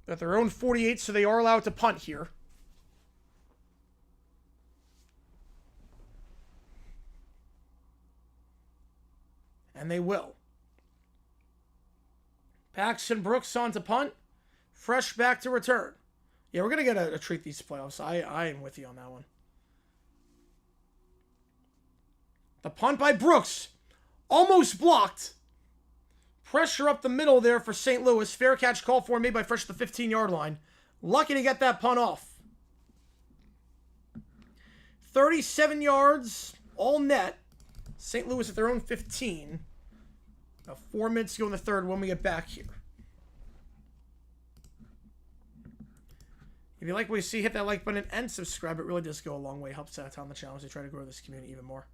At their own 48, so they are allowed to punt here. And they will. Paxton Brooks on to punt. Fresh back to return. Yeah, we're going to get a treat these playoffs. I am with you on that one. The punt by Brooks. Almost blocked. Pressure up the middle there for St. Louis. Fair catch call for made by Fresh at the 15-yard line. Lucky to get that punt off. 37 yards, all net. St. Louis at their own 15. About 4 minutes to go in the 3rd when we get back here. If you like what you see, hit that like button and subscribe. It really does go a long way. Helps out on the channel as we try to grow this community even more.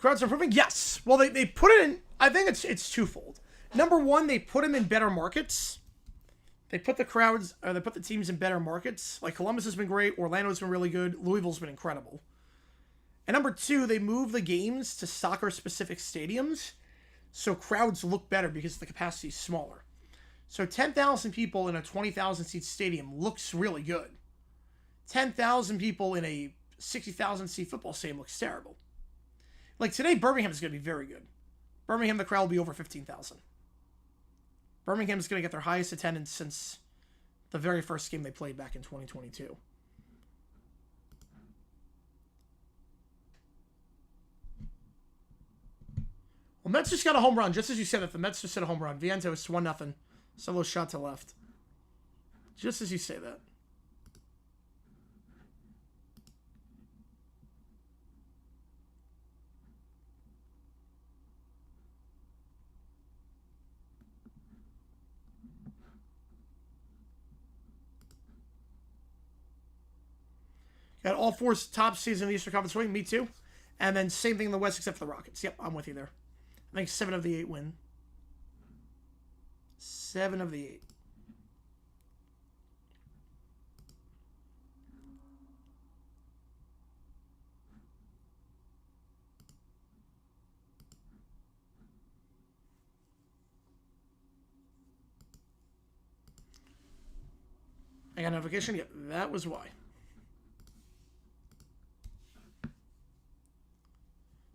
Crowds are improving? Yes. Well, they put it in... I think it's twofold. Number one, they put them in better markets. They put the crowds... they put the teams in better markets. Like, Columbus has been great. Orlando's been really good. Louisville's been incredible. And number two, they move the games to soccer-specific stadiums, so crowds look better because the capacity is smaller. So 10,000 people in a 20,000-seat stadium looks really good. 10,000 people in a 60,000-seat football stadium looks terrible. Like, today, Birmingham is going to be very good. Birmingham, the crowd will be over 15,000. Birmingham is going to get their highest attendance since the very first game they played back in 2022. Well, Mets just got a home run. Just as you said it, the Mets just hit a home run. Vientos 1-0. Solo shot to left. Just as you say that. Got all four top seeds in the Eastern Conference winning. Me too. And then same thing in the West except for the Rockets. Yep, I'm with you there. I think 7 of the 8 win. 7 of the 8. I got a notification. Yep, that was why.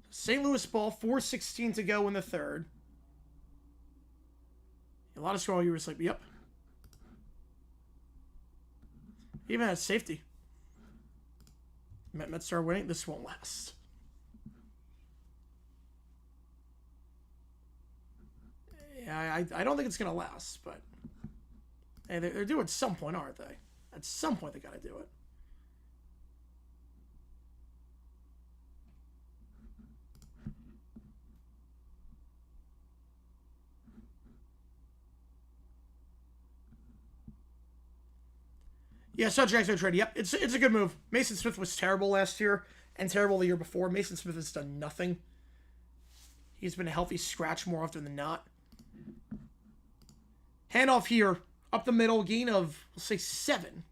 St. Louis ball, 4:16 to go in the third. A lot of scroll, you were just like, yep. Even at safety. Mets start winning. This won't last. Yeah, I don't think it's going to last, but hey, they're due at some point, aren't they? At some point, they got to do it. Yeah, so Jackson trade. Yep, it's a good move. Mason Smith was terrible last year and terrible the year before. Mason Smith has done nothing. He's been a healthy scratch more often than not. Handoff here, up the middle, gain of, let's say, 7.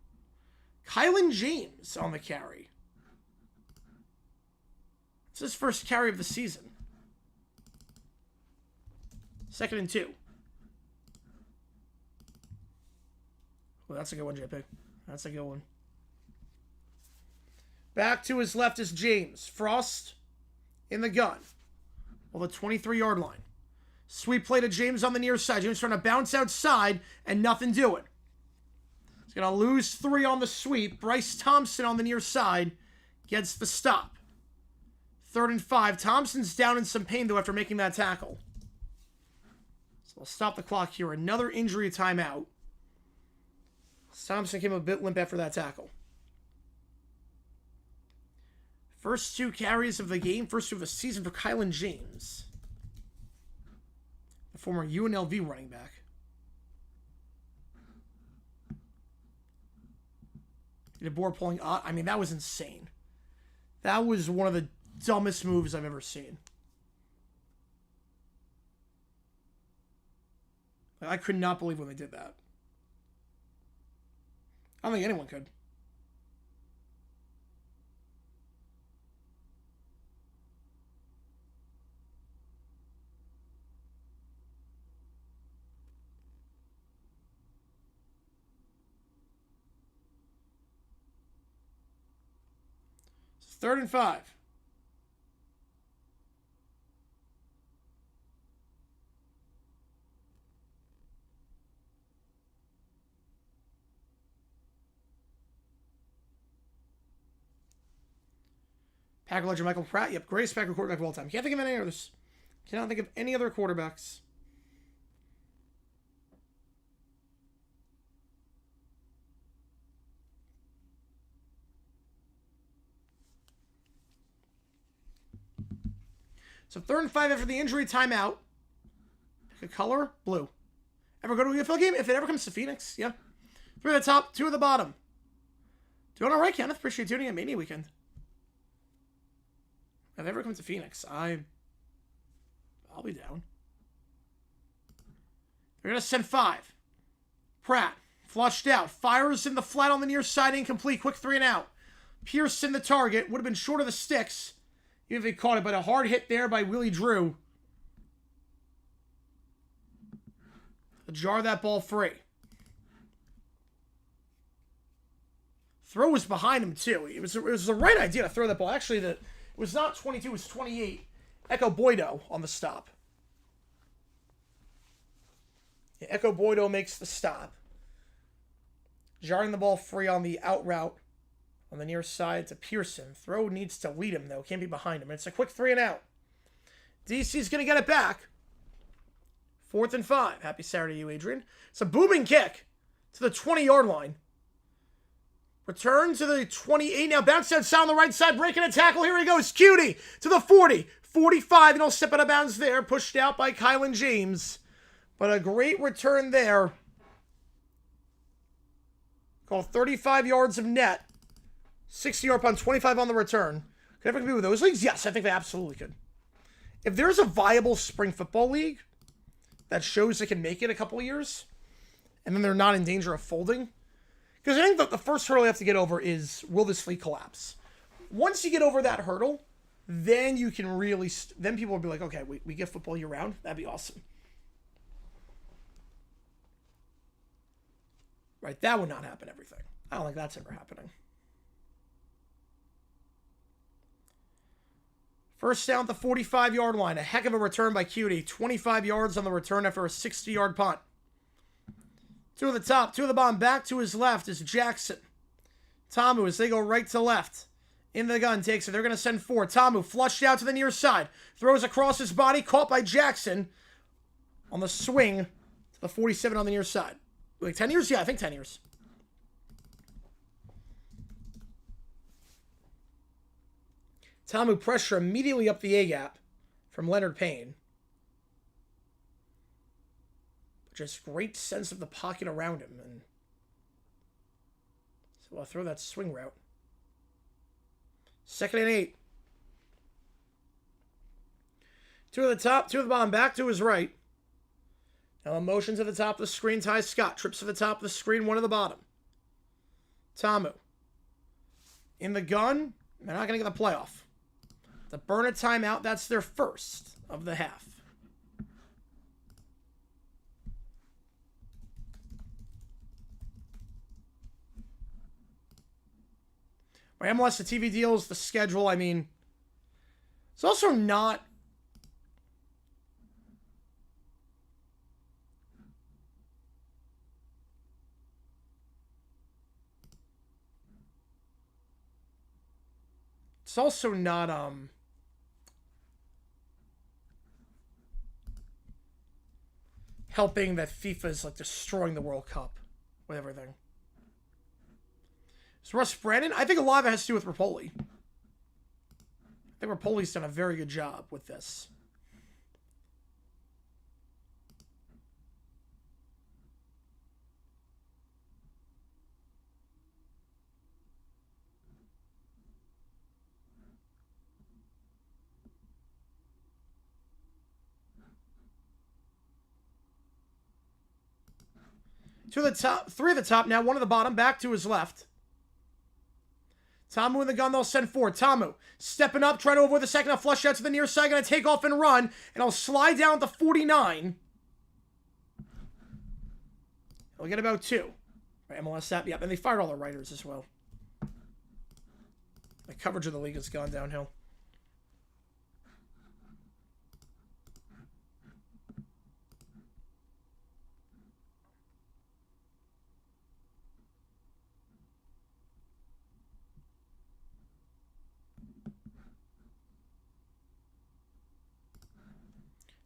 Kylan James on the carry. It's his first carry of the season. 2nd and 2. Well, that's a good one, JP. That's a good one. Back to his left is James. Frost in the gun. Well, the 23-yard line. Sweep play to James on the near side. James trying to bounce outside and nothing doing. He's going to lose 3 on the sweep. Bryce Thompson on the near side gets the stop. 3rd and 5. Thompson's down in some pain, though, after making that tackle. So we'll stop the clock here. Another injury timeout. Thompson came a bit limp after that tackle. First 2 carries of the game, first 2 of the season for Kylan James, the former UNLV running back. DeBoer pulling out. I mean, that was insane. That was one of the dumbest moves I've ever seen. I could not believe when they did that. I don't think anyone could. It's 3rd and 5. Packer legend Michael Pratt. Yep, greatest Packer quarterback of all time. Can't think of any others. Cannot think of any other quarterbacks. So 3rd and 5 after the injury timeout. Pick a color, blue. Ever go to a UFL game? If it ever comes to Phoenix, yeah. 3 at the top, 2 at the bottom. Doing all right, Kenneth. Appreciate tuning in Mania Weekend. If they ever come to Phoenix, I'll be down. They're going to send 5. Pratt, flushed out. Fires in the flat on the near side, incomplete. Quick 3 and out. Pearson, the target. Would have been short of the sticks, even if he caught it, but a hard hit there by Willie Drew. Jar that ball free. Throw was behind him, too. It was the right idea to throw that ball. Actually, it was not 22, it was 28. Echo Boydo on the stop. Yeah, Echo Boydo makes the stop. Jarring the ball free on the out route on the near side to Pearson. Throw needs to lead him, though. Can't be behind him. It's a quick 3 and out. DC's going to get it back. 4th and 5. Happy Saturday to you, Adrian. It's a booming kick to the 20-yard line. Return to the 28. Now bounce outside on the right side. Breaking a tackle. Here he goes. Cutie to the 40. 45. And he'll step out of bounds there. Pushed out by Kylan James. But a great return there. Called 35 yards of net. 60-yard punt. 25 on the return. Could ever compete with those leagues? Yes, I think they absolutely could. If there's a viable spring football league that shows they can make it a couple of years, and then they're not in danger of folding, because I think that the first hurdle you have to get over is, will this league collapse? Once you get over that hurdle, then you can really, then people will be like, okay, we get football year round. That'd be awesome. Right, that would not happen, everything. I don't think that's ever happening. First down at the 45-yard line. A heck of a return by Cutie. 25 yards on the return after a 60-yard punt. 2 at the top, 2 at the bottom. Back to his left is Jackson. Tamu, as they go right to left. In the gun, takes it. They're going to send 4. Tamu, flushed out to the near side. Throws across his body. Caught by Jackson on the swing to the 47 on the near side. Like 10 years? Yeah, I think 10 years. Tamu pressure immediately up the A-gap from Leonard Payne. Just great sense of the pocket around him. And so I'll throw that swing route. 2nd and 8. 2 at the top, 2 at the bottom, back to his right. Now a motion to the top of the screen, Ty Scott. Trips to the top of the screen, 1 at the bottom. Tamu. In the gun, they're not going to get the playoff. The burn a timeout, that's their first of the half. My MLS, the TV deals, the schedule, I mean, it's also not helping that FIFA's like destroying the World Cup with everything. So Russ Brandon, I think a lot of it has to do with Rapoli. I think Rapoli's done a very good job with this. Two at the top, 3 at the top now, 1 at the bottom, back to his left. Tamu in the gun, they'll send 4. Tamu stepping up, trying to avoid the second, a flush out to the near side, going to take off and run, and I'll slide down to 49. He'll get about 2. Right, MLS app, yep, and they fired all the writers as well. The coverage of the league has gone downhill.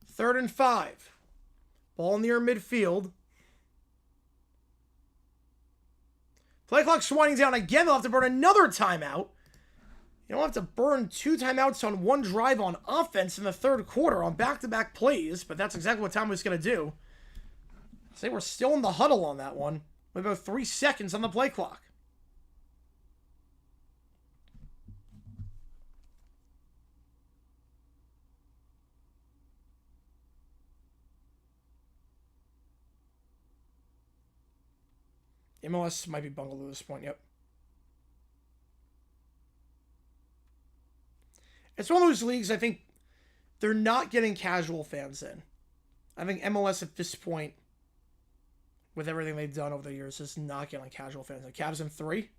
Third and 5. Ball near midfield. Play clock's winding down again. They'll have to burn another timeout. You don't have to burn 2 timeouts on 1 drive on offense in the 3rd quarter on back-to-back plays, but that's exactly what Tamu was going to do. Say we're still in the huddle on that one with about 3 seconds on the play clock. MLS might be bungled at this point, yep. It's one of those leagues, I think, they're not getting casual fans in. I think MLS at this point, with everything they've done over the years, is not getting casual fans in. Cavs in 3.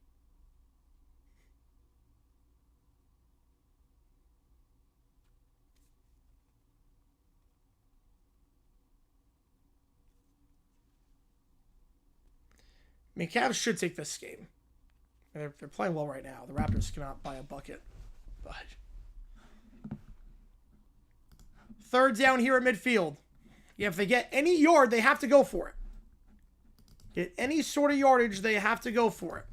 I mean, Cavs should take this game. They're playing well right now. The Raptors cannot buy a bucket. But third down here at midfield. Yeah, if they get any yard, they have to go for it. Get any sort of yardage, they have to go for it.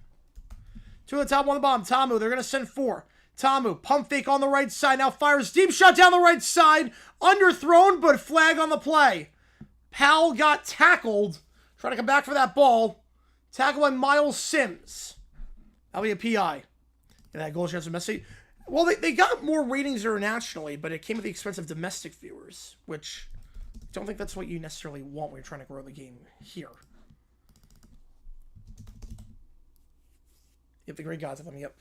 2 on the top, 1 on the bottom. Tamu, they're going to send 4. Tamu, pump fake on the right side. Now fires deep shot down the right side. Underthrown, but flag on the play. Powell got tackled. Trying to come back for that ball. Tackled by Miles Sims. That'll be a PI. And that goal chance was messy. Well, they got more ratings internationally, but it came at the expense of domestic viewers, which I don't think that's what you necessarily want when you're trying to grow the game here. Yep, the great gods of them, yep.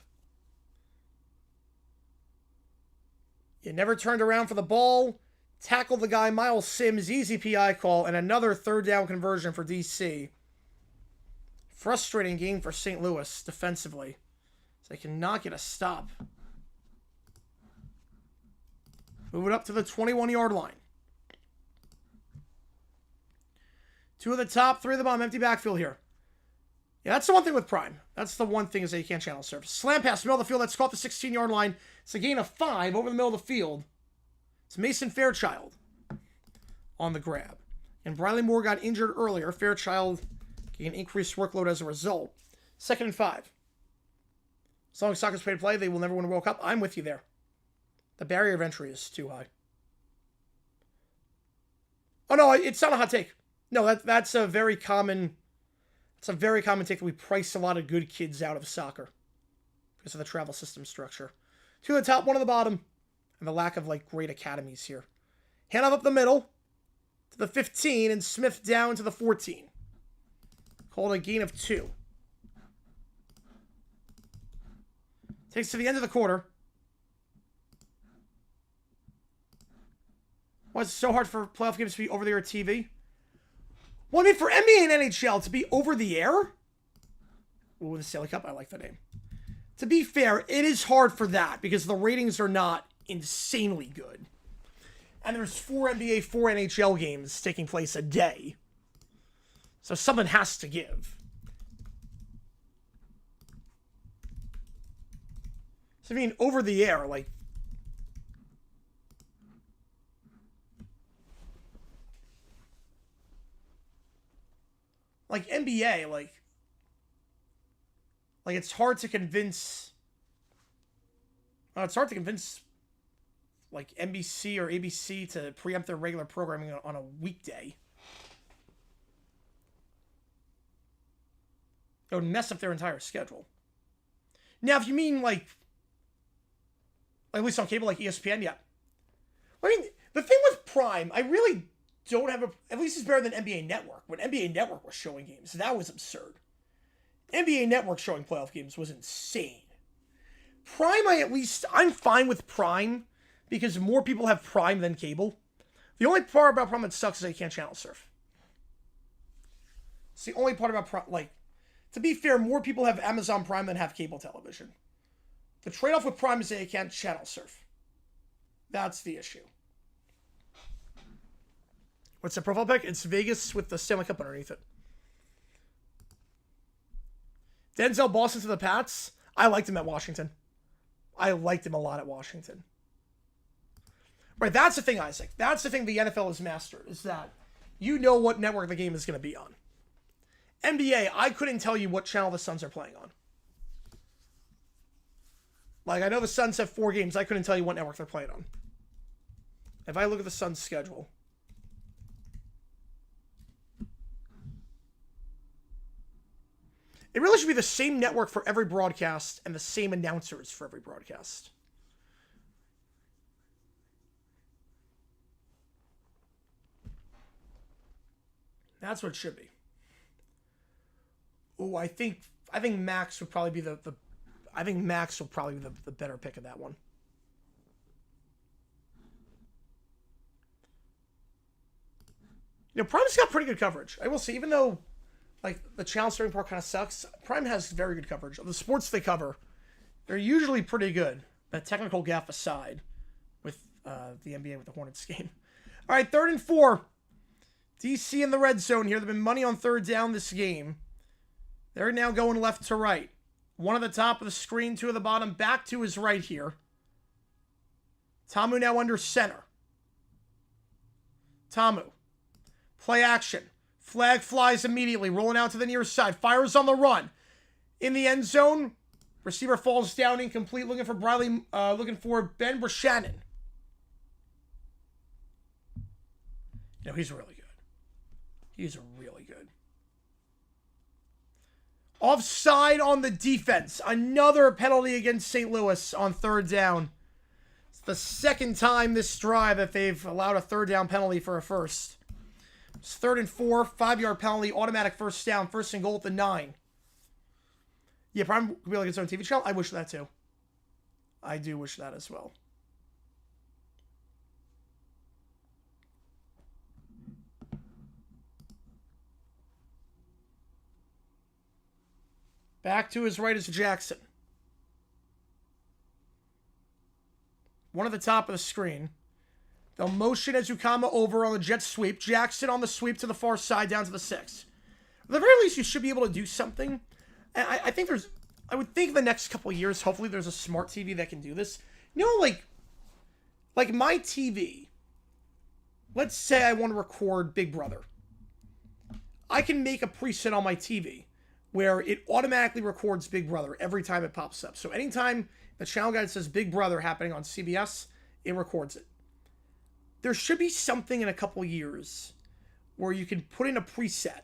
You never turned around for the ball. Tackled the guy, Miles Sims, easy PI call, and another third down conversion for DC. Frustrating game for St. Louis defensively. So they cannot get a stop. Move it up to the 21-yard line. 2 at the top, 3 at the bottom. Empty backfield here. Yeah, that's the one thing with Prime. That's the one thing is that you can't channel surf. Slam pass, middle of the field. That's caught the 16-yard line. It's a gain of 5 over the middle of the field. It's Mason Fairchild on the grab. And Briley Moore got injured earlier. Fairchild gained increased workload as a result. 2nd and 5. As long as soccer's pay to play, they will never win a World Cup. I'm with you there. The barrier of entry is too high. Oh, no, it's not a hot take. No, that's a very common... It's a very common take that we price a lot of good kids out of soccer because of the travel system structure. 2 at the top, 1 at the bottom, and the lack of great academies here. Hand off up the middle to the 15, and Smith down to the 14. Called a gain of 2. Takes to the end of the quarter. Why is it so hard for playoff games to be over the air TV? Well, I mean, for NBA and NHL to be over the air? Ooh, the Stanley Cup, I like the name. To be fair, it is hard for that because the ratings are not insanely good. And there's 4 NBA, 4 NHL games taking place a day. So something has to give. So, I mean, over the air, NBA, it's hard to convince... it's hard to convince, NBC or ABC to preempt their regular programming on a weekday. It would mess up their entire schedule. Now, if you mean, at least on cable, ESPN, yeah. I mean, the thing with Prime, I really don't have at least it's better than NBA Network. When NBA Network was showing games, that was absurd. NBA Network showing playoff games was insane. Prime, I'm fine with Prime because more people have Prime than cable. The only part about Prime that sucks is that you can't channel surf. It's the only part about Prime, to be fair, more people have Amazon Prime than have cable television. The trade-off with Prime is that you can't channel surf. That's the issue. What's the profile pic? It's Vegas with the Stanley Cup underneath it. Denzel Boston to the Pats. I liked him at Washington. I liked him a lot at Washington. Right, that's the thing, Isaac. That's the thing the NFL has mastered, is that you know what network the game is going to be on. NBA, I couldn't tell you what channel the Suns are playing on. I know the Suns have 4 games. I couldn't tell you what network they're playing on. If I look at the Suns' schedule... It really should be the same network for every broadcast and the same announcers for every broadcast. That's what it should be. Ooh, I think Max would probably be the better pick of that one. You know, Prime's got pretty good coverage. I will say, even though like the channel starting part kind of sucks, Prime has very good coverage. Of the sports they cover, they're usually pretty good. That technical gap aside, with the NBA with the Hornets game. All right, 3rd and 4. DC in the red zone here. They've been money on 3rd down this game. They're now going left to right. 1 at the top of the screen, 2 at the bottom. Back to his right here. Tamu now under center. Tamu. Play action. Flag flies immediately. Rolling out to the near side. Fires on the run. In the end zone. Receiver falls down incomplete. Looking for looking for Ben Brashanen. You know, he's really good. He's really good. Offside on the defense. Another penalty against St. Louis on 3rd down. It's the 2nd time this drive that they've allowed a 3rd down penalty for a first. It's 3rd and 4. 5-yard penalty. Automatic 1st down. 1st and goal at the 9. Yeah, Prime could be like its own TV channel. I wish that too. I do wish that as well. Back to his right is Jackson. 1 at the top of the screen. They'll motion Azukama over on the jet sweep. Jackson on the sweep to the far side down to the 6. At the very least, you should be able to do something. And I think I would think in the next couple of years, hopefully there's a smart TV that can do this. You know, like my TV, let's say I want to record Big Brother. I can make a preset on my TV where it automatically records Big Brother every time it pops up. So anytime the channel guide says Big Brother happening on CBS, it records it. There should be something in a couple years where you can put in a preset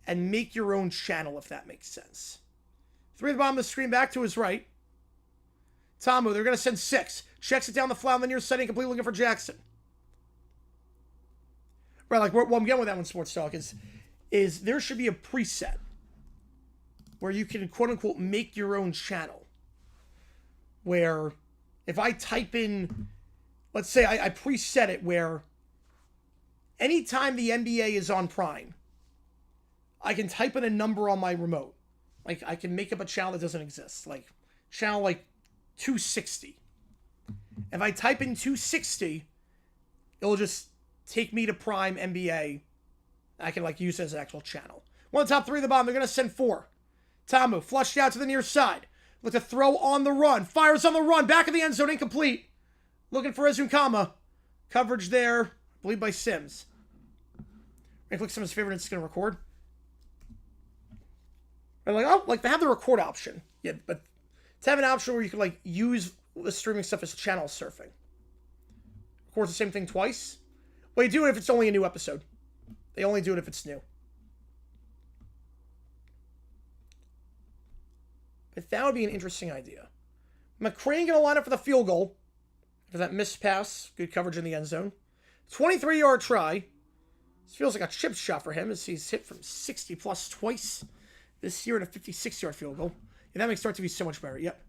and make your own channel, if that makes sense. 3 at the bottom of the screen, back to his right. Tamu, they're going to send 6. Checks it down the flat on the near side, incomplete, looking for Jackson. Right, like, what I'm getting with that one, Sports Talk, is there should be a preset where you can, quote-unquote, make your own channel. Where, if I type in, let's say I preset it where anytime the NBA is on Prime, I can type in a number on my remote. Like, I can make up a channel that doesn't exist. Like, channel, 260. If I type in 260, it'll just take me to Prime NBA. I can, use it as an actual channel. 1 of the top 3 of the bottom. They're going to send 4. Tamu, flushed out to the near side. With a throw on the run. Fires on the run. Back of the end zone, incomplete. Looking for Azukama. Coverage there, I believe by Sims. Right click Sims' favorite, it's going to record. And they have the record option. Yeah, but to have an option where you can, use the streaming stuff as channel surfing. Records the same thing twice. Well, you do it if it's only a new episode. They only do it if it's new. But that would be an interesting idea. McCrane going to line up for the field goal. For that missed pass. Good coverage in the end zone. 23-yard try. This feels like a chip shot for him as he's hit from 60-plus twice this year at a 56-yard field goal. Yeah, that makes start to be so much better. Yep.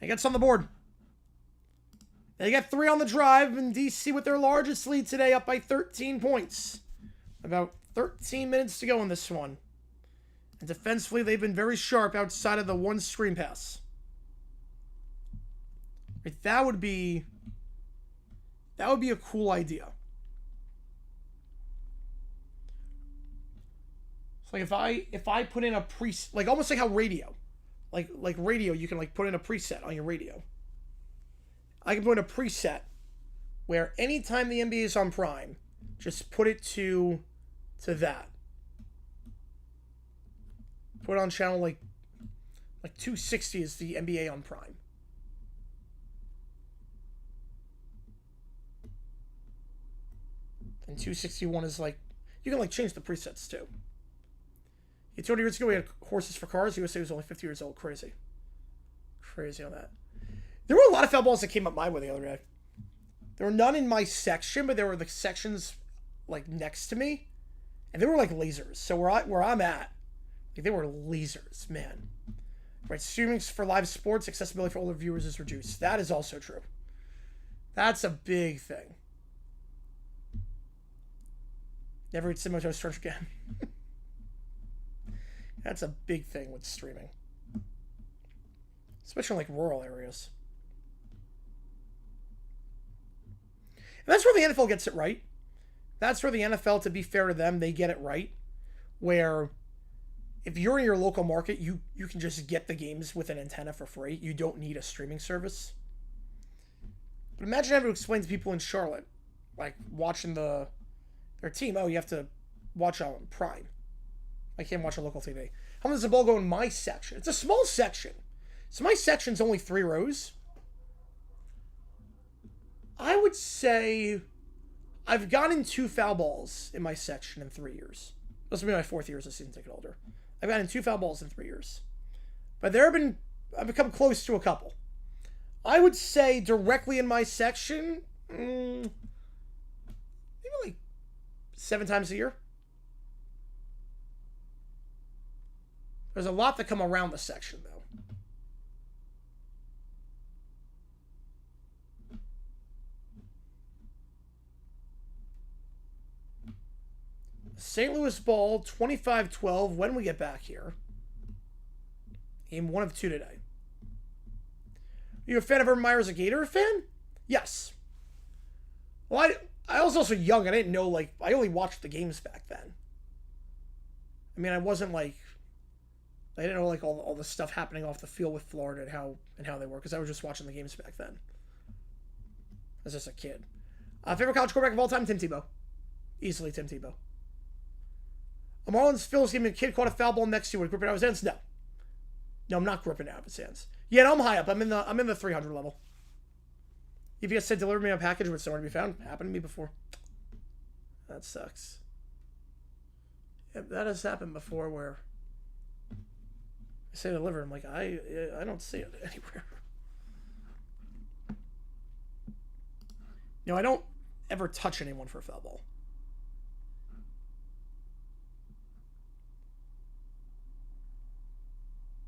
He gets on the board. They get 3 on the drive, and DC with their largest lead today, up by 13 points. About 13 minutes to go in this one. And defensively, they've been very sharp outside of the one screen pass. That would be a cool idea. So if I put in a preset, almost like how radio, like radio, you can put in a preset on your radio. I can put in a preset where anytime the NBA is on Prime, just put it to that. Put it on channel like 260 is the NBA on Prime. And 261 is you can change the presets too. 20 years ago we had horses for cars. USA was only 50 years old. Crazy on that. There were a lot of foul balls that came up my way the other day. There were none in my section, but there were the sections next to me, and they were like lasers. So where I'm at, Like, they were lasers, man. Right, streaming for live sports, accessibility for older viewers is reduced. That is also true. That's a big thing. Never eat cinnamon toast crunch again. That's a big thing with streaming. Especially in, like, rural areas. And that's where the NFL gets it right. That's where the NFL, to be fair to them, they get it right. Where if you're in your local market, you can just get the games with an antenna for free. You don't need a streaming service. But imagine having to explain to people in Charlotte, like, watching their team, oh, you have to watch on Prime. I can't watch on local TV. How does the ball go in my section? It's a small section. So my section's only 3 rows. I would say I've gotten 2 foul balls in my section in 3 years. This will be my 4th year as a season ticket holder. I've gotten 2 foul balls in 3 years. But I've become close to a couple. I would say directly in my section, maybe like 7 times a year. There's a lot that come around the section, though. St. Louis ball, 25-12, when we get back here. Game 1 of 2 today. Are you a fan of Urban Meyer as a Gator fan? Yes. Well, I was also young. I didn't know, like, I only watched the games back then. I mean, I wasn't, like, I didn't know, like, all the stuff happening off the field with Florida and how they were, because I was just watching the games back then. As just a kid. Favorite college quarterback of all time? Tim Tebow. Easily Tim Tebow. A Marlins Phillies game, a kid caught a foul ball next to you. Would grip it out of his hands? No. No, I'm not gripping it out of his hands. Yeah, no, I'm high up. I'm in the 300 level. UPS said deliver me a package with somewhere to be found. Happened to me before. That sucks. Yep, that has happened before where I say deliver. I'm like, I don't see it anywhere. No, I don't ever touch anyone for a foul ball.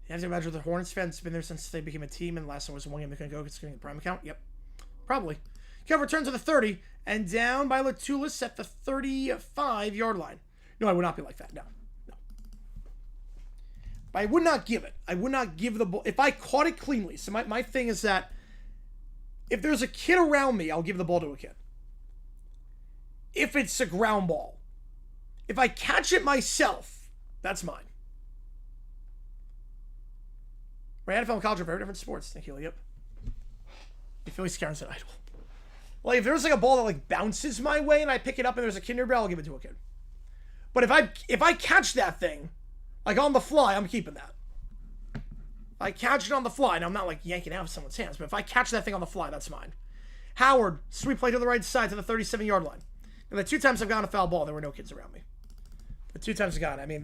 You have to imagine the Hornets fans been there since they became a team, and the last one was one game they couldn't go considering the Prime account. Yep, probably. Kev returns to the 30 and down by Latulis at the 35-yard line. No, I would not be like that. No. But I would not give it. I would not give the ball if I caught it cleanly. So my thing is that if there's a kid around me, I'll give the ball to a kid. If it's a ground ball, if I catch it myself, that's mine. Right, NFL and college are very different sports. Thank you, yep. You feel like Karen's an idol. Like, if there's like a ball that like bounces my way and I pick it up and there's a kid nearby, I'll give it to a kid. But if I catch that thing, like on the fly, I'm keeping that. I catch it on the fly, and I'm not like yanking it out of someone's hands, but if I catch that thing on the fly, that's mine. Howard, sweep play to the right side to the 37-yard line. And the 2 times I've gotten a foul ball, there were no kids around me. The 2 times I got it. I mean,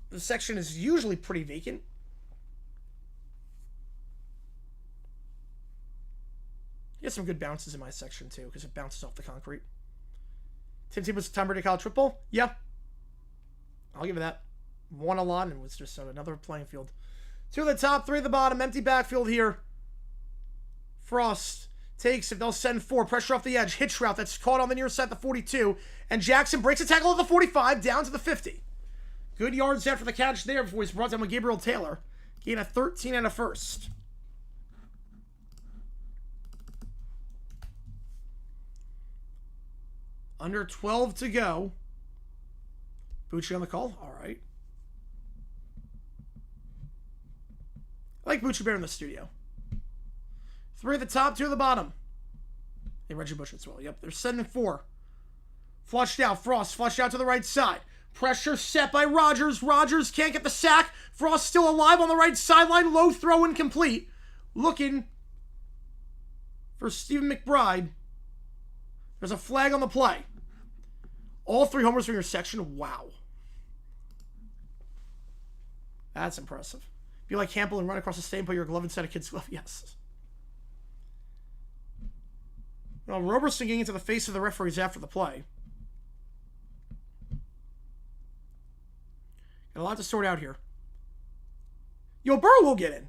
the section is usually pretty vacant. You get some good bounces in my section, too, because it bounces off the concrete. Tim Tebow was Tom Brady college football? Yeah. I'll give it that. Won a lot, and it was just another playing field. 2 at the top, 3 at the bottom. Empty backfield here. Frost takes it. They'll send 4. Pressure off the edge. Hitch route that's caught on the near side at the 42. And Jackson breaks a tackle at the 45, down to the 50. Good yards after the catch there before he's brought down with Gabriel Taylor. Gain a 13 and a first. Under 12 to go. Bucci on the call. All right. I like Bucci Bear in the studio. 3 at the top, 2 at the bottom. Hey, Reggie Bush as well. Yep, they're sending 4. Flushed out. Frost flushed out to the right side. Pressure set by Rodgers. Rodgers can't get the sack. Frost still alive on the right sideline. Low throw incomplete. Looking for Stephen McBride. There's a flag on the play. All 3 homers from your section. Wow. That's impressive. Be like Campbell and run across the stage and put your glove inside a kid's glove. Yes. Well, Roberson getting into the face of the referees after the play. Got a lot to sort out here. Yo, Burrow will get in.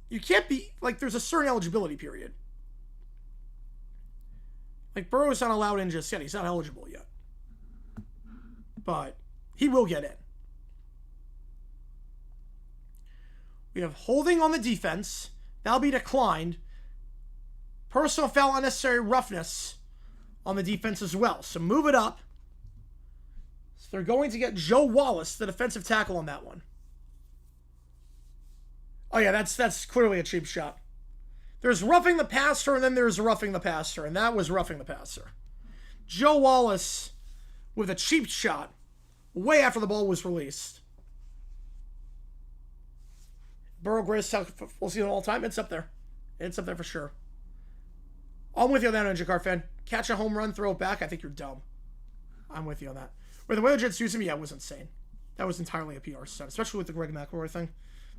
You can't be, like, there's a certain eligibility period. Like, Burrow's not allowed in just yet. He's not eligible yet. But he will get in. We have holding on the defense. That'll be declined. Personal foul, unnecessary roughness on the defense as well. So move it up. So they're going to get Joe Wallace, the defensive tackle, on that one. Oh yeah, that's clearly a cheap shot. There's roughing the passer, and then there's roughing the passer, and that was roughing the passer. Joe Wallace with a cheap shot way after the ball was released. Burrow, greatest we'll see it all time. It's up there. It's up there for sure. I'm with you on that, Ninja fan. Catch a home run, throw it back. I think you're dumb. I'm with you on that. Where the way the Jets used him, yeah, it was insane. That was entirely a PR stunt, especially with the Greg McElroy thing.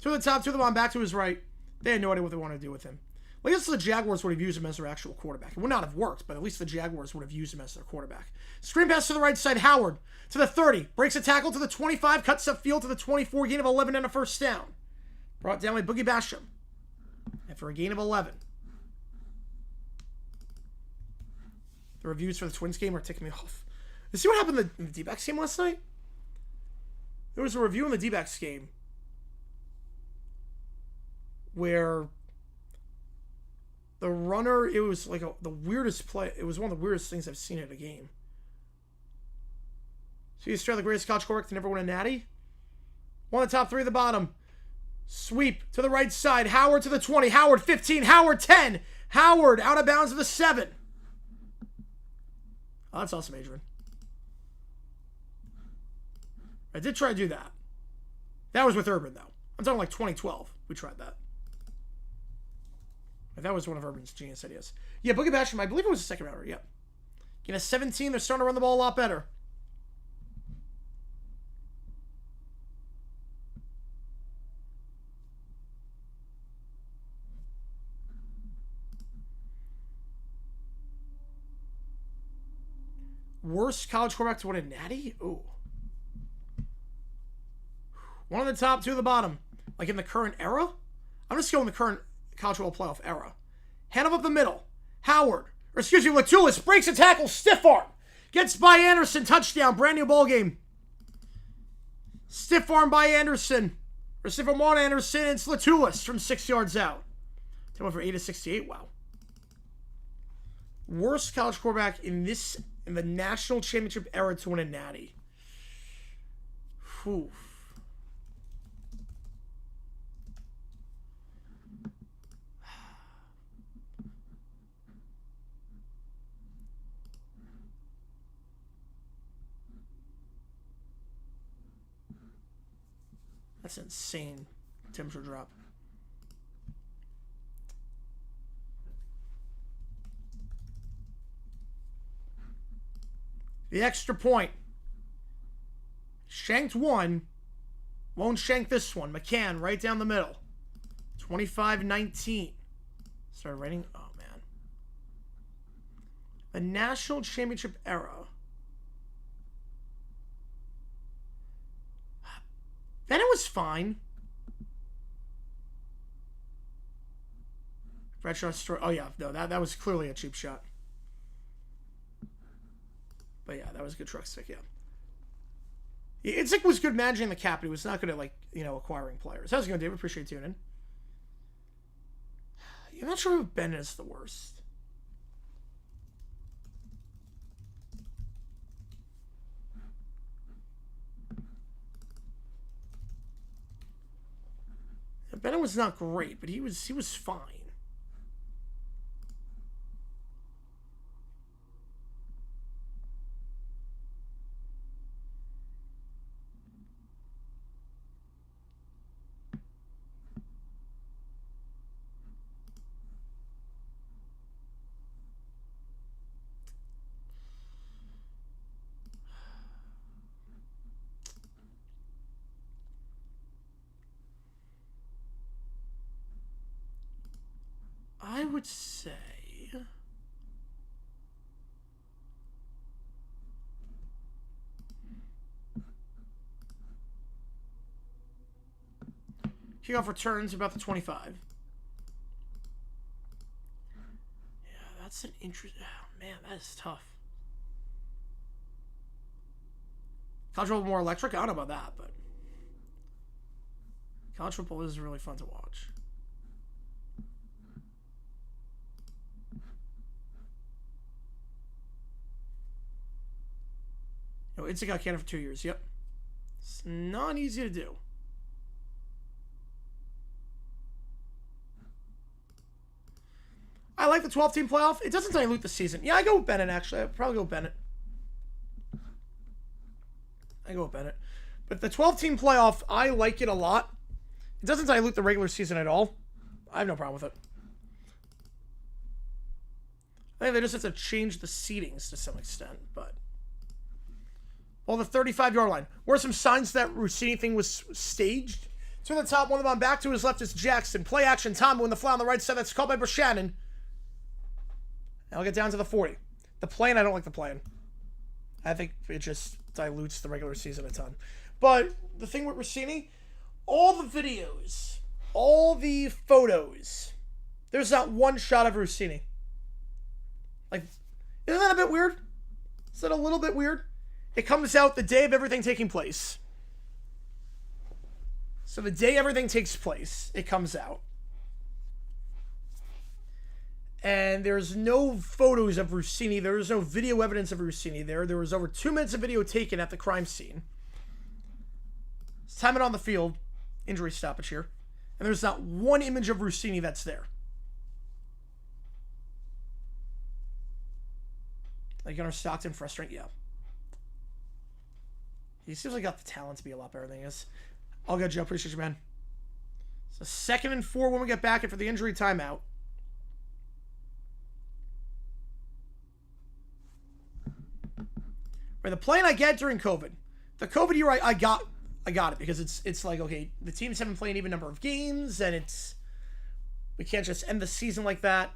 To the top, to the bottom, back to his right. They had no idea what they wanted to do with him. Well, I guess the Jaguars would have used him as their actual quarterback. It would not have worked, but at least the Jaguars would have used him as their quarterback. Screen pass to the right side. Howard to the 30. Breaks a tackle to the 25. Cuts upfield to the 24. Gain of 11 and a first down. Brought down by Boogie Basham. And for a gain of 11. The reviews for the Twins game are ticking me off. You see what happened in the D-backs game last night? There was a review in the D-backs game where the runner, it was like the weirdest play. It was one of the weirdest things I've seen at a game. So he's the greatest college quarterback to never win a natty. One of the top three at the bottom. Sweep to the right side. Howard to the 20. Howard 15. Howard 10. Howard out of bounds to the 7. Oh, that's awesome, Adrian. I did try to do that. That was with Urban, though. I'm talking like 2012. We tried that. That was one of Urban's genius ideas. Yeah, Boogie Basham, I believe it was a second rounder. Yep. Getting a 17. They're starting to run the ball a lot better. Worst college quarterback to win a natty? Ooh. One on the top, two at the bottom. Like in the current era? I'm just going the current college football playoff era. Hand him up the middle. Howard, or excuse me, Latulis breaks a tackle, stiff arm. Gets by Anderson, touchdown, brand new ball game. Stiff arm by Anderson. Or stiff arm on Anderson, it's Latulis from 6 yards out. Take one for 8 of 68, wow. Worst college quarterback in the national championship era to win a natty. Whew. That's insane temperature drop. The extra point. Shanked one. Won't shank this one. McCann right down the middle. 25-19. Started writing. Oh, man. The national championship era. Then it was fine. Bradshaw story. Oh, yeah. No, that was clearly a cheap shot. But yeah, that was a good truck stick, yeah. It's like was good managing the cap, but he was not good at, like, you know, acquiring players. How's it going, David? Appreciate you tuning in. I'm not sure if Ben is the worst. Bennett was not great, but he was fine. I would say Kickoff returns about the 25. Yeah, that's an interesting... Oh, man, that is tough. College football more electric? I don't know about that, but... College football is really fun to watch. No, it's got Canada for 2 years. Yep. It's not easy to do. I like the 12-team playoff. It doesn't dilute the season. Yeah, I go with Bennett, actually. I'd probably go with Bennett. I go with Bennett. But the 12-team playoff, I like it a lot. It doesn't dilute the regular season at all. I have no problem with it. I think they just have to change the seedings to some extent, but... Well, the 35-yard line. Where are some signs that Rossini thing was staged? To the top, one of them on back to his left is Jackson. Play action, Tom in the fly on the right side. That's called by Brashannon. Now I'll get down to the 40. The plan, I don't like the plan. I think it just dilutes the regular season a ton. But the thing with Rossini, all the videos, all the photos, there's not one shot of Rossini. Like, isn't that a bit weird? Is that a little bit weird? It comes out the day of everything taking place. So the day everything takes place, it comes out. And there's no photos of Rossini. There's no video evidence of Rossini there. There was over 2 minutes of video taken at the crime scene. It's time it on the field. Injury stoppage here. And there's not one image of Rossini that's there. Like Gunnar Stockton, frustrating? Yeah. He seems like he got the talent to be a lot better than he is. I'll go, Joe. Appreciate you, man. So 2nd and 4 when we get back in for the injury timeout. Right, the plan I get during COVID. The COVID year, I got it because it's like, okay, the teams haven't played an even number of games, and we can't just end the season like that.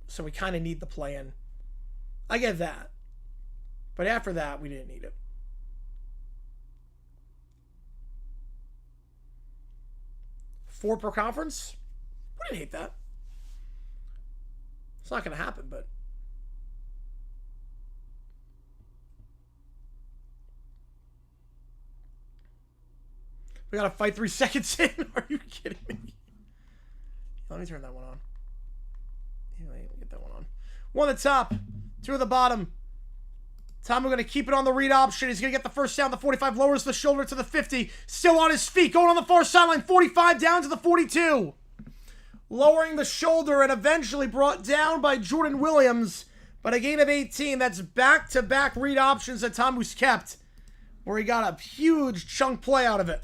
So we kind of need the plan. I get that. But after that, we didn't need it. Four per conference? Wouldn't hate that. It's not going to happen, but... We got to fight 3 seconds in? Are you kidding me? Let me turn that one on. Yeah, let me get that one on. 1 at the top. 2 at the bottom. Tom, we're going to keep it on the read option. He's going to get the first down. The 45 lowers the shoulder to the 50. Still on his feet. Going on the far sideline. 45 down to the 42. Lowering the shoulder and eventually brought down by Jordan Williams. But a gain of 18. That's back-to-back read options that Tom was kept. Where he got a huge chunk play out of it.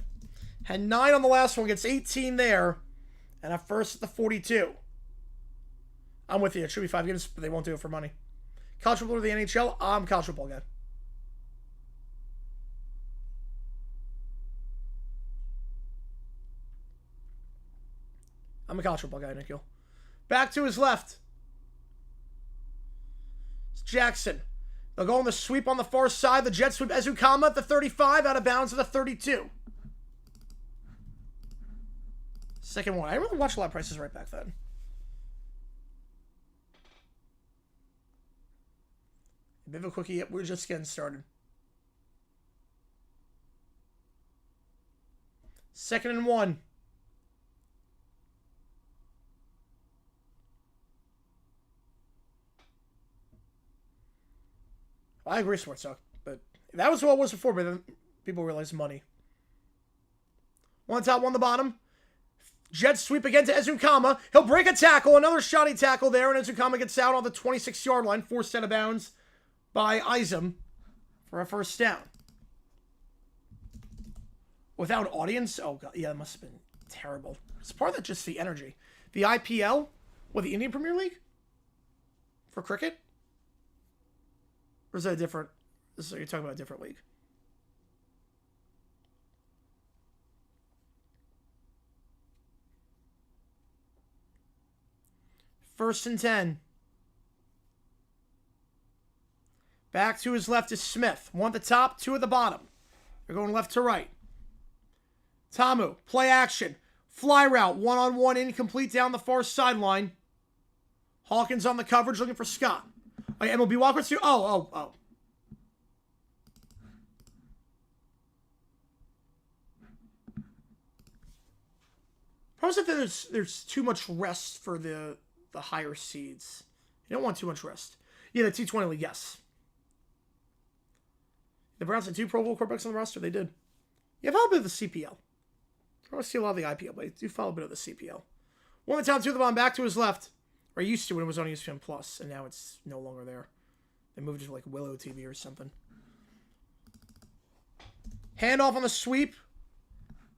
Had 9 on the last one. Gets 18 there. And a first at the 42. I'm with you. It should be 5 games, but they won't do it for money. College football or the NHL? I'm a college football guy. I'm a college football guy, Nikhil. Back to his left. It's Jackson. They'll go on the sweep on the far side. The jet sweep. Ezukama at the 35. Out of bounds at the 32. Second one. I really watched a lot of Prices Right back then. A bit of a quickie. Yep, we're just getting started. 2nd and 1. I agree, sports talk, but that was what it was before, but then people realized money. 1 top, 1 the bottom. Jet sweep again to Ezukama. He'll break a tackle. Another shoddy tackle there, and Ezukama gets out on the 26-yard line. Forced out of bounds by Izum for a first down. Without audience? Oh, God. Yeah, that must have been terrible. It's part of that just the energy. The IPL? What, the Indian Premier League? For cricket? Or is that a different... So you're talking about a different league? First and 10. Back to his left is Smith. 1 at the top, 2 at the bottom. They're going left to right. Tamu, play action. Fly route, one-on-one, incomplete down the far sideline. Hawkins on the coverage, looking for Scott. Oh, yeah, MLB Walker too. Oh. Probably that there's too much rest for the higher seeds. You don't want too much rest. Yeah, the T20 League, yes. The Browns had 2 Pro Bowl quarterbacks on the roster. They did. Yeah, I follow a bit of the CPL. I don't see a lot of the IPL, but I do follow a bit of the CPL. One of the top 2 of the bomb back to his left. Or I used to when it was on ESPN Plus, and now it's no longer there. They moved it to like Willow TV or something. Handoff on the sweep.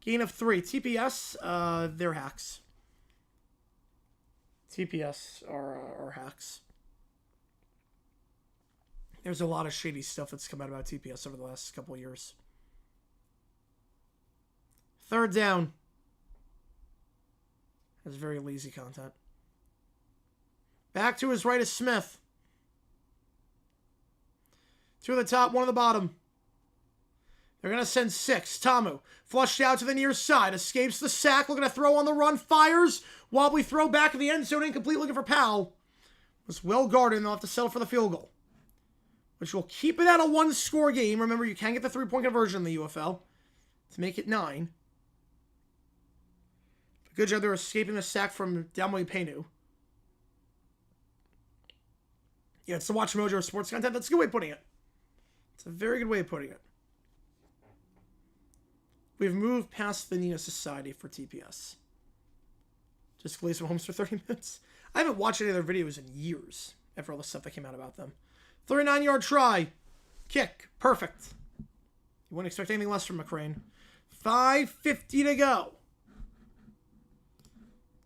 Gain of 3. TPS, they're hacks. TPS are hacks. There's a lot of shady stuff that's come out about TPS over the last couple of years. 3rd down. That's very lazy content. Back to his right is Smith. 2 at the top, 1 at the bottom. They're going to send 6. Tamu, flushed out to the near side, escapes the sack, looking to throw on the run, fires. Wobbly throw back in the end zone, incomplete, looking for Powell. Was well guarded, and they'll have to settle for the field goal, which will keep it at a 1-score game. Remember, you can get the 3-point conversion in the UFL to make it 9. Good job, they're escaping the sack from Damway Penu. Yeah, it's the Watch Mojo sports content. That's a good way of putting it. It's a very good way of putting it. We've moved past the Nina Society for TPS. Just Glaze from Homes for 30 minutes. I haven't watched any of their videos in years after all the stuff that came out about them. 39-yard try. Kick. Perfect. You wouldn't expect anything less from McCrane. 5:50 to go.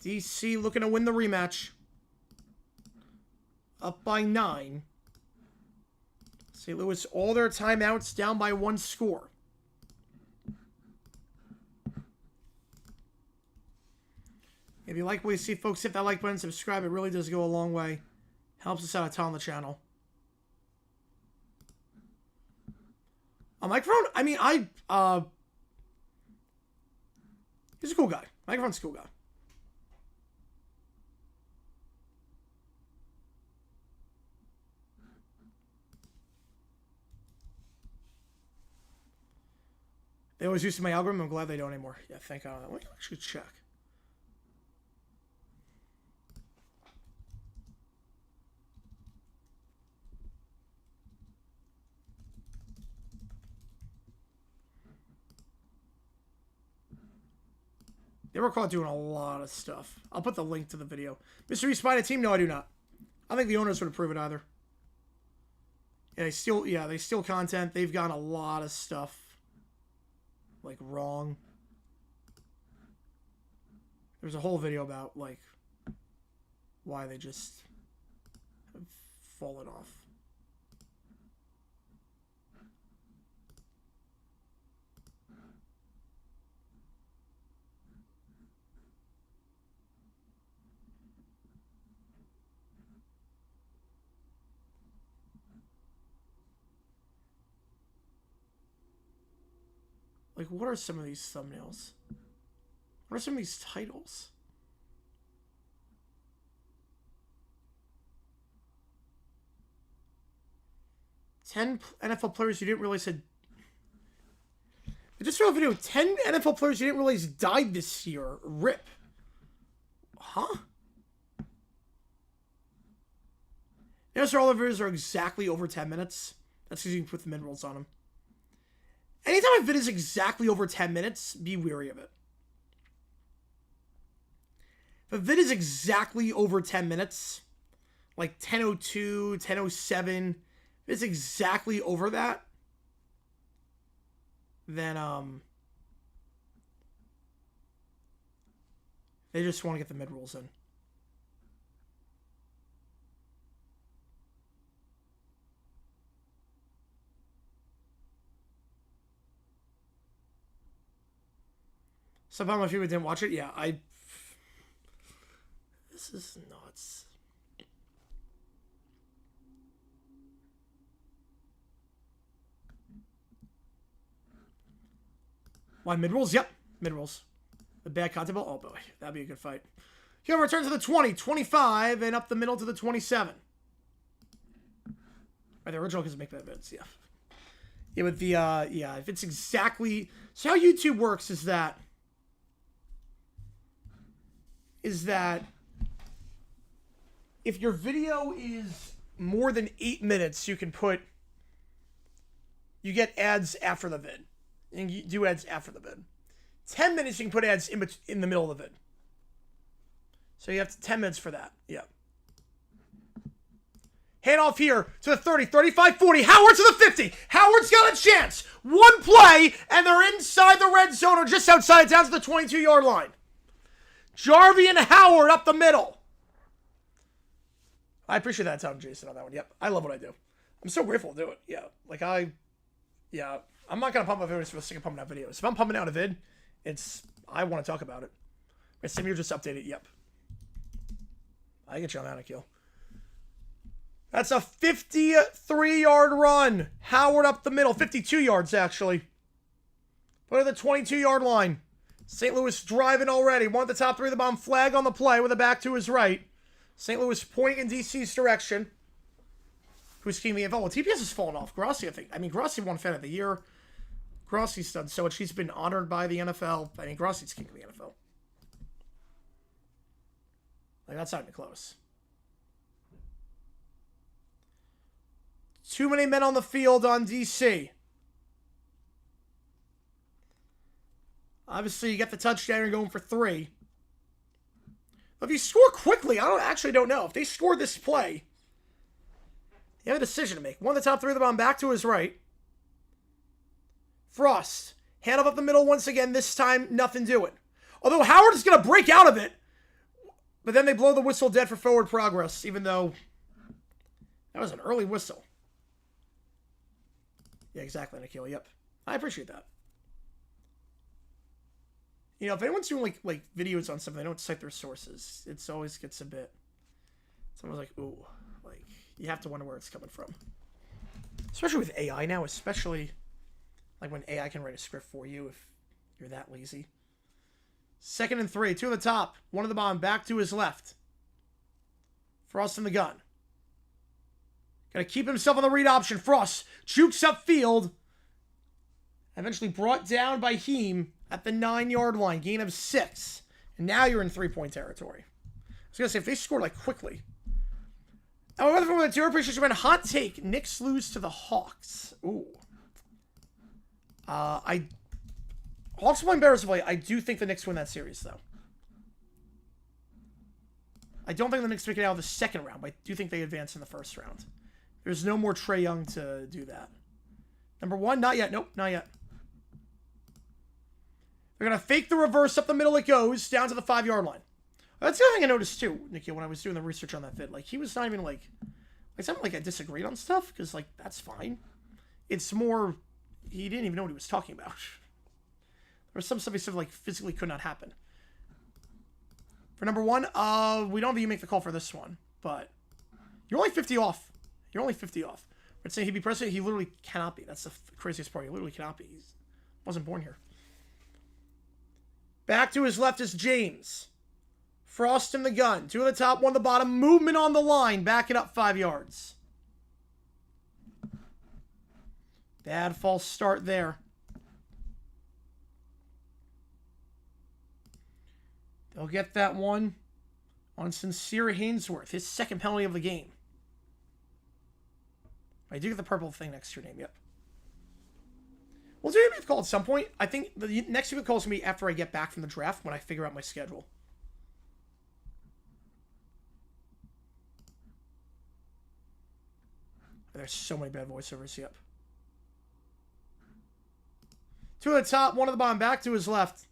DC looking to win the rematch. Up by 9. St. Louis, all their timeouts down by 1 score. If you like what you see, folks, hit that like button, subscribe. It really does go a long way. Helps us out a ton on the channel. A microphone? I mean, he's a cool guy. Microphone's a cool guy. They always used to my algorithm. I'm glad they don't anymore. Yeah, thank God. Let me actually check. They were caught doing a lot of stuff. I'll put the link to the video. Mystery Spider Team? No, I do not. I think the owners would approve it either. Yeah, they steal content. They've gotten a lot of stuff like wrong. There's a whole video about like why they just have fallen off. Like, what are some of these thumbnails? What are some of these titles? Ten NFL players you didn't realize had... I just saw a video. 10 NFL players you didn't realize died this year. RIP. Huh? Notice all the videos are exactly over 10 minutes. That's because you can put the mid-rolls on them. Anytime a vid is exactly over 10 minutes, be wary of it. If a vid is exactly over 10 minutes, like 10:02, 10:07, if it's exactly over that, then they just want to get the mid-rolls in. Somehow my people didn't watch it. Yeah, this is nuts. Why, mid-rolls? Yep, mid-rolls. The bad content ball? Oh, boy. That'd be a good fight. Here, return to the 20, 25, and up the middle to the 27. Right, the original can make that bids, yeah. Yeah, with the, yeah, if it's exactly... So how YouTube works is that... if your video is more than 8 minutes, you can put... You get ads after the vid. And you do ads after the vid. 10 minutes, you can put ads in the middle of the vid. So you have 10 minutes for that. Yeah. Hand off here to the 30, 35, 40. Howard to the 50. Howard's got a chance. One play, and they're inside the red zone or just outside, down to the 22-yard line. Jarvie and Howard up the middle. I appreciate that time, Jason, on that one. Yep. I love what I do. I'm so grateful to do it. Yeah. Like, yeah. I'm not going to pump out videos for the sake of pumping out videos. If I'm pumping out a vid, I want to talk about it. Samir just updated. Yep. I get you on that, Akil. That's a 53-yard run. Howard up the middle. 52 yards, actually. Put at the 22-yard line. St. Louis driving already. One at the top three of the bomb. Flag on the play with a back to his right. St. Louis pointing in DC's direction. Who's king of the NFL? Well, TPS has fallen off. Grossi, I think. I mean, Grossi won Fan of the Year. Grossi's done so much. He's been honored by the NFL. I mean, Grossi's king of the NFL. Like, that's not even close. Too many men on the field on DC. Obviously, you get the touchdown, you're going for 3. But if you score quickly, I actually don't know. If they score this play, you have a decision to make. One of the top three of the bomb back to his right. Frost. Hand up the middle once again. This time, nothing doing. Although Howard is going to break out of it. But then they blow the whistle dead for forward progress, even though that was an early whistle. Yeah, exactly, Nikhil. Yep. I appreciate that. You know, if anyone's doing like videos on something, they don't cite their sources. It always gets a bit... Someone's like, ooh. Like, you have to wonder where it's coming from. Especially with AI now, especially like when AI can write a script for you if you're that lazy. 2nd and 3. 2 at the top. 1 at the bottom. Back to his left. Frost in the gun. Got to keep himself on the read option. Frost jukes upfield. Eventually brought down by Heem at the 9-yard line. Gain of 6. And now you're in 3-point territory. I was going to say, if they score like quickly. Oh, another one with the appreciation man. Hot take. Knicks lose to the Hawks. Ooh. Hawks playing Bears play. I do think the Knicks win that series, though. I don't think the Knicks make it out of the second round, but I do think they advance in the first round. There's no more Trae Young to do that. Number 1, not yet. Nope, not yet. They're going to fake the reverse. Up the middle it goes, down to the 5-yard line. That's the other thing I noticed, too, Nikhil, when I was doing the research on that vid. Like, he was not even, like... It's not like I disagreed on stuff, because, like, that's fine. It's more... He didn't even know what he was talking about. There was some stuff he said, like, physically could not happen. For number 1, we don't think you make the call for this one, but you're only 50 off. You're only 50 off. But saying he'd be president, he literally cannot be. That's the craziest part. He literally cannot be. He wasn't born here. Back to his left is James. Frost in the gun. 2 at the top, 1 at the bottom. Movement on the line. Back it up 5 yards. Bad false start there. They'll get that one on Sincere Hainsworth. His 2nd penalty of the game. I do get the purple thing next to your name, yep. We'll do a call at some point. I think the next call is going to be after I get back from the draft, when I figure out my schedule. There's so many bad voiceovers, yep. 2 at the top, 1 at the bottom, back to his left.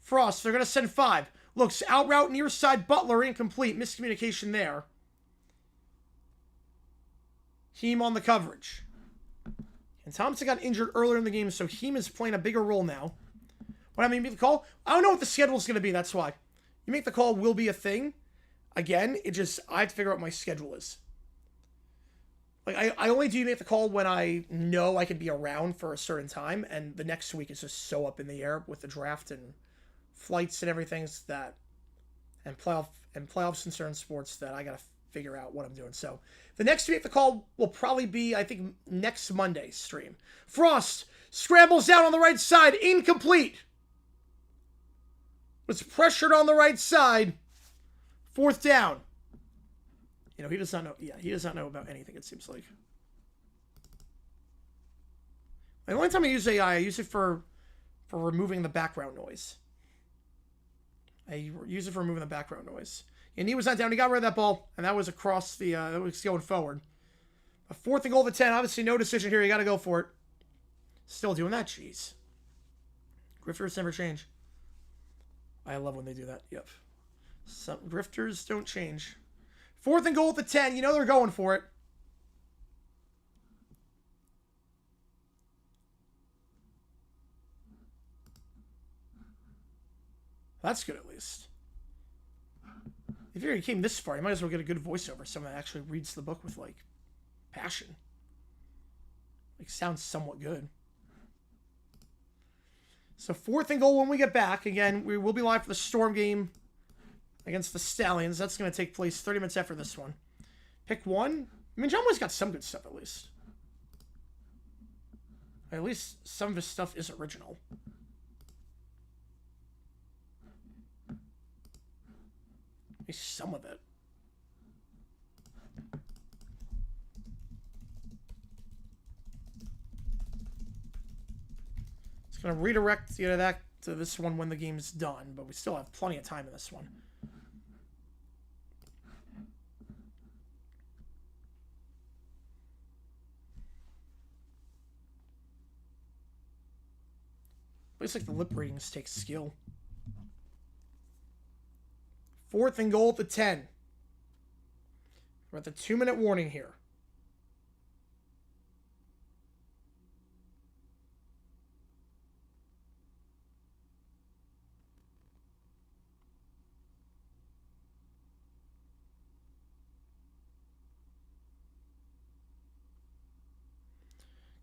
Frost, they're going to send 5. Looks out route near side, Butler, incomplete. Miscommunication there. Heem on the coverage. And Thompson got injured earlier in the game, so Heem is playing a bigger role now. When I mean, make the call, I don't know what the schedule is going to be, that's why. You make the call will be a thing. Again, I have to figure out what my schedule is. Like, I only do make the call when I know I can be around for a certain time, and the next week is just so up in the air with the draft and flights and everything and playoffs in certain sports that I gotta figure out what I'm doing. So the next week the call will probably be, I think, next Monday's stream. Frost scrambles out on the right side, incomplete. Was pressured on the right side. 4th down. You know, he does not know. Yeah, he does not know about anything, it seems like. The only time I use AI, I use it for removing the background noise. I use it for removing the background noise. And he was not down. He got rid of that ball, and that was across the, that was going forward. A 4th and goal to 10. Obviously, no decision here. You got to go for it. Still doing that. Jeez. Grifters never change. I love when they do that. Yep. Some grifters don't change. 4th and goal at the 10. You know they're going for it. That's good, at least. If you came this far, you might as well get a good voiceover. Someone that actually reads the book with, like, passion. Like, sounds somewhat good. So 4th and goal when we get back. Again, we will be live for the Storm game against the Stallions. That's going to take place 30 minutes after this one. Pick 1. I mean, John Boy's got some good stuff, at least. At least some of his stuff is original. At least some of it. It's going to redirect that to this one when the game's done, but we still have plenty of time in this one. Looks like the lip readings take skill. 4th and goal at the 10. We're at the 2-minute warning here.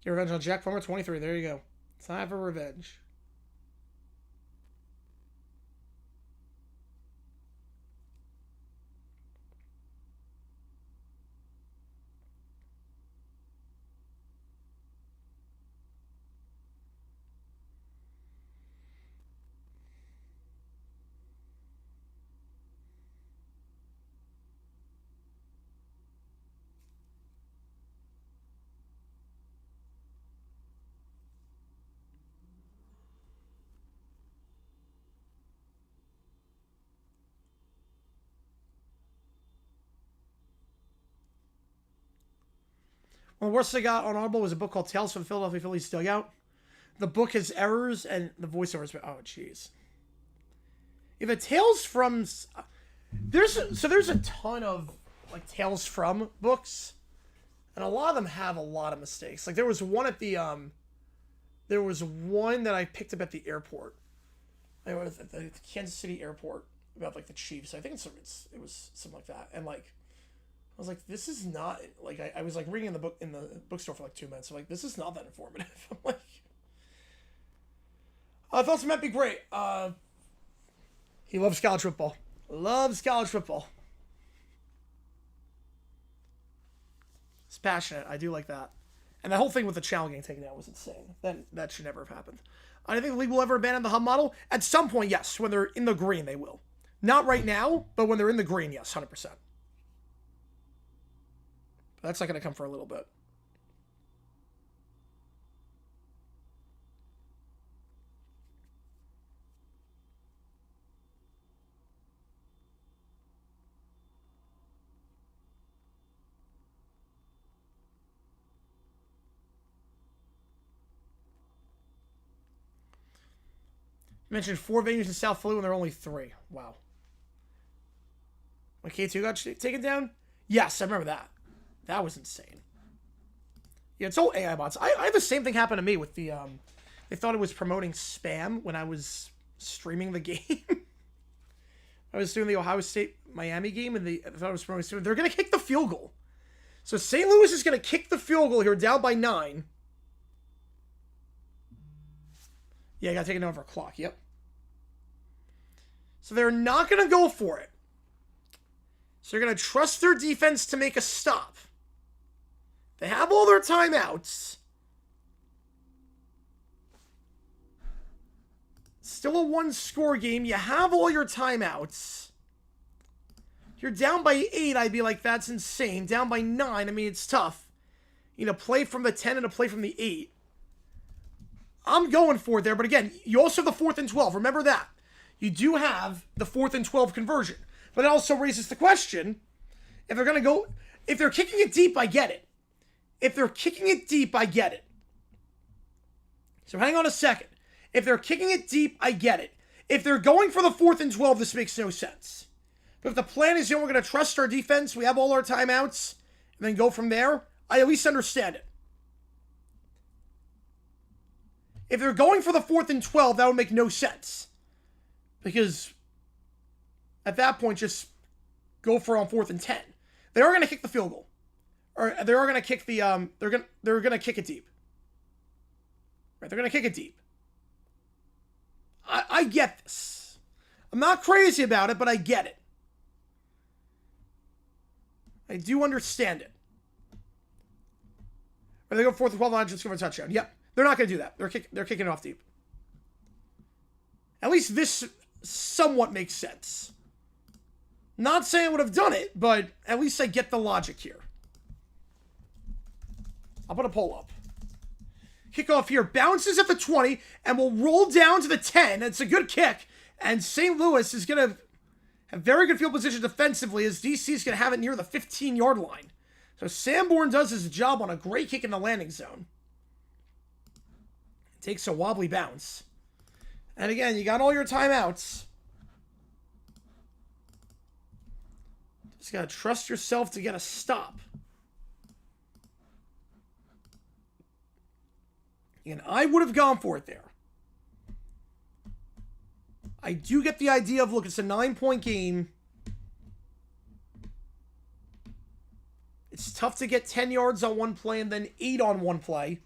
Get revenge on Jack Plummer 23. There you go. Time for revenge. Well, the worst I got on Audible was a book called Tales from the Philadelphia Phillies Dugout. The book has errors, and the voiceovers. Oh, jeez. If a Tales from... There's a ton of, like, Tales from books, and a lot of them have a lot of mistakes. Like, there was one at the, there was one that I picked up at the airport. It was at the Kansas City airport about, like, the Chiefs. I think it was something like that. And, like, I was like, this is not, like, I was, like, reading in the bookstore for, like, 2 minutes. I'm like, this is not that informative. I'm like, thoughts might be great. He loves college football. Loves college football. He's passionate. I do like that. And the whole thing with the channel getting taken down was insane. That should never have happened. I don't think the league will ever abandon the hub model. At some point, yes. When they're in the green, they will. Not right now, but when they're in the green, yes, 100%. That's not going to come for a little bit. You mentioned 4 venues in South Philly when there are only 3. Wow. When K2 got taken down? Yes, I remember that. That was insane. Yeah, it's all AI bots. I had the same thing happen to me with the, they thought it was promoting spam when I was streaming the game. I was doing the Ohio State-Miami game, and they thought it was promoting spam. They're going to kick the field goal. So St. Louis is going to kick the field goal here, down by 9. Yeah, I got to take it over clock. Yep. So they're not going to go for it. So they're going to trust their defense to make a stop. They have all their timeouts. Still a one-score game. You have all your timeouts. You're down by 8, I'd be like, that's insane. Down by 9, I mean, it's tough. You know, play from the 10 and a play from the 8. I'm going for it there, but again, you also have the 4th and 12. Remember that. You do have the 4th and 12 conversion. But it also raises the question, if they're going to go, if they're kicking it deep, I get it. If they're kicking it deep, I get it. So hang on a second. If they're kicking it deep, I get it. If they're going for the 4th and 12, this makes no sense. But if the plan is, you know, we're going to trust our defense, we have all our timeouts, and then go from there, I at least understand it. If they're going for the 4th and 12, that would make no sense. Because at that point, just go for on 4th and 10. They are going to kick the field goal. Or they are going to kick the, they're going to kick it deep. Right, they're going to kick it deep. I get this. I'm not crazy about it, but I get it. I do understand it. Or they go 4th and 12 line, just go for a touchdown. Yep. They're not going to do that. They're kicking it off deep. At least this somewhat makes sense. Not saying I would have done it, but at least I get the logic here. I'll put a poll up. Kickoff here bounces at the 20 and will roll down to the 10. It's a good kick. And St. Louis is going to have very good field position defensively as DC is going to have it near the 15-yard line. So Sanborn does his job on a great kick in the landing zone. Takes a wobbly bounce. And again, you got all your timeouts. Just got to trust yourself to get a stop. And I would have gone for it there. I do get the idea of, look, it's a 9-point game. It's tough to get 10 yards on one play and then 8 on one play.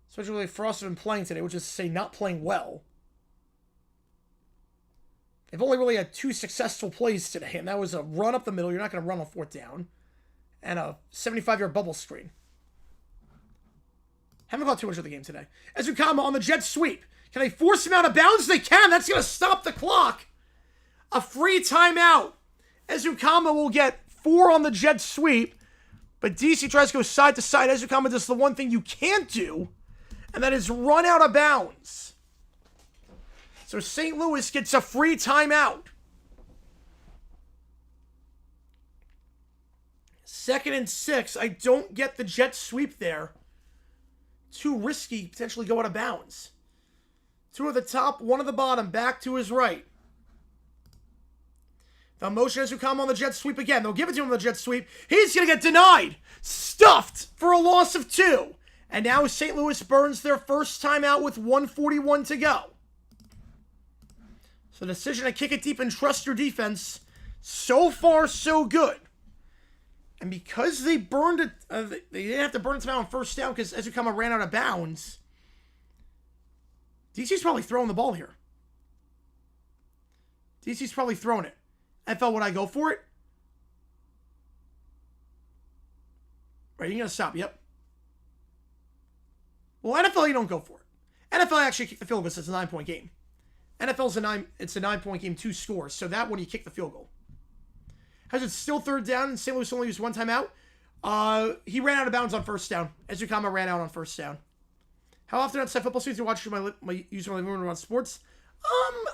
Especially for us who've been playing today, which is to say not playing well. They've only really had 2 successful plays today, and that was a run up the middle. You're not going to run on 4th down. And a 75-yard bubble screen. Haven't caught too much of the game today. Ezukama on the jet sweep. Can they force him out of bounds? They can. That's going to stop the clock. A free timeout. Ezukama will get 4 on the jet sweep. But DC tries to go side to side. Ezukama does the one thing you can't do. And that is run out of bounds. So St. Louis gets a free timeout. 2nd and 6. I don't get the jet sweep there. Too risky, potentially go out of bounds. 2 at the top, 1 at the bottom, back to his right. The motion as you come on the jet sweep again. They'll give it to him on the jet sweep. He's going to get denied. Stuffed for a loss of 2. And now St. Louis burns their first timeout with 1:41 to go. So the decision to kick it deep and trust your defense, so far so good. And because they burned it, they didn't have to burn it out on 1st down because Ezukama ran out of bounds. DC's probably throwing the ball here. DC's probably throwing it. NFL, would I go for it? Right, you're going to stop. Yep. Well, NFL, you don't go for it. NFL actually kicked the field goal because it's a 9-point game. NFL's it's a 9-point game, 2 scores. So that one, you kick the field goal. Has it still 3rd down, and St. Louis only used 1 timeout? He ran out of bounds on 1st down. Ezukama ran out on 1st down. How often outside football season do you watch my use my living room around sports?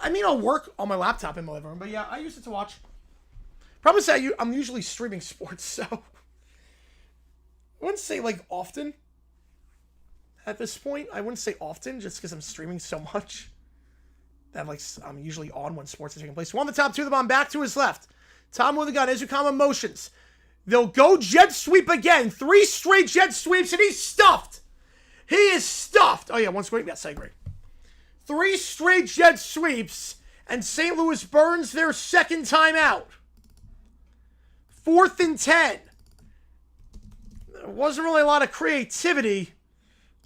I mean, I'll work on my laptop in my living room, but yeah, I use it to watch. Probably say I'm usually streaming sports, so I wouldn't say like often. At this point, I wouldn't say often, just because I'm streaming so much that like I'm usually on when sports are taking place. 1 on the top, 2 of the bottom, back to his left. Tom with the gun. Ezukama motions. They'll go jet sweep again. 3 straight jet sweeps, and he's stuffed. He is stuffed. Oh, yeah, 1 sweep. Yes, I agree. 3 straight jet sweeps, and St. Louis burns their 2nd timeout. 4th and 10. There wasn't really a lot of creativity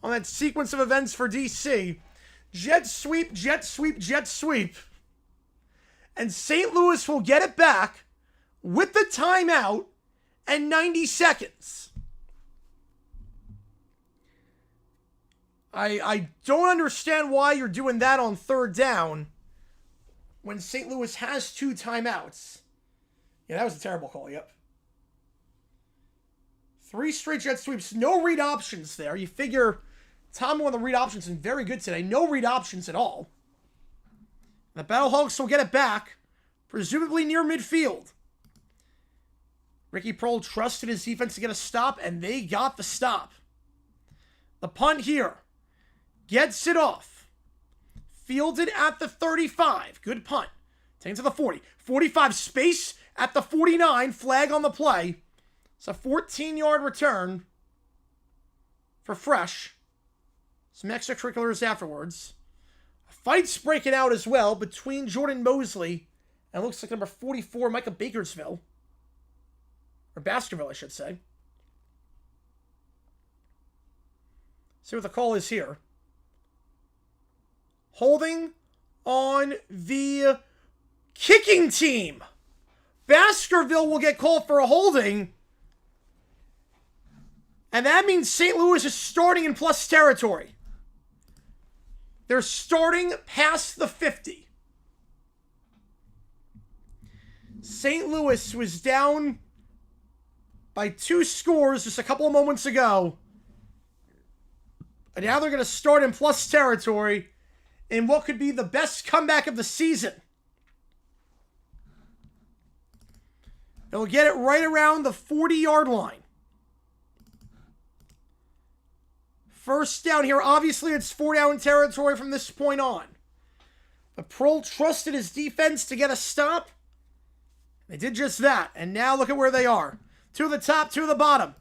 on that sequence of events for DC. Jet sweep, jet sweep, jet sweep. And St. Louis will get it back with the timeout and 90 seconds. I don't understand why you're doing that on third down when St. Louis has 2 timeouts. Yeah, that was a terrible call, yep. 3 straight jet sweeps, no read options there. You figure Tom won the read options and very good today. No read options at all. The Battlehawks will get it back, presumably near midfield. Ricky Proehl trusted his defense to get a stop, and they got the stop. The punt here gets it off. Fielded at the 35. Good punt. Taken to the 40. 45 space at the 49. Flag on the play. It's a 14-yard return for Fresh. Some extracurriculars afterwards. A fight's breaking out as well between Jordan Mosley and looks like number 44, Micah Bakersville. Or Baskerville, I should say. See what the call is here. Holding on the kicking team. Baskerville will get called for a holding. And that means St. Louis is starting in plus territory. They're starting past the 50. St. Louis was down by 2 scores just a couple of moments ago. And now they're going to start in plus territory in what could be the best comeback of the season. They'll get it right around the 40-yard line. First down here. Obviously, it's 4-down territory from this point on. But Proehl trusted his defense to get a stop. They did just that. And now look at where they are. 2 to the top, 2 to the bottom.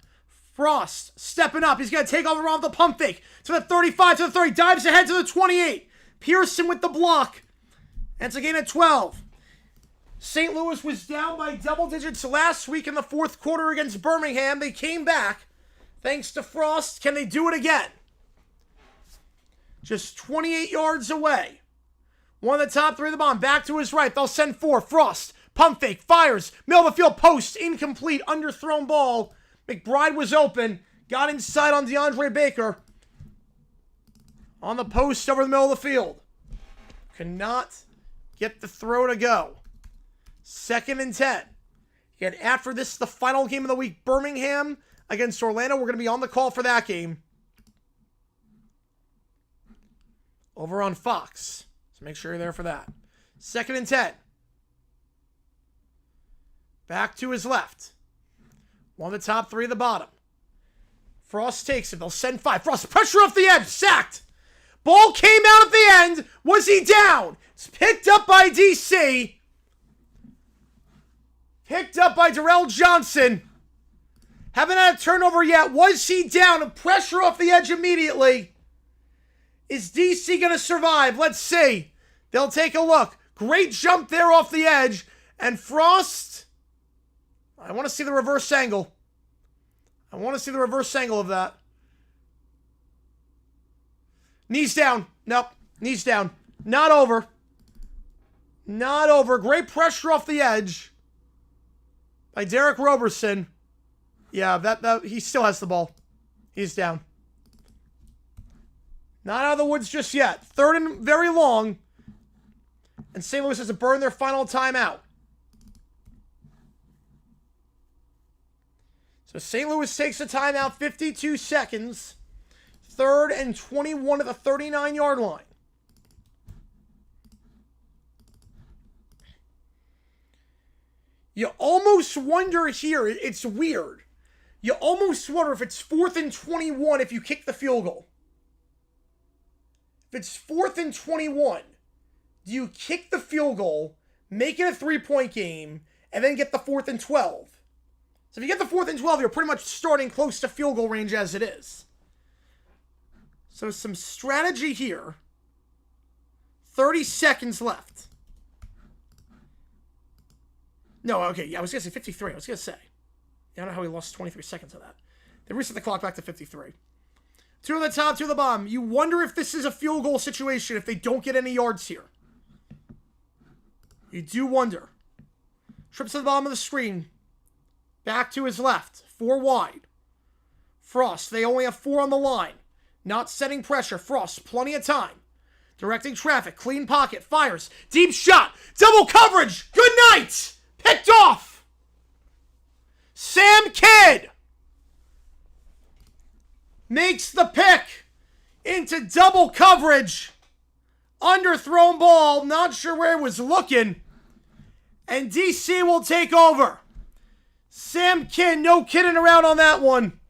Frost stepping up. He's going to take over on the pump fake. To the 35, to the 30. Dives ahead to the 28. Pearson with the block. And it's a gain of 12. St. Louis was down by double digits last week in the fourth quarter against Birmingham. They came back. Thanks to Frost. Can they do it again? Just 28 yards away. 1 of the top, 3 of the bottom. Back to his right. They'll send 4. Frost. Pump fake. Fires. Middle of the field post. Incomplete. Underthrown ball. McBride was open. Got inside on DeAndre Baker. On the post over the middle of the field. Cannot get the throw to go. 2nd and 10. Again, after this, the final game of the week. Birmingham against Orlando. We're going to be on the call for that game. Over on Fox. So make sure you're there for that. 2nd and 10. Back to his left. 1 of the top, 3 of the bottom. Frost takes it. They'll send 5. Frost, pressure off the edge. Sacked. Ball came out at the end. Was he down? It's picked up by DC. Picked up by Darrell Johnson. Haven't had a turnover yet. Was he down? Pressure off the edge immediately. Is DC going to survive? Let's see. They'll take a look. Great jump there off the edge. And Frost, I want to see the reverse angle. I want to see the reverse angle of that. Knees down. Nope. Knees down. Not over. Not over. Great pressure off the edge by Derek Roberson. Yeah, that he still has the ball. He's down. Not out of the woods just yet. 3rd and very long. And St. Louis has to burn their final timeout. So St. Louis takes a timeout, 52 seconds. 3rd and 21 at the 39-yard line. You almost wonder here, it's weird. You almost wonder if it's 4th and 21 if you kick the field goal. If it's 4th and 21, do you kick the field goal, make it a 3-point game, and then get the 4th and 12? So if you get the 4th and 12, you're pretty much starting close to field goal range as it is. So some strategy here. 30 seconds left. No, okay, yeah, I was going to say 53. I was going to say. I don't know how we lost 23 seconds of that. They reset the clock back to 53. 2 on the top, 2 on the bottom. You wonder if this is a field goal situation if they don't get any yards here. You do wonder. Trips to the bottom of the screen. Back to his left. 4 wide. Frost, they only have 4 on the line. Not setting pressure. Frost, plenty of time. Directing traffic. Clean pocket. Fires. Deep shot. Double coverage. Good night. Picked off. Sam Kidd makes the pick into double coverage. Underthrown ball. Not sure where it was looking. And DC will take over. Sam Kidd, no kidding around on that one.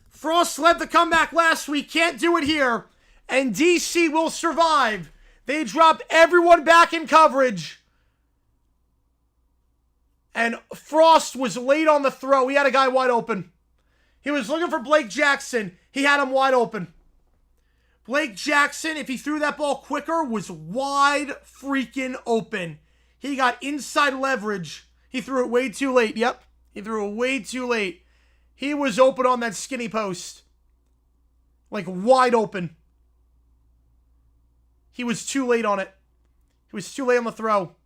Frost led the comeback last week. Can't do it here. And DC will survive. They drop everyone back in coverage. And Frost was late on the throw. He had a guy wide open. He was looking for Blake Jackson. He had him wide open. Blake Jackson, if he threw that ball quicker, was wide freaking open. He got inside leverage. He threw it way too late. Yep. He threw it way too late. He was open on that skinny post. Like wide open. He was too late on it. He was too late on the throw.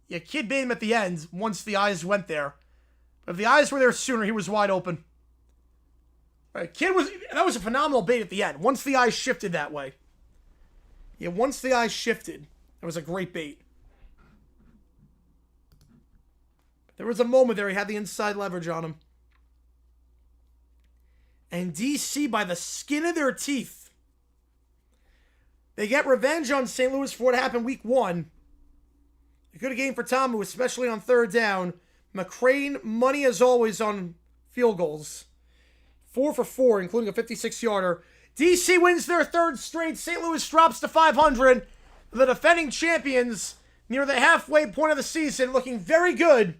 Yeah, Kidd made him at the end once the eyes went there. But if the eyes were there sooner, he was wide open. Right, that was a phenomenal bait at the end. Once the eyes shifted that way. Yeah, once the eyes shifted, that was a great bait. There was a moment there he had the inside leverage on him. And DC, by the skin of their teeth, they get revenge on St. Louis for what happened week 1. A good game for Tamu, especially on 3rd down. McCrane, money as always on field goals. 4 for 4, including a 56-yarder. DC wins their 3rd straight. St. Louis drops to 500. The defending champions, near the halfway point of the season, looking very good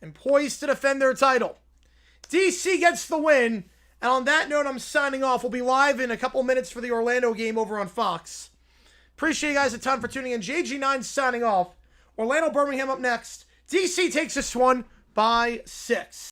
and poised to defend their title. DC gets the win. And on that note, I'm signing off. We'll be live in a couple minutes for the Orlando game over on Fox. Appreciate you guys a ton for tuning in. JG9 signing off. Orlando Birmingham up next. DC takes this one by 6.